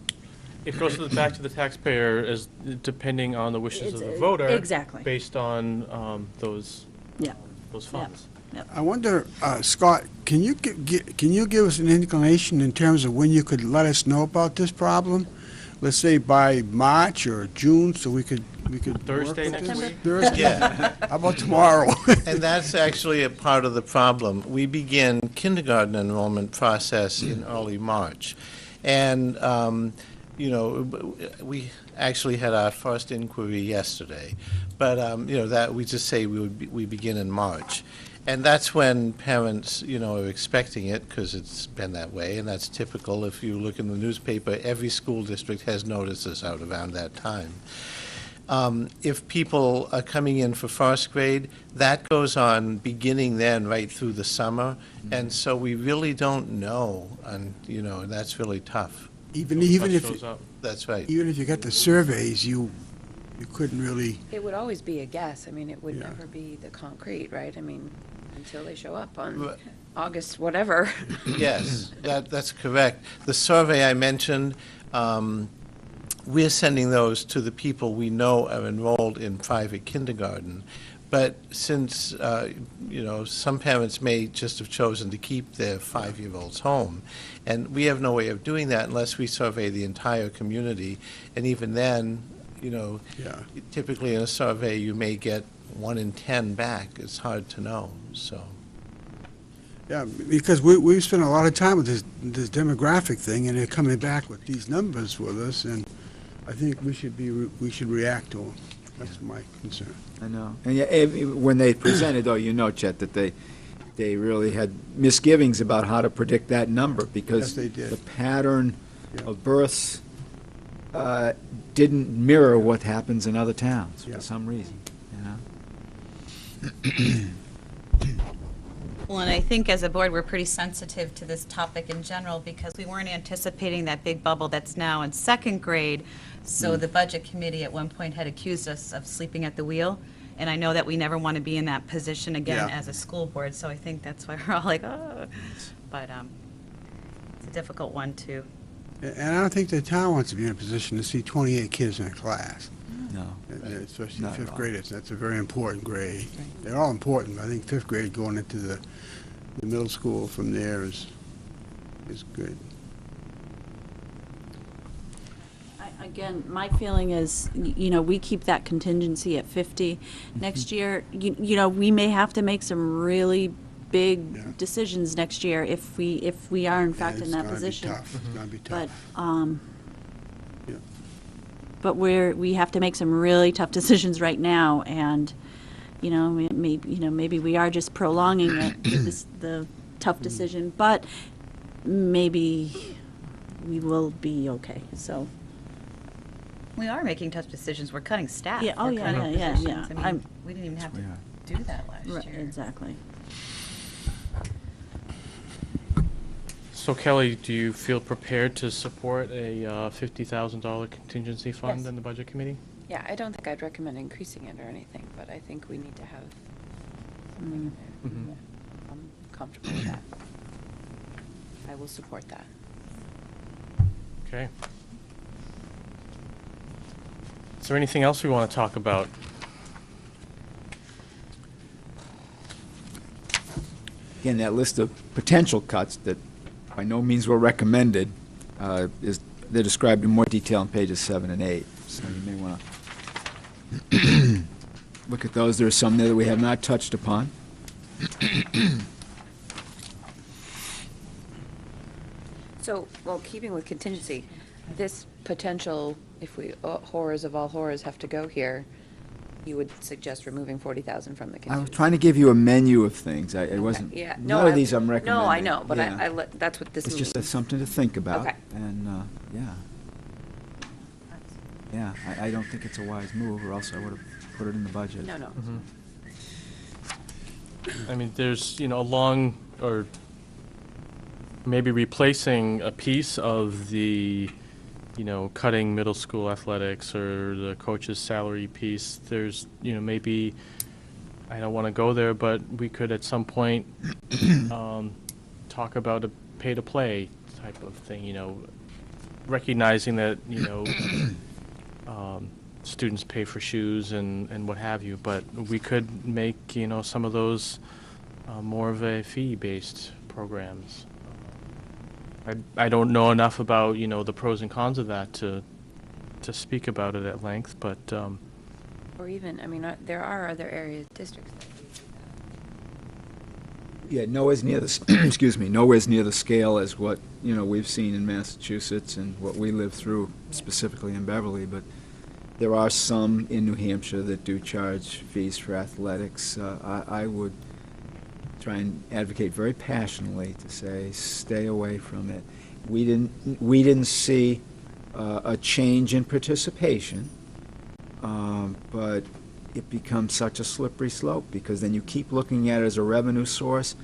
goes back to the taxpayer as depending on the wishes of the It's, voter. exactly. Based on those Yeah. funds. I wonder, Scott, can you give us an inclination in terms of when you could let us know about this problem? Let's say by March or June, so we could work Thursday with next this? week? Thursday? Yeah. How about tomorrow? And that's actually a part of the problem. We begin kindergarten enrollment process in early March. And, we actually had our first inquiry yesterday. But, that we just say we begin in March. And that's when parents, are expecting it, because it's been that way, and that's typical. If you look in the newspaper, every school district has notices out around that time. If people are coming in for first grade, that goes on beginning then right through the summer, and so we really don't know, and, that's really tough. Even stuff if, shows up. That's right. even if you got the surveys, you couldn't really, It would always be a guess. I mean, it would Yeah. never be the concrete, right? I mean, until they show up on Right. August whatever. Yes, that's correct. The survey I mentioned, we're sending those to the people we know are enrolled in private kindergarten. But since, some parents may just have chosen to keep their 5-year-olds home, and we have no way of doing that unless we survey the entire community. And even then, yeah. typically in a survey, you may get 1 in 10 back. It's hard to know, so. Yeah, because we've spent a lot of time with this demographic thing, and they're coming back with these numbers with us, and I think we should react to them. That's my concern. I know. And when they presented, though, Chet, that they really had misgivings about how to predict that number, because Yes, they did. the pattern Yeah. of births didn't mirror what happens in other towns Yeah. for some reason, Well, and I think as a board, we're pretty sensitive to this topic in general because we weren't anticipating that big bubble that's now in second grade. So the budget committee at one point had accused us of sleeping at the wheel. And I know that we never want to be in that position again Yeah. as a school board. So I think that's why we're all like, oh. But it's a difficult one too. And I don't think the town wants to be in a position to see 28 kids in a class, No. especially Not at fifth all. graders. That's a very important grade. They're all important. I think fifth grade going into the middle school from there is good. Again, my feeling is, we keep that contingency at 50. Next year, we may have to make some really Yeah. big decisions next year if we are in fact in that position. It's gonna be But, tough. Yeah. but we have to make some really tough decisions right now, and, maybe we are just prolonging the tough decision, but maybe we will be okay, so. We are making tough decisions. We're cutting staff. Yeah, oh, We're yeah, cutting yeah, positions. yeah. I mean, we didn't even have we to are. do that last Right, year. exactly. So Kelly, do you feel prepared to support a $50,000 contingency fund Yes. in the budget committee? Yeah, I don't think I'd recommend increasing it or anything, but I think we need to have something in there. Mhm. Yeah, I'm comfortable with that. I will support that. Okay. Is there anything else we want to talk about? Again, that list of potential cuts that by no means were recommended they're described in more detail on pages 7 and 8. So you may want to look at those. There are some there that we have not touched upon. So, well, keeping with contingency, this potential, if we, horrors of all horrors have to go here, you would suggest removing 40,000 from the I was contingency? trying to give you a menu of things. I wasn't, Yeah. none of these I'm recommending. No, I know, but Yeah. that's what this It's means. just something to think about. Okay. And, yeah. Yeah, I don't think it's a wise move, or else I would have put it in the budget. No. I mean, there's, along, or maybe replacing a piece of the, cutting middle school athletics or the coach's salary piece. There's, maybe, I don't want to go there, but we could at some point talk about a pay-to-play type of thing, recognizing that, students pay for shoes and what have you, but we could make, some of those more of a fee-based programs. I don't know enough about, the pros and cons of that to speak about it at length, but, Or even, there are other areas, districts that do that. Yeah, nowhere's near the, excuse me, nowhere's near the scale as what, we've seen in Massachusetts and what we lived through specifically in Beverly, but there are some in New Hampshire that do charge fees for athletics. I would try and advocate very passionately to say, stay away from it. We didn't see a change in participation, but it becomes such a slippery slope, because then you keep looking at it as a revenue source,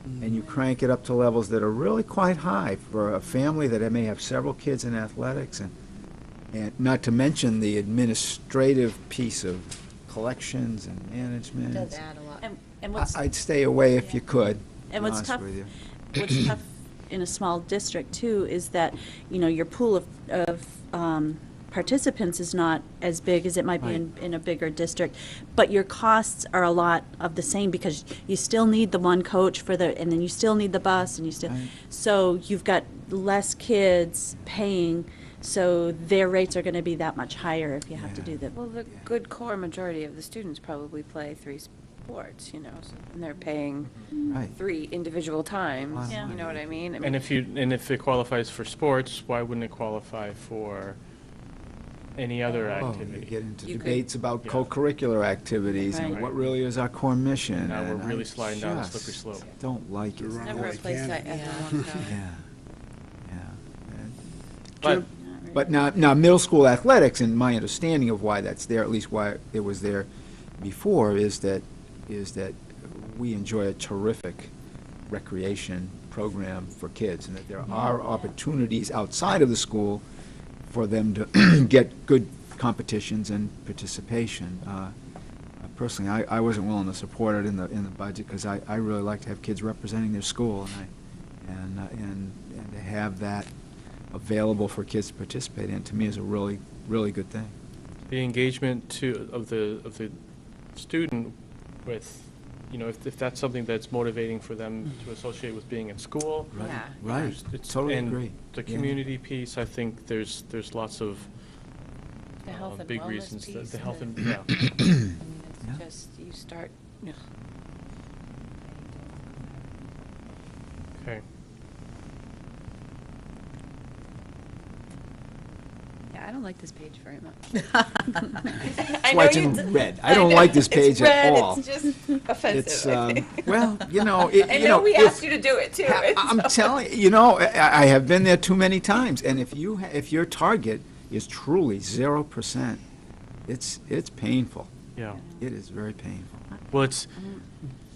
and you crank it up to levels that are really quite high for a family that may have several kids in athletics, and not to mention the administrative piece of collections and management. It does add a lot. And what's, I'd stay away if you could, and be what's honest tough, with you. what's tough in a small district too is that, you know, your pool of participants is not as big as it might be in a bigger district, but your costs are a lot of the same because you still need the one coach for the, and then you still need the bus, and you still, Right. so you've got less kids paying, so their rates are gonna be that much higher if you have to Yeah. do the, Well, the good core majority of the students probably play 3 sports, you know, so, and they're paying Right. 3 individual times, Yeah. you know what I mean? I And mean, if it qualifies for sports, why wouldn't it qualify for any other Oh, you activity? get into You could- debates about Yeah. co-curricular activities and Right. what really is our core mission. Now we're and I really sliding down a just slippery slope. Don't like it. You're right. never a Boy, place can I it? ever Yeah. want to go. Yeah, yeah. And- But, But now, middle school athletics, and my understanding of why that's there, at least why it was there before, is that we enjoy a terrific recreation program for kids, and that there are opportunities outside of the school for them to get good competitions and participation. Personally, I wasn't willing to support it in the budget, because I really like to have kids representing their school, and to have that available for kids to participate in, to me, is a really, really good thing. the engagement of the student with, you know, if that's something that's motivating for them to associate with being in school. Right, Yeah. right, It's- totally and agree. The Yeah. community piece, I think there's lots of The health and big wellness reasons, piece the health and and, yeah. I mean, Yeah. it's just, you start, ugh. Okay. Yeah, I don't like this page very much. That's why it's in red. I don't like this page at all. It's just It's, offensive, I think. well, you know, I know we asked you to do it, too. I'm telling you, I have been there too many times, and if your target is truly 0%, it's painful. Yeah. It is very painful. Well,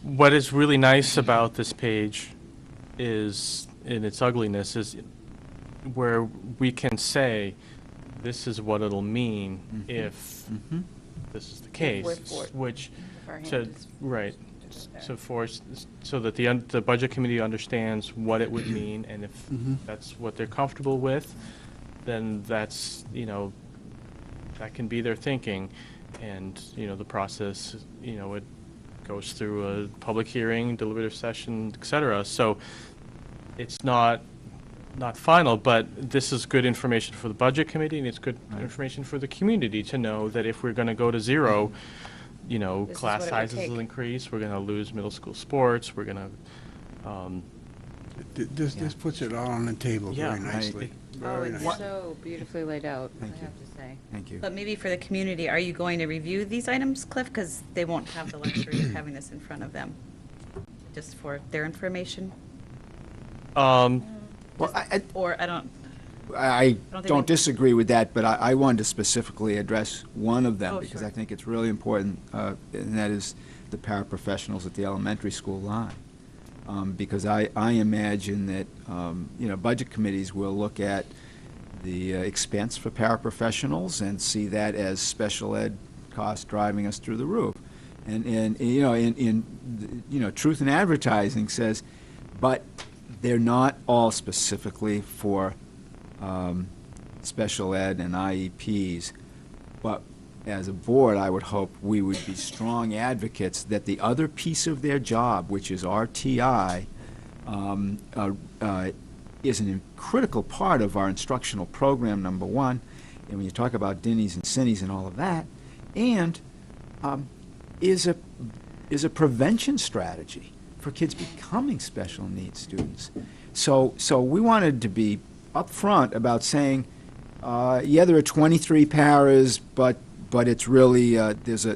what is really nice about this page is, in its ugliness, is where we can say, this is what it'll mean if this is the case, we're for it. which, If our hand to, is right, just there. so so that the budget committee understands what it would mean, and if that's what they're comfortable with, then that's, you know, that can be their thinking. And, you know, the process, you know, it goes through a public hearing, deliberative session, et cetera. So it's not final, but this is good information for the budget committee, and it's good information for the community to know that if we're going to go to 0, you know, This is class what it would sizes take. will increase, we're going to lose middle school sports, we're going to, This puts it all on the table Yeah, very right. nicely. Oh, Very it's nice. so beautifully laid out, I Thank you. have to say. Thank you. But maybe for the community, are you going to review these items, Cliff? Because they won't have the luxury of having this in front of them, just for their information? Well, Or I don't, I think don't we- disagree with that, but I wanted to specifically address one of them, Oh, because sure. I think it's really important, and that is the paraprofessionals at the elementary school line. Because I imagine that, you know, budget committees will look at the expense for paraprofessionals and see that as special ed costs driving us through the roof. And you know, you know, Truth in Advertising says, but they're not all specifically for special ed and IEPs. But as a board, I would hope we would be strong advocates that the other piece of their job, which is RTI, is a critical part of our instructional program, number one, and when you talk about DINIs and CINIs and all of that, and is a prevention strategy for kids becoming special needs students. So we wanted to be upfront about saying, yeah, there are 23 paras, but it's really, there's a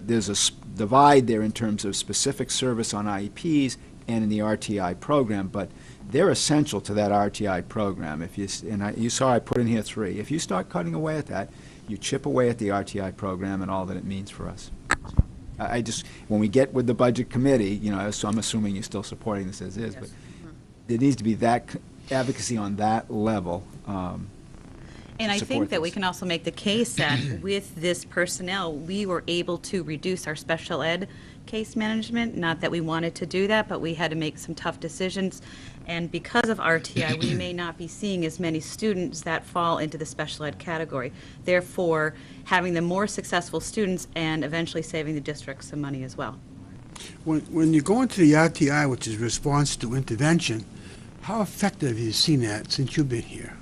divide there in terms of specific service on IEPs and in the RTI program, but they're essential to that RTI program. You saw I put in here 3. If you start cutting away at that, you chip away at the RTI program and all that it means for us. I just, when we get with the budget committee, you know, so I'm assuming you're still supporting this as is, but there needs to be that advocacy on that level. And I support think that we this. can also make the case that with this personnel, we were able to reduce our special ed case management. Not that we wanted to do that, but we had to make some tough decisions. And because of RTI, we may not be seeing as many students that fall into the special ed category. Therefore, having the more successful students and eventually saving the district some money as well. When you go into the RTI, which is response to intervention, how effective have you seen that since you've been here?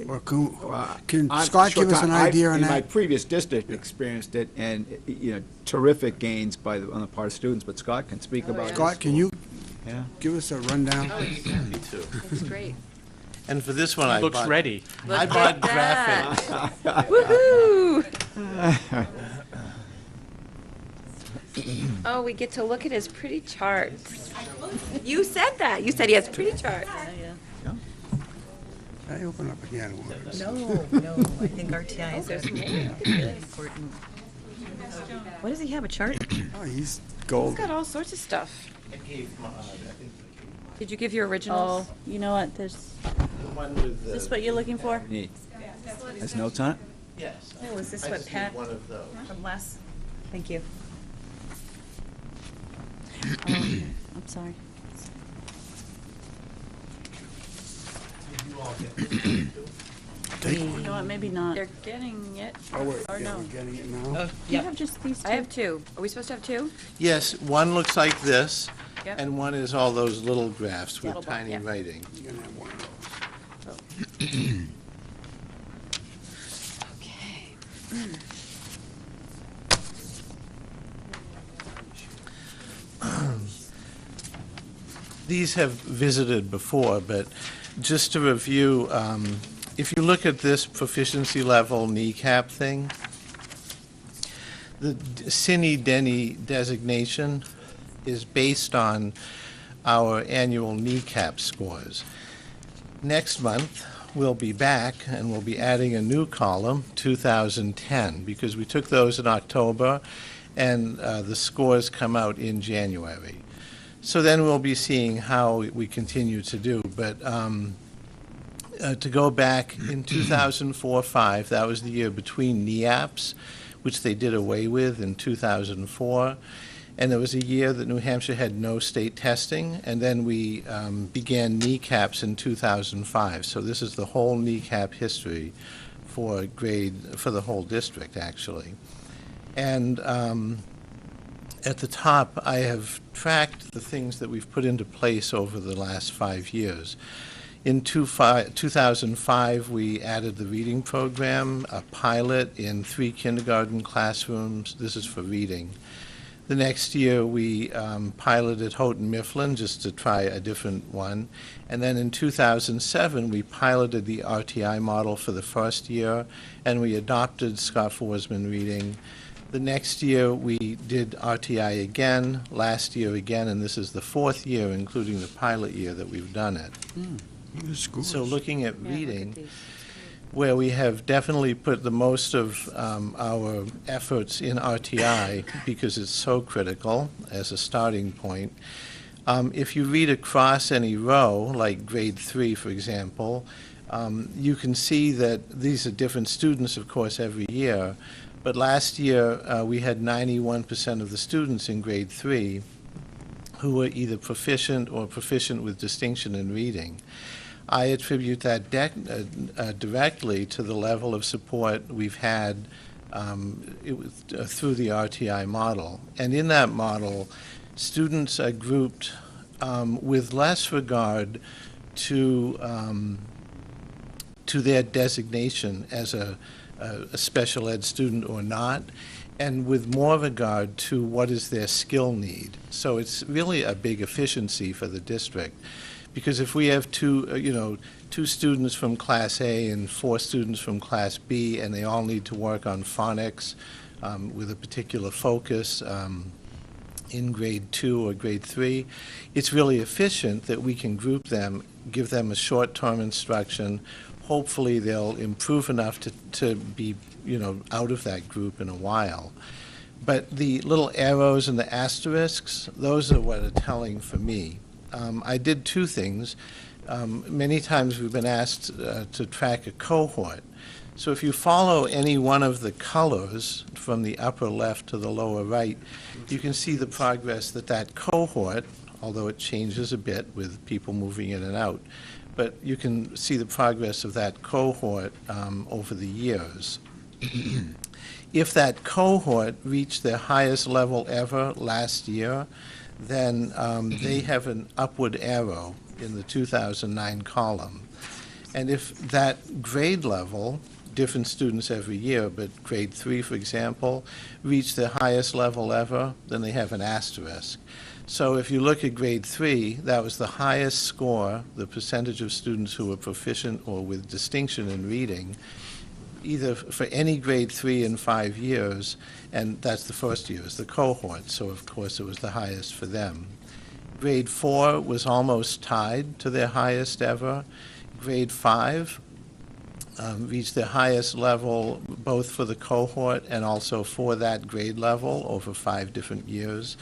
Or can Scott give us an idea on In my that? previous district, experienced it, and, terrific gains on the part of students, but Scott can speak about it. Scott, can you Yeah. give us a rundown? Me too. That's great. And for this one, I Looks bought. ready. Look I at bought that. graphics. Woohoo! Oh, we get to look at his pretty charts. You said that. You said he has pretty charts. I open up again. No, I think RTI is really important. What does he have, a chart? Oh, he's He's gold. got all sorts of stuff. Did you give your originals? Oh, you know what, there's, is this what you're looking for? Neat. Has notes on it? Yes. Oh, is this I what just Pat need one of those. from Les? Thank you. I'm sorry. You all get this one, too? You know what, maybe not. They're getting it. Oh, wait, Or yeah, no. we're getting it now. You have just these two? I have two. Are we supposed to have two? Yes, one looks like this, Yep. and one is all those little graphs with Little bar, tiny yeah. writing. You're gonna have one of those. These have visited before, but just to review, if you look at this proficiency level kneecap thing, the Denny designation is based on our annual kneecap scores. Next month, we'll be back and we'll be adding a new column, 2010, because we took those in October and the scores come out in January. So then we'll be seeing how we continue to do. But to go back in 2004-05, that was the year between NEAPs, which they did away with in 2004. And there was a year that New Hampshire had no state testing, and then we began kneecaps in 2005. So this is the whole kneecap history for the whole district, actually. And at the top, I have tracked the things that we've put into place over the last 5 years. In 2005, we added the reading program, a pilot in 3 kindergarten classrooms. This is for reading. The next year, we piloted Houghton Mifflin just to try a different one. And then in 2007, we piloted the RTI model for the first year, and we adopted Scott Forsman reading. The next year, we did RTI again, last year again, and this is the 4th year, including the pilot year, that we've done it. The scores. So looking at Yeah, look at reading, these. where we have definitely put the most of our efforts in RTI because it's so critical as a starting point. If you read across any row, like grade 3, for example, you can see that these are different students, of course, every year. But last year, we had 91% of the students in grade 3 who were either proficient or proficient with distinction in reading. I attribute that directly to the level of support we've had through the RTI model. And in that model, students are grouped with less regard to their designation as a special ed student or not, and with more regard to what is their skill need. So it's really a big efficiency for the district. Because if we have two students from Class A and 4 students from Class B, and they all need to work on phonics with a particular focus in grade 2 or grade 3, it's really efficient that we can group them, give them a short-term instruction. Hopefully, they'll improve enough to be, out of that group in a while. But the little arrows and the asterisks, those are what are telling for me. I did 2 things. Many times we've been asked to track a cohort. So if you follow any one of the colors from the upper left to the lower right, you can see the progress that that cohort, although it changes a bit with people moving in and out, but you can see the progress of that cohort over the years. If that cohort reached their highest level ever last year, then they have an upward arrow in the 2009 column. And if that grade level, different students every year, but grade 3, for example, reach their highest level ever, then they have an asterisk. So if you look at grade 3, that was the highest score, the percentage of students who were proficient or with distinction in reading, either for any grade 3 in 5 years, and that's the first year, is the cohort, so of course it was the highest for them. Grade 4 was almost tied to their highest ever. Grade 5 reached their highest level both for the cohort and also for that grade level over 5 different years.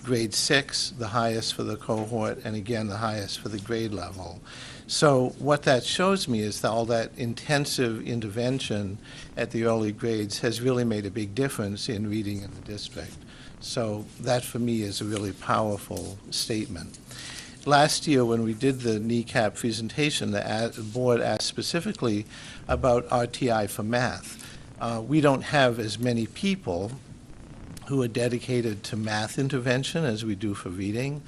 Grade 6, the highest for the cohort, and again, the highest for the grade level. So what that shows me is that all that intensive intervention at the early grades has really made a big difference in reading in the district. So that, for me, is a really powerful statement. Last year, when we did the NECAP presentation, the board asked specifically about RTI for math. We don't have as many people who are dedicated to math intervention as we do for reading.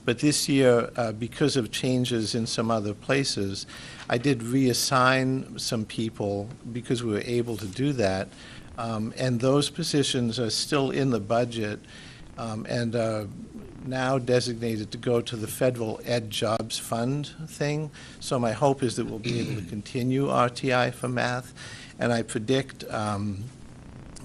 But this year, because of changes in some other places, I did reassign some people because we were able to do that. And those positions are still in the budget and are now designated to go to the Federal Ed Jobs Fund thing. So my hope is that we'll be able to continue RTI for math. And I predict,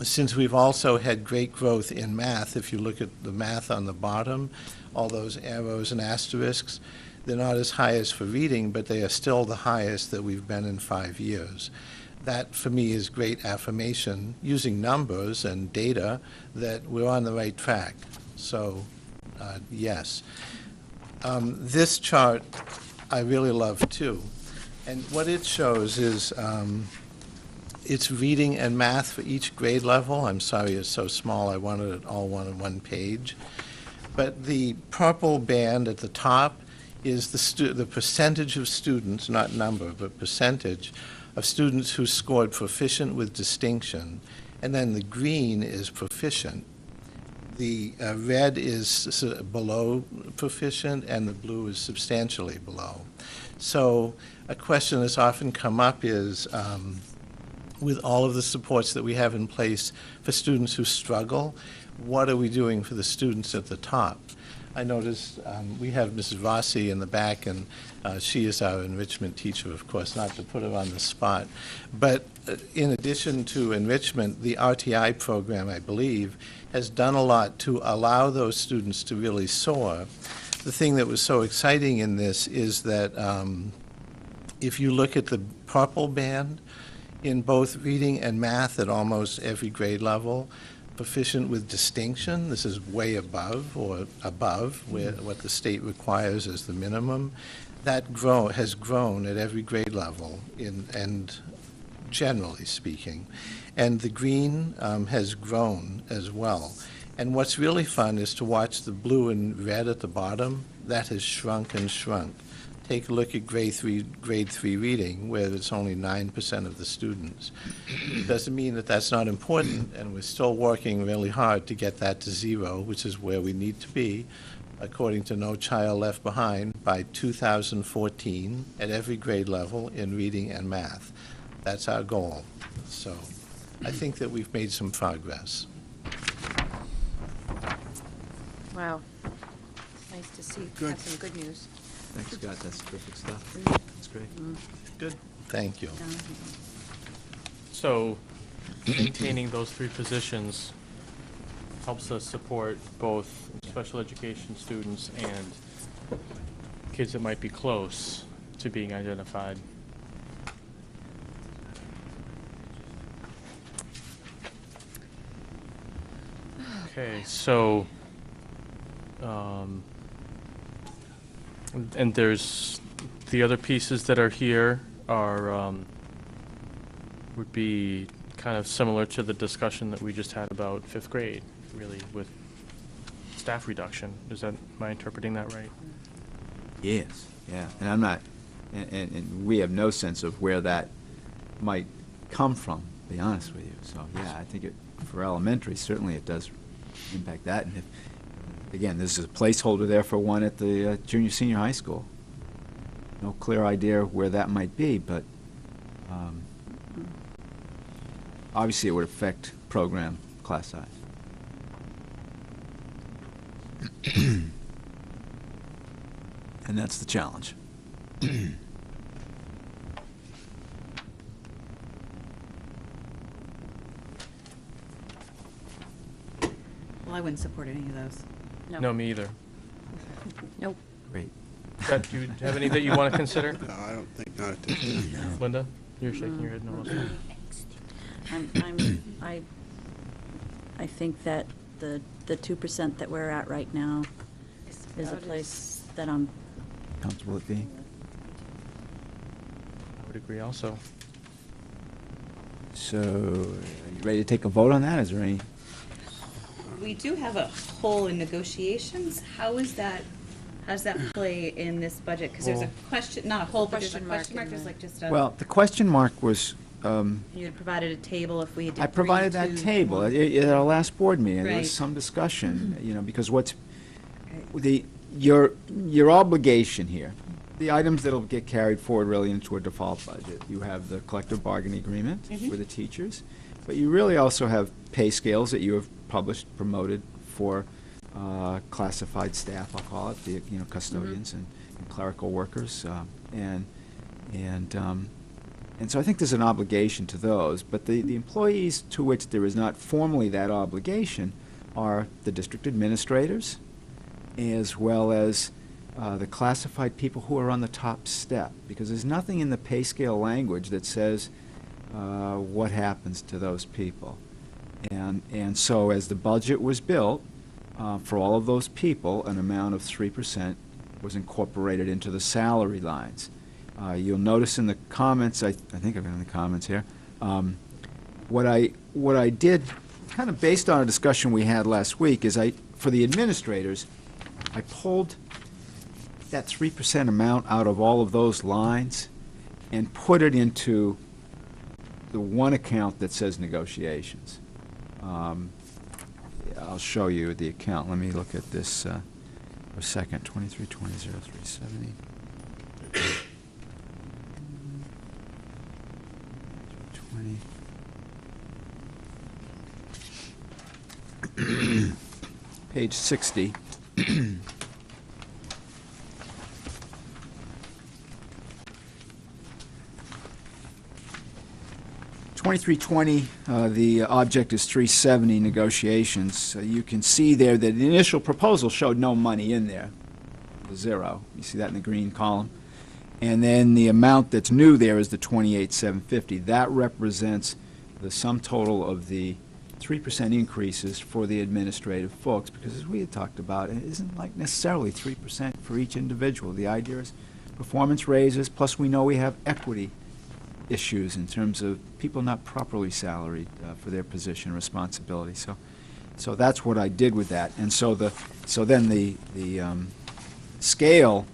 since we've also had great growth in math, if you look at the math on the bottom, all those arrows and asterisks, they're not as high as for reading, but they are still the highest that we've been in 5 years. That, for me, is great affirmation, using numbers and data, that we're on the right track. So, yes. This chart I really love, too. And what it shows is it's reading and math for each grade level. I'm sorry it's so small. I wanted it all on one page. But the purple band at the top is the percentage of students, not number, but percentage of students who scored proficient with distinction. And then the green is proficient. The red is below proficient, and the blue is substantially below. So a question that's often come up is, with all of the supports that we have in place for students who struggle, what are we doing for the students at the top? I noticed we have Mrs. Rossi in the back, and she is our enrichment teacher, of course, not to put her on the spot. But in addition to enrichment, the RTI program, I believe, has done a lot to allow those students to really soar. The thing that was so exciting in this is that if you look at the purple band, in both reading and math at almost every grade level, proficient with distinction, this is way above or above what the state requires as the minimum, that has grown at every grade level, and generally speaking. And the green has grown as well. And what's really fun is to watch the blue and red at the bottom. That has shrunk and shrunk. Take a look at grade 3 reading, where it's only 9% of the students. Doesn't mean that that's not important, and we're still working really hard to get that to 0, which is where we need to be, according to No Child Left Behind, by 2014 at every grade level in reading and math. That's our goal. So I think that we've made some progress. Wow. Nice to see. Good. Have some good news. Thanks, Scott. That's terrific stuff. That's great. Good. Thank you. So maintaining those 3 positions helps us support both special education students and kids that might be close to being identified. Okay, so, and there's The other pieces that are here are, would be kind of similar to the discussion that we just had about fifth grade, really, with staff reduction. Am I interpreting that right? Yes, yeah, and I'm not, and we have no sense of where that might come from, to be honest with you. So, yeah, I think for elementary, certainly it does impact that. And again, this is a placeholder there for one at the junior, senior high school. No clear idea where that might be, but obviously it would affect program class size. And that's the challenge. Well, I wouldn't support any of those. No, me either. Nope. Great. Scott, do you have any that you want to consider? No, I don't think not at this time. Linda, you're shaking your head no also. I think that the 2% that we're at right now is a about place that I'm Comfortable with being? I would agree also. So, are you ready to take a vote on that? Is there any? We do have a hole in negotiations. How does that play in this budget? Because there's a question, not a hole, but there's a Question mark question mark, in there's the- like just a. Well, the question mark was, You had provided a table if we had. I provided that table at our last board meeting. There Right. was some discussion, because your obligation here, the items that'll get carried forward really into a default budget. You have the collective bargaining agreement with the teachers, but you really also have pay scales that you have published, promoted for classified staff, I'll call it, the custodians and clerical workers, and so I think there's an obligation to those, but the employees to which there is not formally that obligation are the district administrators, as well as the classified people who are on the top step, because there's nothing in the pay scale language that says what happens to those people. And so as the budget was built, for all of those people, an amount of 3% was incorporated into the salary lines. You'll notice in the comments, I think I've got in the comments here, what I did, kind of based on a discussion we had last week, is for the administrators, I pulled that 3% amount out of all of those lines and put it into the one account that says negotiations. I'll show you the account. Let me look at this for a second. 23200370. Page 60. 2320, the object is 370 negotiations. You can see there that the initial proposal showed no money in there, zero. You see that in the green column. And then the amount that's new there is the 28,750. That represents the sum total of the 3% increases for the administrative folks, because as we had talked about, it isn't like necessarily 3% for each individual. The idea is performance raises, plus we know we have equity issues in terms of people not properly salaried for their position and responsibility. So that's what I did with that. And so then the scale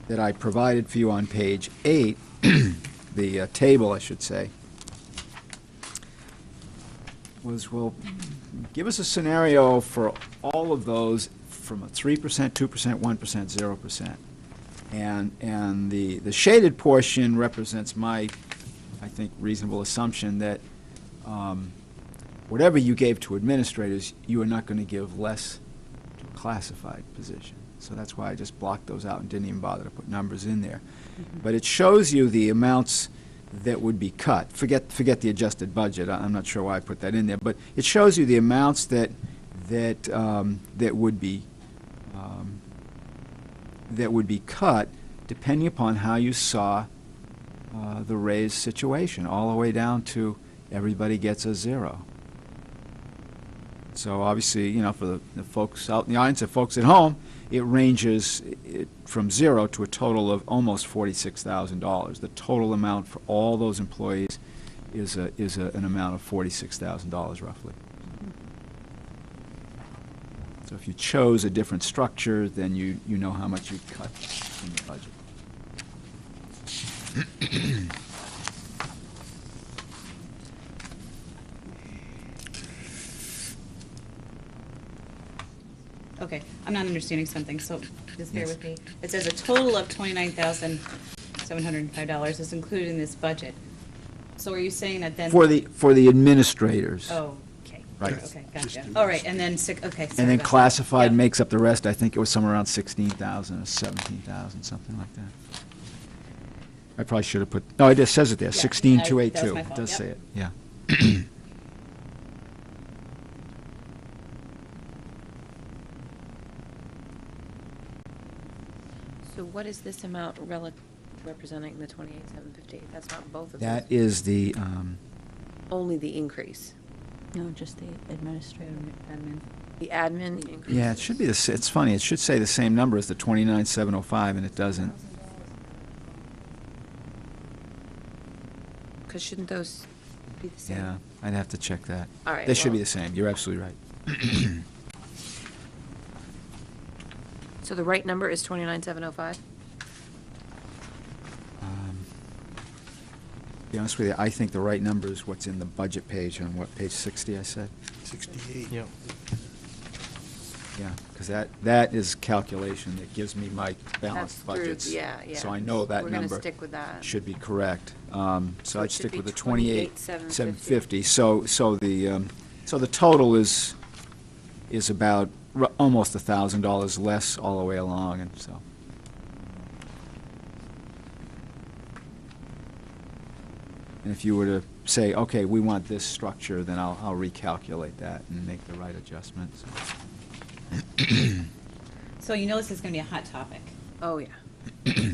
that I provided for you on page 8, the table, I should say, was, well, give us a scenario for all of those from a 3%, 2%, 1%, 0%. And the shaded portion represents my, I think, reasonable assumption that whatever you gave to administrators, you are not going to give less to a classified position. So that's why I just blocked those out and didn't even bother to put numbers in there. But it shows you the amounts that would be cut. Forget the adjusted budget. I'm not sure why I put that in there, but it shows you the amounts that would be cut depending upon how you saw the raise situation, all the way down to everybody gets a 0. So obviously, for the folks out in the audience and folks at home, it ranges from zero to a total of almost $46,000. The total amount for all those employees is an amount of $46,000 roughly. So if you chose a different structure, then you know how much you'd cut in the budget. Okay, I'm not understanding something, so just bear Yes. with me. It says a total of $29,705 is included in this budget. So are you saying that then? For the administrators. Oh, okay. Right. Okay, gotcha. All right, and then okay. And then classified makes. makes up the rest. I think it was somewhere around 16,000 or 17,000, something like that. I probably should have put, no, it just says it there, Yeah, 16,282. that was my It fault, does yep. say it, yeah. So what is this amount representing the 28,758? That's not both of those. That is the, Only the increase. No, just the administrative. Admin. The admin increase. yeah, it should be, it's funny, it should say the same number as the 29,705, and it doesn't. Because shouldn't those be the same? Yeah, I'd have to check that. All right, They should be well- the same, you're absolutely right. So the right number is 29,705? To be honest with you, I think the right number is what's in the budget page, on what, page 60, I said? 68. Yeah. Yeah, because that is calculation that gives me my balanced That's through- budgets. yeah, yeah. So I know that We're number. gonna stick with that. Should be correct. So So I'd it should stick be with the 28,750. 28,750. So the total is about almost $1,000 less all the way along, and so. And if you were to say, okay, we want this structure, then I'll recalculate that and make the right adjustments. So you know this is going to be a hot topic. Oh, yeah.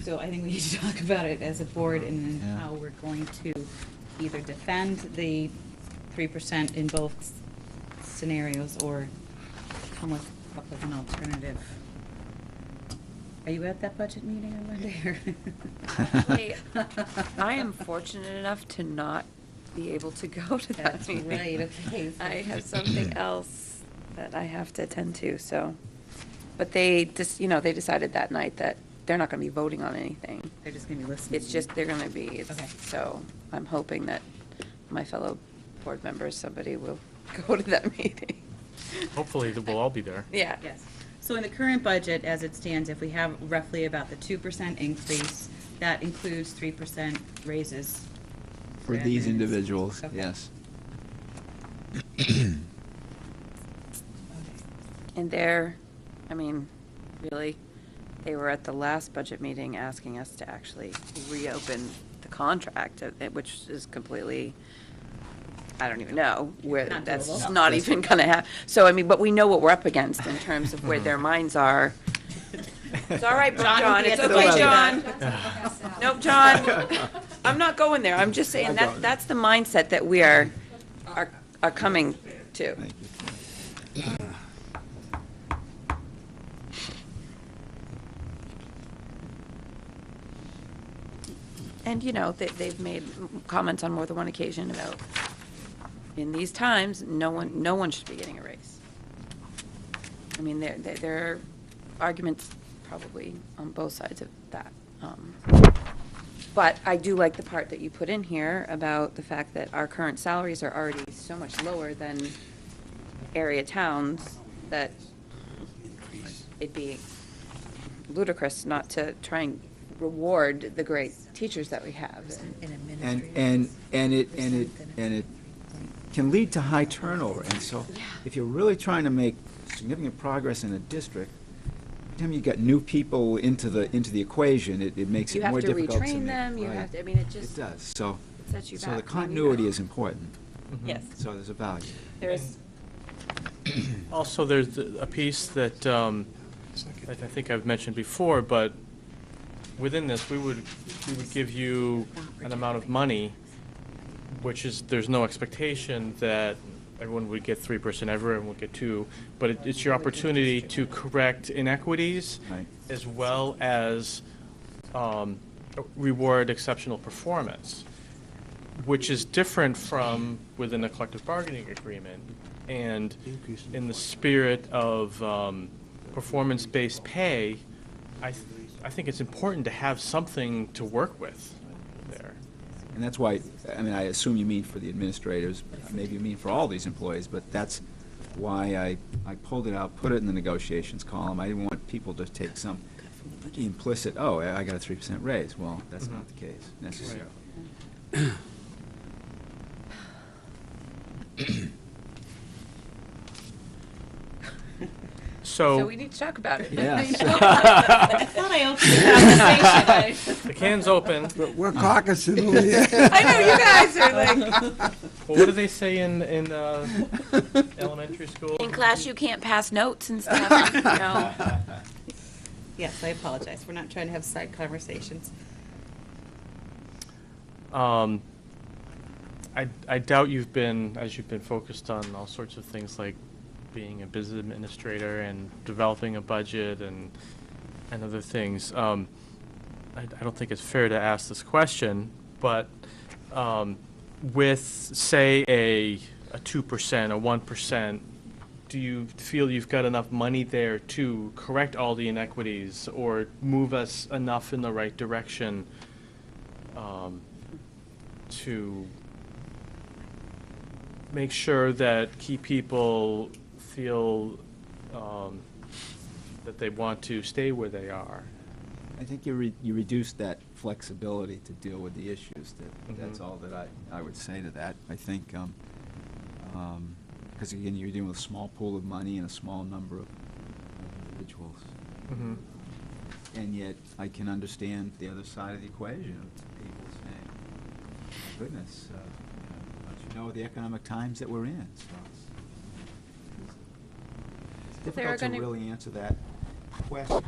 So I think we need to talk about it as a board and Yeah. how we're going to either defend the 3% in both scenarios or come up with an alternative. Are you at that budget meeting on Monday? Hey, I am fortunate enough to not be able to go to that That's meeting. right, okay. I have something else that I have to attend to, so. But they just, they decided that night that they're not going to be voting on anything. They're just going to be listening. It's just, they're going to be, Okay. so I'm hoping that my fellow board members, somebody will go to that meeting. Hopefully, we'll all be there. Yeah. Yes. So in the current budget, as it stands, if we have roughly about the 2% increase, that includes 3% raises. For these admins. individuals, Okay. yes. And really, they were at the last budget meeting asking us to actually reopen the contract, which is completely, I don't even know where, Not that's doable. not even gonna happen. So, but we know what we're up against in terms of where their minds are. It's all right, John, John, we it's have to okay, go John. to Nope, John, I'm not going there. I'm just saying that's the mindset that we are coming to. Thank you. And, they've made comments on more than one occasion about, in these times, no one should be getting a raise. I mean, there are arguments probably on both sides of that. But I do like the part that you put in here about the fact that our current salaries are already so much lower than area towns that it'd be ludicrous not to try and reward the great teachers that we have. And it can lead to high turnover, and so if you're really trying to make significant progress in a district, every time you get new people into the equation, it makes You it have more to difficult to retrain make. them, you Right. have to, it It just does, so sets you back. the I mean, continuity is important, Yes, so there's a value. there's, Also, there's a piece that I think I've mentioned before, but within this, we would give you an amount of money, which is, there's no expectation that everyone would get 3%, everyone would get 2, but it's your opportunity to correct inequities Right. as well as reward exceptional performance, which is different from within a collective bargaining agreement. And in the spirit of performance-based pay, I think it's important to have something to work with there. And that's why, I mean, I assume you mean for the administrators, maybe you mean for all these employees, but that's why I pulled it out, put it in the negotiations column. I didn't want people to take some implicit, oh, I got a 3% raise. Well, that's not the case necessarily. So we need to talk about it. Yes. I thought I opened the conversation. The can's open. We're caucusing over here. I know, you guys are like. Well, what do they say in elementary school? In class, you can't pass notes and stuff, you know. Yes, I apologize. We're not trying to have side conversations. I doubt you've been focused on all sorts of things like being a business administrator and developing a budget and other things. I don't think it's fair to ask this question, but with, say, a 2%, a 1%, do you feel you've got enough money there to correct all the inequities or move us enough in the right direction to make sure that key people feel that they want to stay where they are? I think you reduce that flexibility to deal with the issues. That's all that I would say to that. I think, because again, you're dealing with a small pool of money and a small number of individuals. Mm-hmm. And yet, I can understand the other side of the equation of people saying, goodness, don't you know the economic times that we're in? So it's There are difficult to gonna- really answer that question.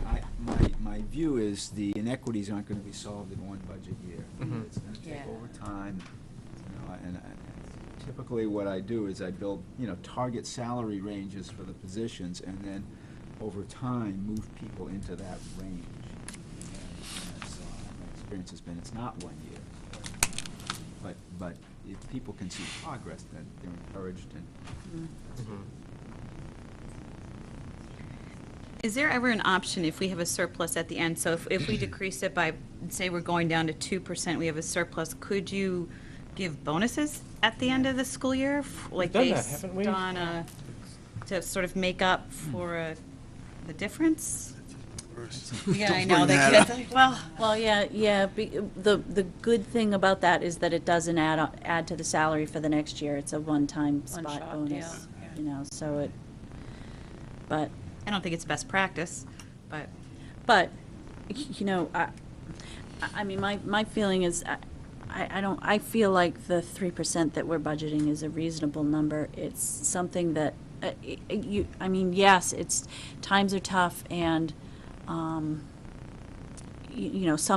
My view is the inequities aren't going to be solved in one budget year. Mhm. It's going to take Yeah. over time, and typically what I do is I build, target salary ranges for the positions, and then over time, move people into that range. And that's, my experience has been, it's not 1 year. But if people can see progress, then they're encouraged and. Mm-hmm. Is there ever an option if we have a surplus at the end? So if we decrease it by, say we're going down to 2%, we have a surplus, could you give bonuses at the end of the school year? Like done that, based haven't we? on to sort of make up for the difference? Yeah, I know, they could, Well, yeah, the good thing about that is that it doesn't add to the salary for the next year. It's a one-time spot One-shot bonus, deal, so but. I don't think it's best practice, but. But, I mean, my feeling is, I feel like the 3% that we're budgeting is a reasonable number. It's something that, yes, times are tough and, some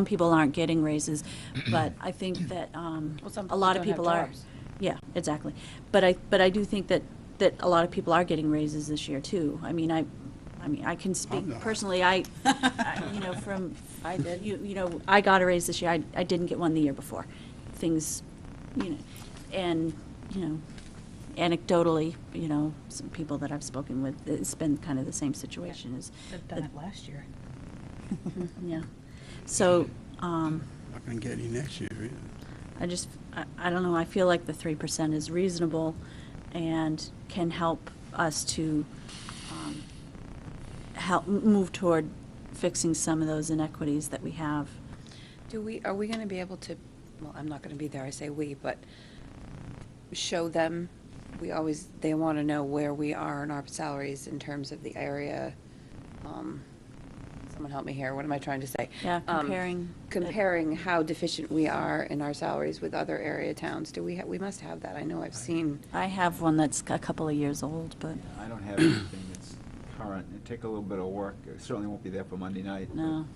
people aren't getting raises, but I think that, some a lot of people people don't have are. jobs. Yeah, exactly. But I do think that a lot of people are getting raises this year too. I mean, I can speak not. personally, I did. I got a raise this year. I didn't get one the year before. Things, and, anecdotally, some people that I've spoken with, it's been kind of the same situation as. I've done it last year. Yeah. So, Not going to get any next year either. I don't know, I feel like the 3% is reasonable and can help us to help move toward fixing some of those inequities that we have. Are we going to be able to, well, I'm not going to be there, I say we, but show them, they want to know where we are in our salaries in terms of the area. Someone help me here, what am I trying to say? Yeah, Comparing how deficient we are in our salaries with other area towns. We must have that, I know I've seen. I have one that's a couple of years old, but I don't have anything that's current. It'd take a little bit of work. It certainly won't be there for Monday night. no.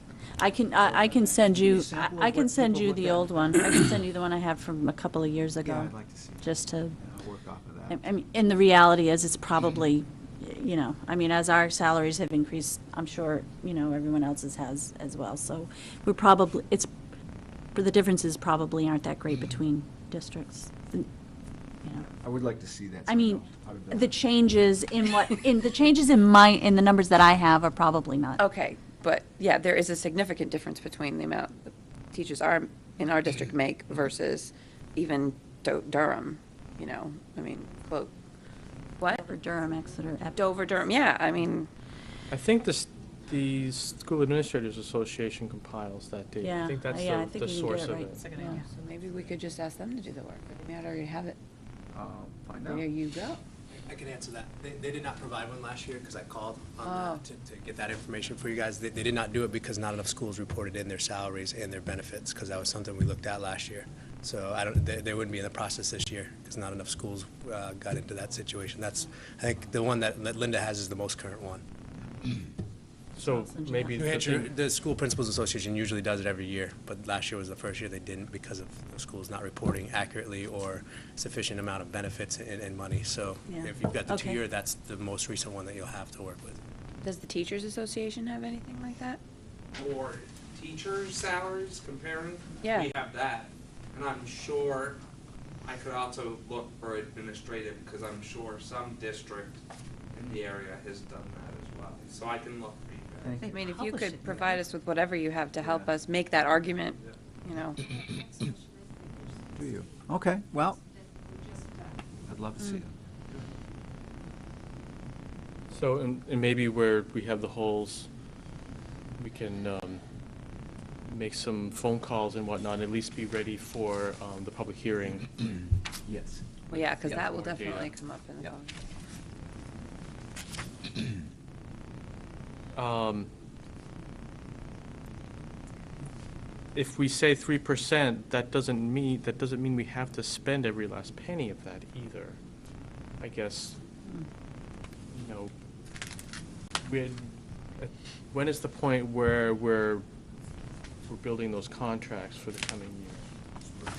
I can send you, Give me a sample of I can what send people you look the at. old one. I can send you the one I have from a couple of years ago. Yeah, I'd like to see. Just to, work off of that. I mean, and the reality is, it's probably, you know, I mean, as our salaries have increased, I'm sure, you know, everyone else's has as well. So we're probably, the differences probably aren't that great between districts, you know. I would like to see that. I mean, out of the changes in in the numbers that I have are probably not. Okay, but yeah, there is a significant difference between the amount the teachers are in our district make versus even Durham, you know, I mean, quote, what? For Durham, Exeter, Dover, Durham, yeah, I mean, I think the School Administrators Association compiles that data. Yeah, I think that's yeah, I think the you can get source it of right. it. Yeah. so maybe we could just ask them to do the work, but they might already have it. Find There you go. I can answer that. They did not provide one last year because I called on Oh. that to get that information for you guys. They did not do it because not enough schools reported in their salaries and their benefits, because that was something we looked at last year. So they wouldn't be in the process this year because not enough schools got into that situation. That's, I think, the one that Linda has is the most current one. So maybe New the Hampshire, thing- the School Principals Association usually does it every year, but last year was the first year they didn't because of the schools not reporting accurately or sufficient amount of benefits and money. So Yeah. if you've got the Okay. 2-year, that's the most recent one that you'll have to work with. Does the Teachers Association have anything like that? For teachers' salaries comparing? Yeah. We have that, and I'm sure I could also look for administrative, because I'm sure some district in the area has done that as well, so I can look for you guys. I mean, if you Publish it, could provide us with whatever you have to help us make that argument, you know. Do you? Okay, well, I'd love to see it. So, and maybe where we have the holes, we can make some phone calls and whatnot, at least be ready for the public hearing. Yes. Well, yeah, because Yeah. that will More data. definitely come up in the Yeah. phone. If we say 3%, that doesn't mean we have to spend every last penny of that either. I guess, you know, when is the point where we're building those contracts for the coming year?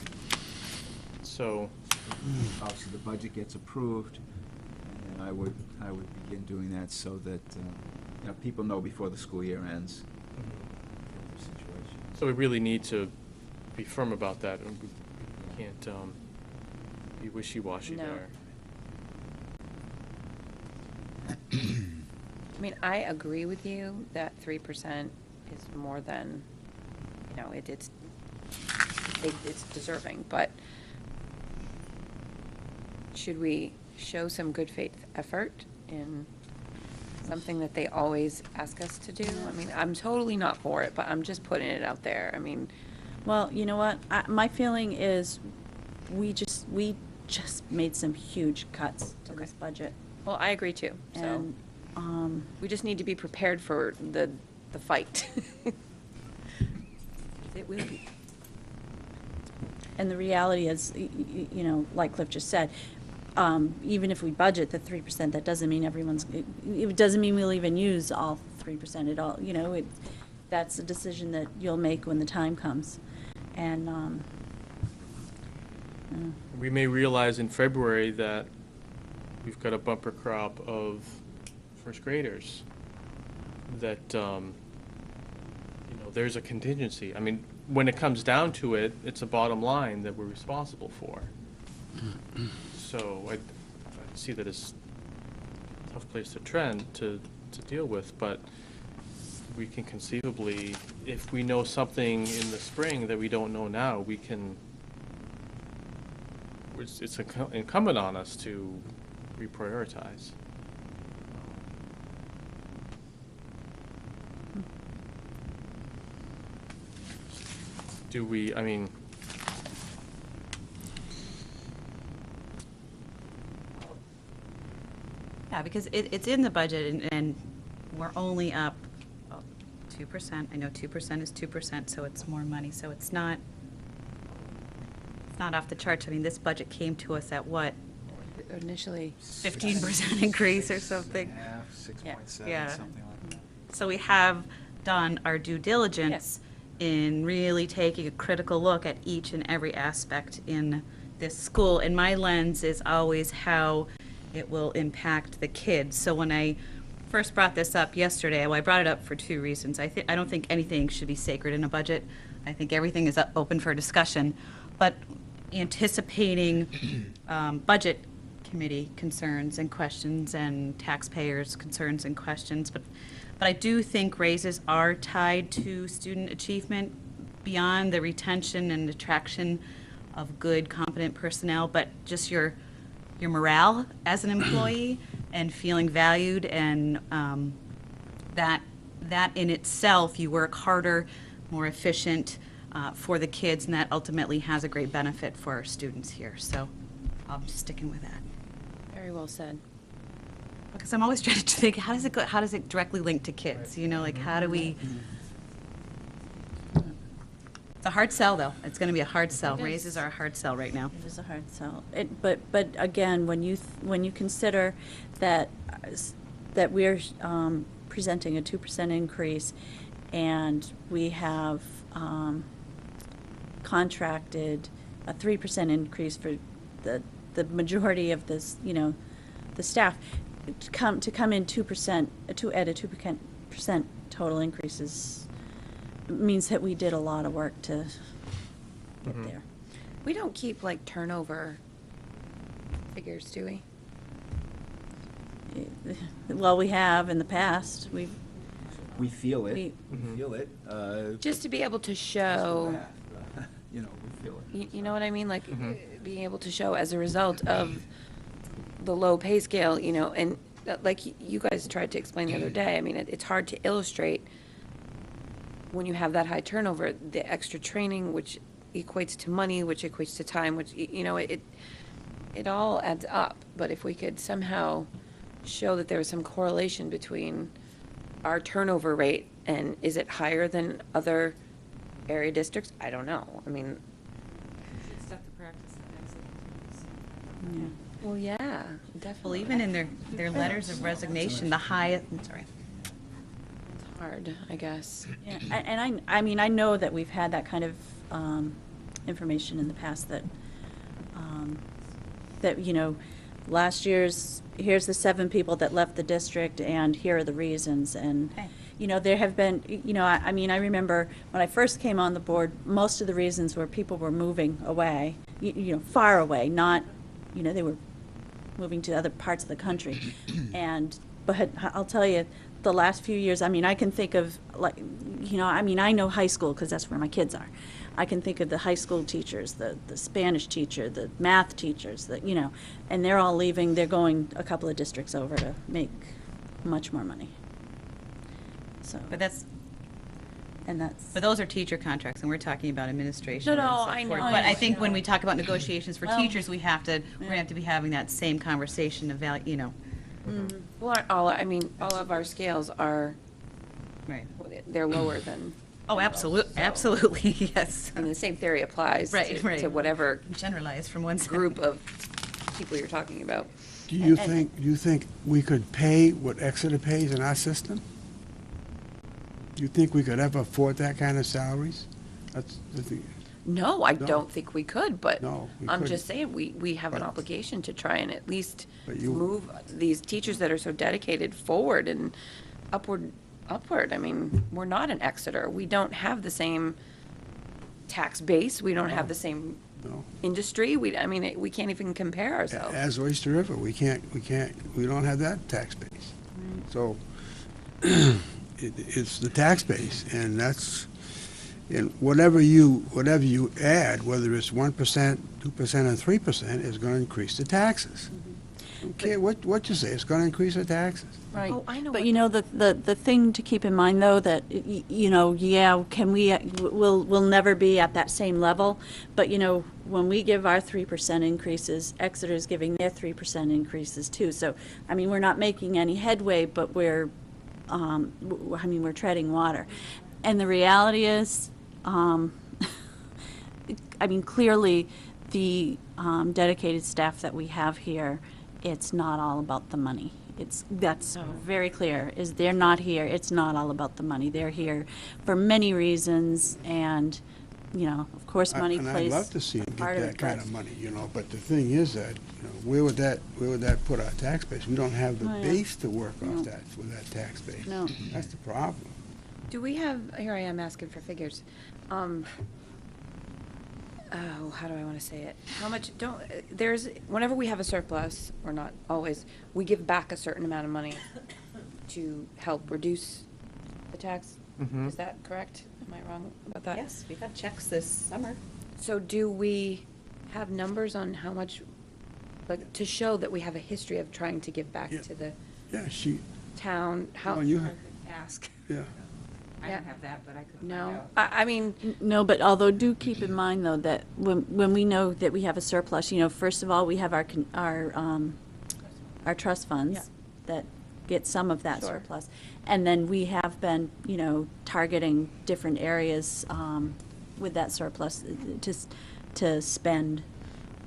So, Obviously, the budget gets approved, and I would begin doing that so that, you know, people know before the school year ends the situation. so we really need to be firm about that, and we can't be wishy-washy No. there. I mean, I agree with you that 3% is more than, you know, it's deserving, but should we show some good faith effort in something that they always ask us to do? I mean, I'm totally not for it, but I'm just putting it out there. I mean, Well, you know what? My feeling is we just made some huge cuts to this budget. well, I agree too, so And, we just need to be prepared for the fight. It will be. and the reality is, you know, like Cliff just said, even if we budget the 3%, that doesn't mean it doesn't mean we'll even use all 3% at all, you know, that's a decision that you'll make when the time comes. And, We may realize in February that we've got a bumper crop of first graders, that, you know, there's a contingency. I mean, when it comes down to it, it's a bottom line that we're responsible for. So I see that as a tough place to deal with, but we can conceivably, if we know something in the spring that we don't know now, we can, it's incumbent on us to reprioritize. Do we, I mean, Yeah, because it's in the budget, and we're only up 2%. I know 2% is 2%, so it's more money, so it's not off the charts. I mean, this budget came to us at what, Initially, 15% increase or something? Half, 6.7, Yeah. something like that. So we have done our due diligence in really taking a critical look at each and every aspect in this school, and my lens is always how it will impact the kids. So when I first brought this up yesterday, well, I brought it up for two reasons. I don't think anything should be sacred in a budget. I think everything is open for discussion, but anticipating budget committee concerns and questions and taxpayers' concerns and questions, but I do think raises are tied to student achievement beyond the retention and attraction of good, competent personnel, but just your morale as an employee and feeling valued, and that in itself, you work harder, more efficient for the kids, and that ultimately has a great benefit for our students here. So I'm sticking with that. Very well said. Because I'm always trying to think, how does it directly link to kids? You know, like how do we? It's a hard sell, though. It's going to be a hard sell. Raises are a hard sell right now. It is a hard sell. But again, when you consider that we're presenting a 2% increase, and we have contracted a 3% increase for the majority of this, the staff, to come in 2%, at a 2% total increases means that we did a lot of work to get there. We don't keep like turnover figures, do we? Well, we have in the past. We feel it. We- We feel it. Just to be able to show, We feel it. you know what I mean? Like being able to show as a result of the low pay scale, and like you guys tried to explain the other day, I mean, it's hard to illustrate when you have that high turnover, the extra training, which equates to money, which equates to time, which, it all adds up. But if we could somehow show that there was some correlation between our turnover rate and is it higher than other area districts? I don't know. I mean, It's tough to practice that exit. Yeah. well, yeah, Well, definitely. even in their letters of resignation, the highest, sorry. It's hard, I guess. Yeah, and I mean, I know that we've had that kind of information in the past that, last year's, here's the 7 people that left the district, and here are the reasons, and, Okay. there have been, I remember when I first came on the board, most of the reasons were people were moving away, far away, not, they were moving to other parts of the country. But I'll tell you, the last few years, I can think of, I know high school because that's where my kids are. I can think of the high school teachers, the Spanish teacher, the math teachers, and they're all leaving. They're going a couple of districts over to make much more money. So, But that's, and that's. but those are teacher contracts, and we're talking about administration. No, and so I forth. know. But I think when we talk about negotiations for Well, teachers, we're going to have to be having that same conversation of value, Well, all of our scales are, Right. they're lower than, Oh, absolutely, yes. and the same theory applies Right, to right. whatever Generalize from one side. group of people you're talking about. Do you think we could pay what Exeter pays in our system? Do you think we could ever afford that kind of salaries? That's the thing. No, I No. don't think we could, but No, we I'm just saying, couldn't. we have an But- obligation to try and at least But you- move these teachers that are so dedicated forward and upward. I mean, we're not in Exeter. We don't have the same tax base. We don't have the same No. industry. We can't even compare ourselves. As Oyster River, we don't have that tax base. So it's the tax base, and and whatever you add, whether it's 1%, 2%, or 3%, is going to increase the taxes. Don't care what you say, it's going to increase the taxes. Right. Oh, I know But what- the thing to keep in mind though, that, we'll never be at that same level. But, when we give our 3% increases, Exeter's giving their 3% increases too. So, we're not making any headway, but we're treading water. And the reality is, clearly, the dedicated staff that we have here, it's not all about the money. That's very clear, is they're not here, it's not all about the money. They're here for many reasons, and you know, of course, money And I'd plays love to see a them part get of that it, kind but- of money, you know, but the thing is that, you know, where would that put our tax base? We don't have the Oh, yeah. base to work No. off that, with that tax base. No. That's the problem. Do we have, here I am asking for figures. How do I want to say it? How much, whenever we have a surplus, or not always, we give back a certain amount of money to help reduce the tax. Mhm. Is that correct? Am I wrong about that? Yes, we've had checks this summer. So do we have numbers on how much, like, to show that we have a history of trying to give back Yeah. to the Yeah, town? How? Well, you I have, could ask. yeah. I Yeah. don't have that, but I could find No, out. I mean, No, but although do keep in mind, though, that when we know that we have a surplus, you know, first of all, we have our trust funds that get some of that Sure. surplus. And then we have been, you know, targeting different areas with that surplus to spend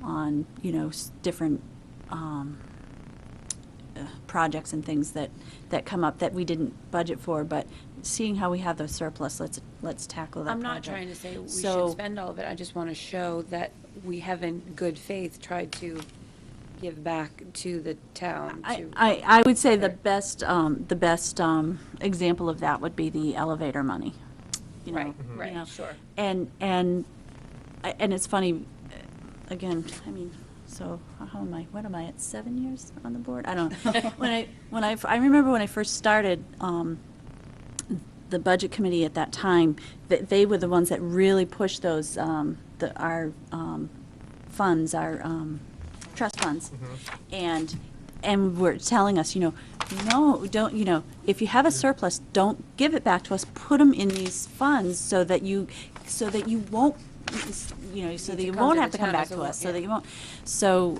on, you know, different projects and things that come up that we didn't budget for, but seeing how we have the surplus, let's tackle that I'm not project. trying to say we So- should spend all of it. I just want to show that we have in good faith tried to give back to the town. I would say the best example of that would be the elevator money. You know, Right, you right, know. sure. And it's funny, again, I mean, so how am I, what am I, at 7 years on the board? I don't know. I remember when I first started, the budget committee at that time, they were the ones that really pushed those, our funds, our trust funds. And were telling us, you know, no, don't, you know, if you have a surplus, don't give it back to us, put them in these funds so that you won't, you know, so that you come won't to have the to come town back as a to whole, us, so yeah. that you won't. So,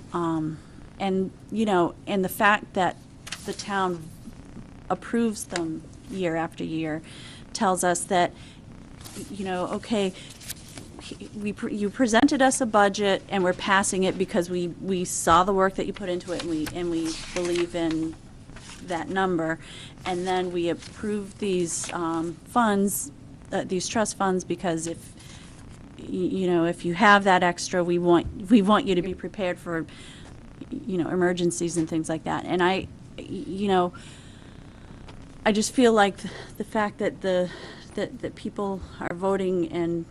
and, you know, and the fact that the town approves them year after year tells us that, you know, okay, you presented us a budget and we're passing it because we saw the work that you put into it and we believe in that number. And then we approve these funds, these trust funds, because if, you know, if you have that extra, we want you to be prepared for, you know, emergencies and things like that. And you know, I just feel like the fact that that people are voting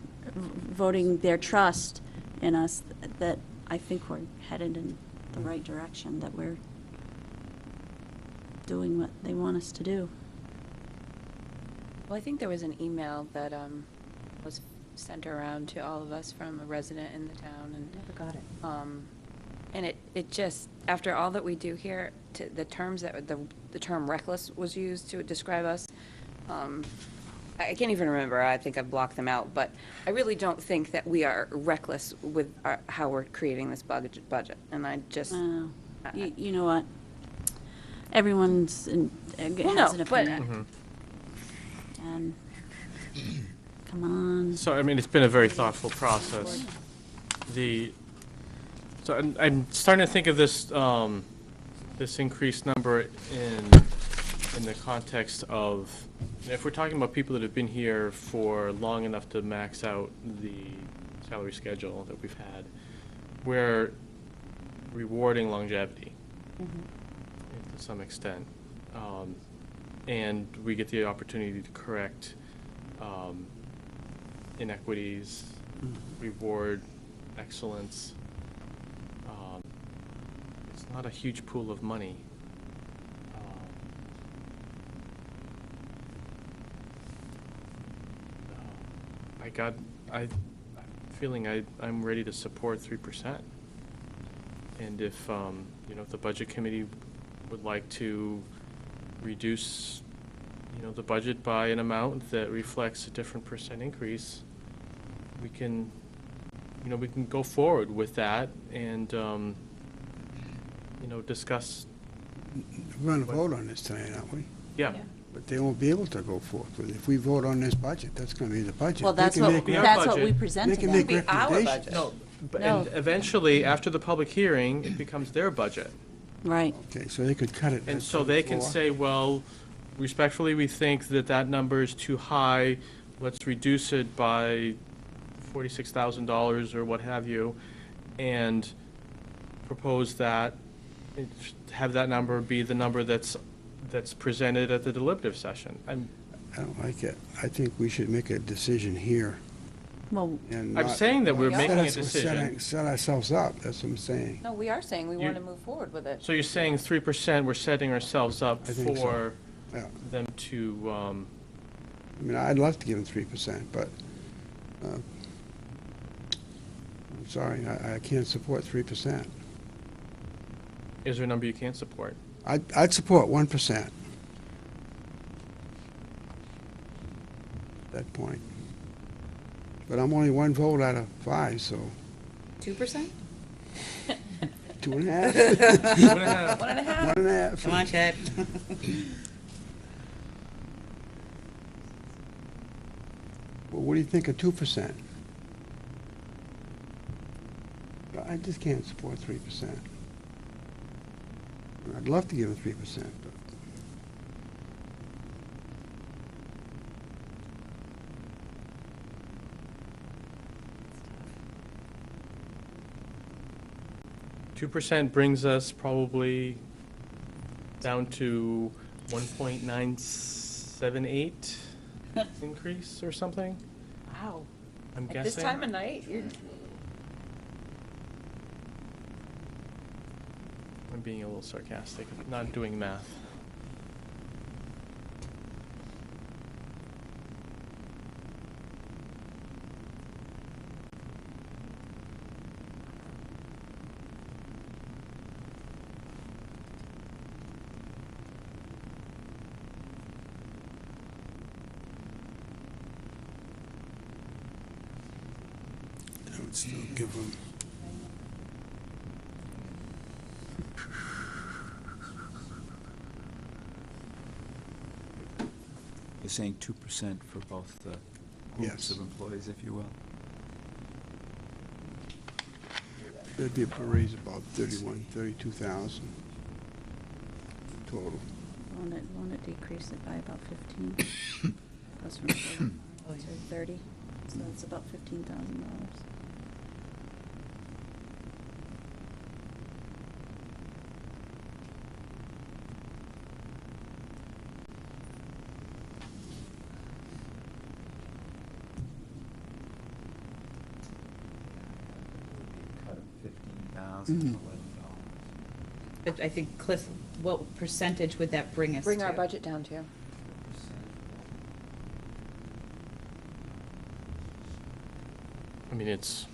their trust in us, that I think we're headed in the right direction, that we're doing what they want us to do. Well, I think there was an email that was sent around to all of us from a resident in the town, and Never got it. and it just, after all that we do here, the terms that the term reckless was used to describe us. I can't even remember. I think I've blocked them out, but I really don't think that we are reckless with how we're creating this budget. And I just, You know what? Everyone's has no, an but- opinion. And come on. So, I mean, it's been a very thoughtful process. So I'm starting to think of this, this increased number in the context of, if we're talking about people that have been here for long enough to max out the salary schedule that we've had, we're rewarding longevity to some extent. And we get the opportunity to correct inequities, reward excellence. It's not a huge pool of money. I'm feeling I'm ready to support 3%. And if, you know, if the budget committee would like to reduce, you know, the budget by an amount that reflects a different percent increase, we can, you know, we can go forward with that and, you know, discuss. We're going to vote on this tonight, aren't we? Yeah. But they won't be able to go forth with it. If we vote on this budget, that's going to be the budget. Well, They that's can what, make be our that's what budget. we present They to can them. make It'd be our recommendations. budget. No, but, No. and eventually, after the public hearing, it becomes their budget. Right. Okay, so they could cut it. And that's so on the they can floor. say, well, respectfully, we think that that number is too high. Let's reduce it by $46,000 or what have you, and propose that, have that number be the number that's presented at the deliberative session. I don't like it. I think we should make a decision here. Well, And I'm not saying that we're Yeah. making a set us- decision. Set ourselves up, that's what I'm saying. No, we are saying we You- want to move forward with it. So you're saying 3%, we're setting ourselves up I think so. for Yeah. them to, I mean, I'd love to give them 3%, but, I'm sorry, I can't support 3%. is there a number you can't support? I'd support 1%. At that point. But I'm only one vote out of 5, so 2%? 2.5. 2.5. 1.5. 1.5. Come on, Chad. Well, what do you think of 2%? I just can't support 3%. I'd love to give them 3%, but 2% brings us probably down to 1.978 increase or something, Wow. I'm At guessing. this time of night, you're, I'm being a little sarcastic, not doing math. I would still give them. You're saying 2% for both the Yes. groups of employees, if you will? That'd be a raise about 32,000 total. won't it decrease it by about 15? Goes from 30 to 30, so it's about $15,000. Cut of $15,000, Mhm. $11. But I think, Cliff, what percentage would that bring us to? bring our budget down to. I mean, it's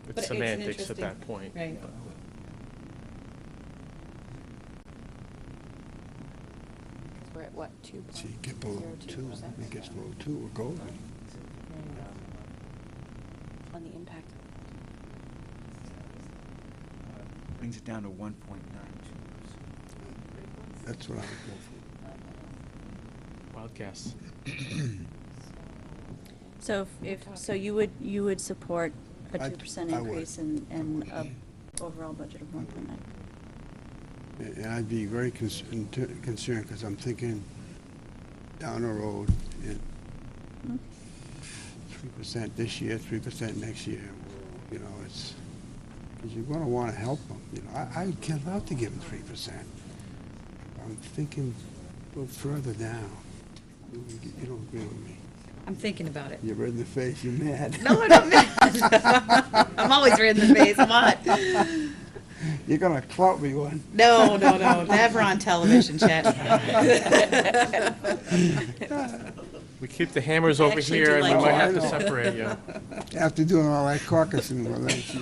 But it's an semantics at interesting- that point. Right. but- Because we're at what, 2? See, get below 2, I think it's below 2, we're golden. On the impact. Brings it down to 1.92%. That's what I would go for. Wild guess. So so you would support a I- 2% I would. increase and a overall budget of 1.9? And I'd be very concerned, because I'm thinking down the road, and Hmm? 3% this year, 3% next year, you know, it's, because you're gonna wanna help them, you know, I can't love to give them 3%. I'm thinking a little further down. You don't agree with me. I'm thinking about it. You're red in the face, you're mad. No, I'm not mad. I'm always red in the face, I'm hot. You're gonna clout me one. No, never on television, Chet. We keep the hammers over actually here, do and we like might it. have to I know. separate you. After doing all that caucusing, well, that's,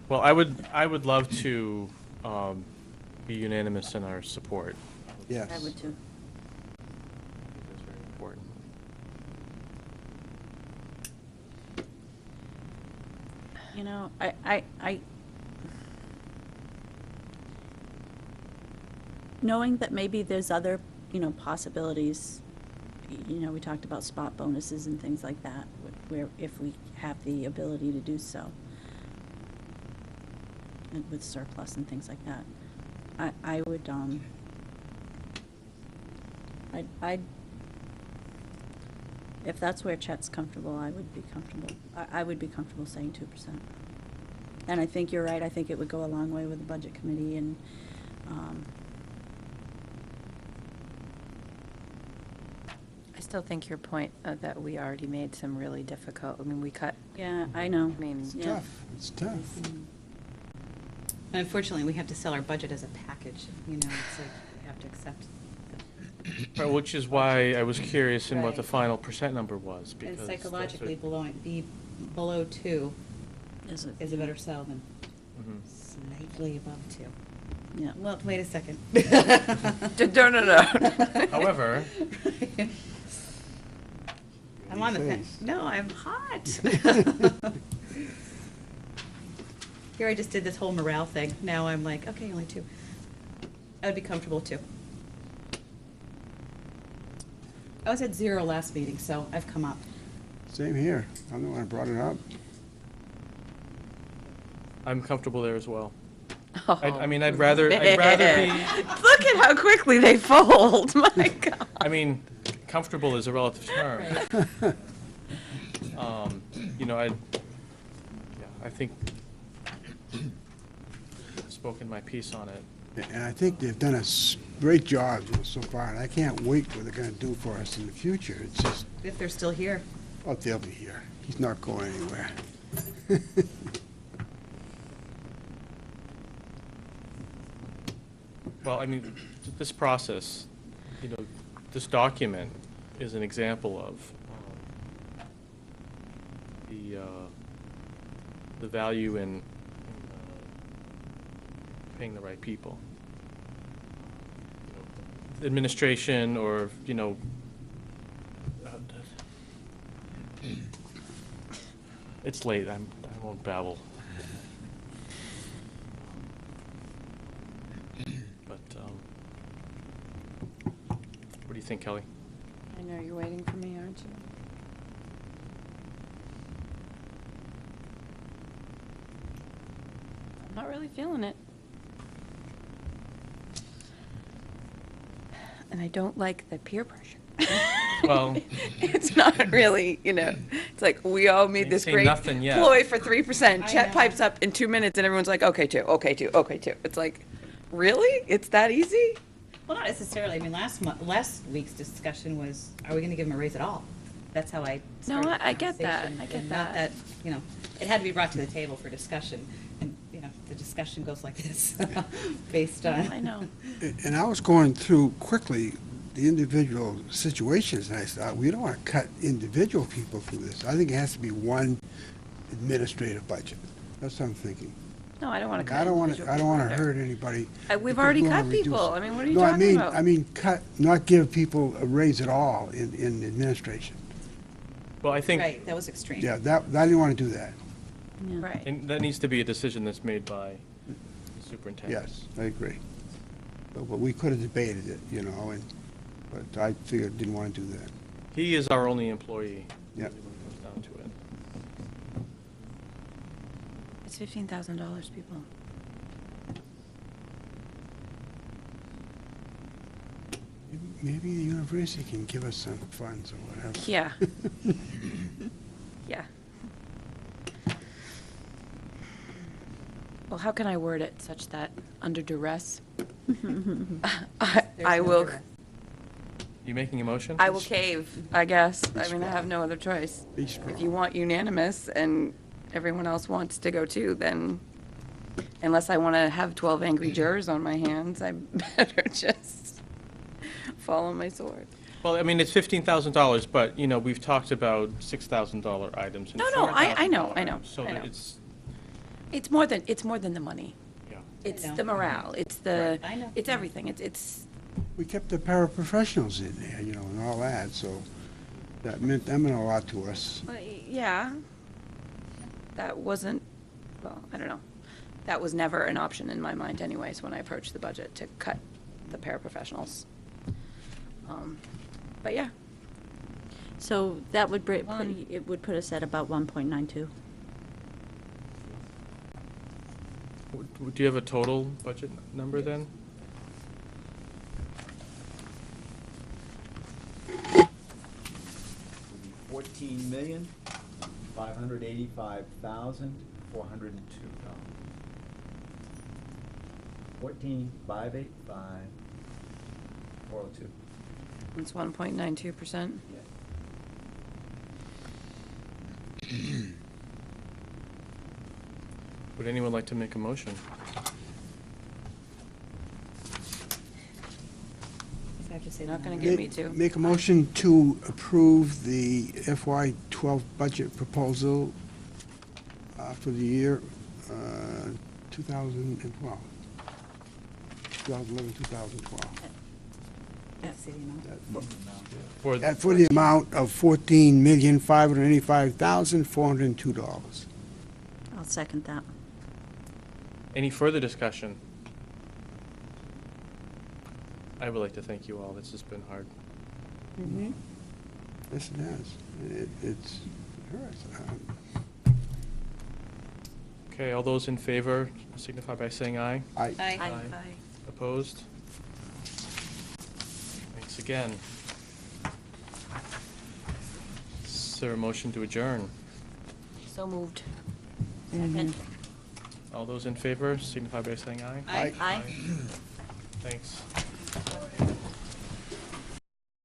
Well, I would love to be unanimous in our support. yes. I would too. I think that's very important. You know, I knowing that maybe there's other, possibilities, we talked about spot bonuses and things like that, where if we have the ability to do so, and with surplus and things like that, I would, if that's where Chet's comfortable, I would be comfortable, I would be comfortable saying 2%. And I think you're right, I think it would go a long way with the budget committee and, I still think your point that we already made some really difficult, I mean, we cut, yeah, I know. I mean, Yeah. Tough, it's tough. And unfortunately, we have to sell our budget as a package, you know, it's like, we have to accept. Right, which is why I was curious in what the Right. final percent number was, And because. that's psychologically, what- below 2 Is it? is a better sell than Mhm. slightly above 2. Yeah. Well, wait a second. No. However, I'm on the Face. fence. No, I'm hot. Here I just did this whole morale thing. Now I'm like, okay, only 2. I would be comfortable 2. I was at 0 last meeting, so I've come up. Same here. I'm the one who brought it up. I'm comfortable there as well. Oh, I mean, I'd rather be, Look at how quickly they fold, my God. I mean, comfortable is a relative term. You know, I think I've spoken my piece on it. And I think they've done a great job, you know, so far, and I can't wait what they're gonna do for us in the future. It's just, If they're still here. oh, they'll be here. He's not going anywhere. Well, I mean, this process, you know, this document is an example of the value in paying the right people. You know, administration or, you know, it's late, I won't babble. But, what do you think, Kelly? I know you're waiting for me, aren't you? I'm not really feeling it. And I don't like the peer pressure. Well, It's not really, you know, it's like, we all made Ain't this seen great nothing yet. ploy for 3%. I Chet know. pipes up in 2 minutes and everyone's like, okay, 2, okay, 2, okay, 2. It's like, really? It's that easy? Well, not necessarily. I mean, last week's discussion was, are we gonna give them a raise at all? That's how I No, started the I get that. conversation, I get and not that. you know, it had to be brought to the table for discussion. And, you know, the discussion goes like this, based on. I know. And I was going through quickly the individual situations, and I thought, we don't want to cut individual people through this. I think it has to be one administrative budget. That's what I'm thinking. No, I don't want to cut. I don't want to, individual I don't want to people either. hurt anybody. We've because already we wanna cut reduce people. it. I mean, what are you No, talking about? I mean, cut, not give people a raise at all in administration. well, I think, Right, that was extreme. Yeah, that, I didn't want to do that. Yeah. Right. and that needs to be a decision that's made by the superintendent. Yes, I agree. But we could have debated it, you know, but I figured, didn't want to do that. He is our only employee. Yep. When it comes down to it. It's $15,000, people. Maybe the university can give us some funds or whatever. Yeah. Yeah. Well, how can I word it such that under duress? I no will, duress. You making a motion? I will cave, I guess. I mean, I strong. have no other choice. Be If strong. you want unanimous and everyone else wants to go too, then unless I want to have 12 angry jurors on my hands, I better just follow my sword. Well, I mean, it's $15,000, but, you know, we've talked about $6,000 items and No, I know, $4,000 I know, items, So I know. that it's, It's more than the money. yeah. It's know. the morale. It's the, Right. I know. it's everything. It's, We kept the paraprofessionals in there, you know, and all that, so that meant a lot to us. yeah. That wasn't, well, I don't know. That was never an option in my mind anyways, when I approached the budget, to cut the paraprofessionals. But yeah, So that would One. it would put us at about 1.92. Do you have a total budget number then? $14,585,402. 14,585,402. It's 1.92%. Would anyone like to make a motion? Not gonna get me to. Make a motion to approve the FY '12 budget proposal for the year 2012. 2011, 2012. For the- For the amount of $14,585,402. I'll second that. Any further discussion? I would like to thank you all. This has been hard. Yes, it has. It hurts. Okay, all those in favor signify by saying aye. I Aye. Opposed? Thanks again. Is there a motion to adjourn? So moved. Second. All those in favor signify by saying aye. Aye. Thanks.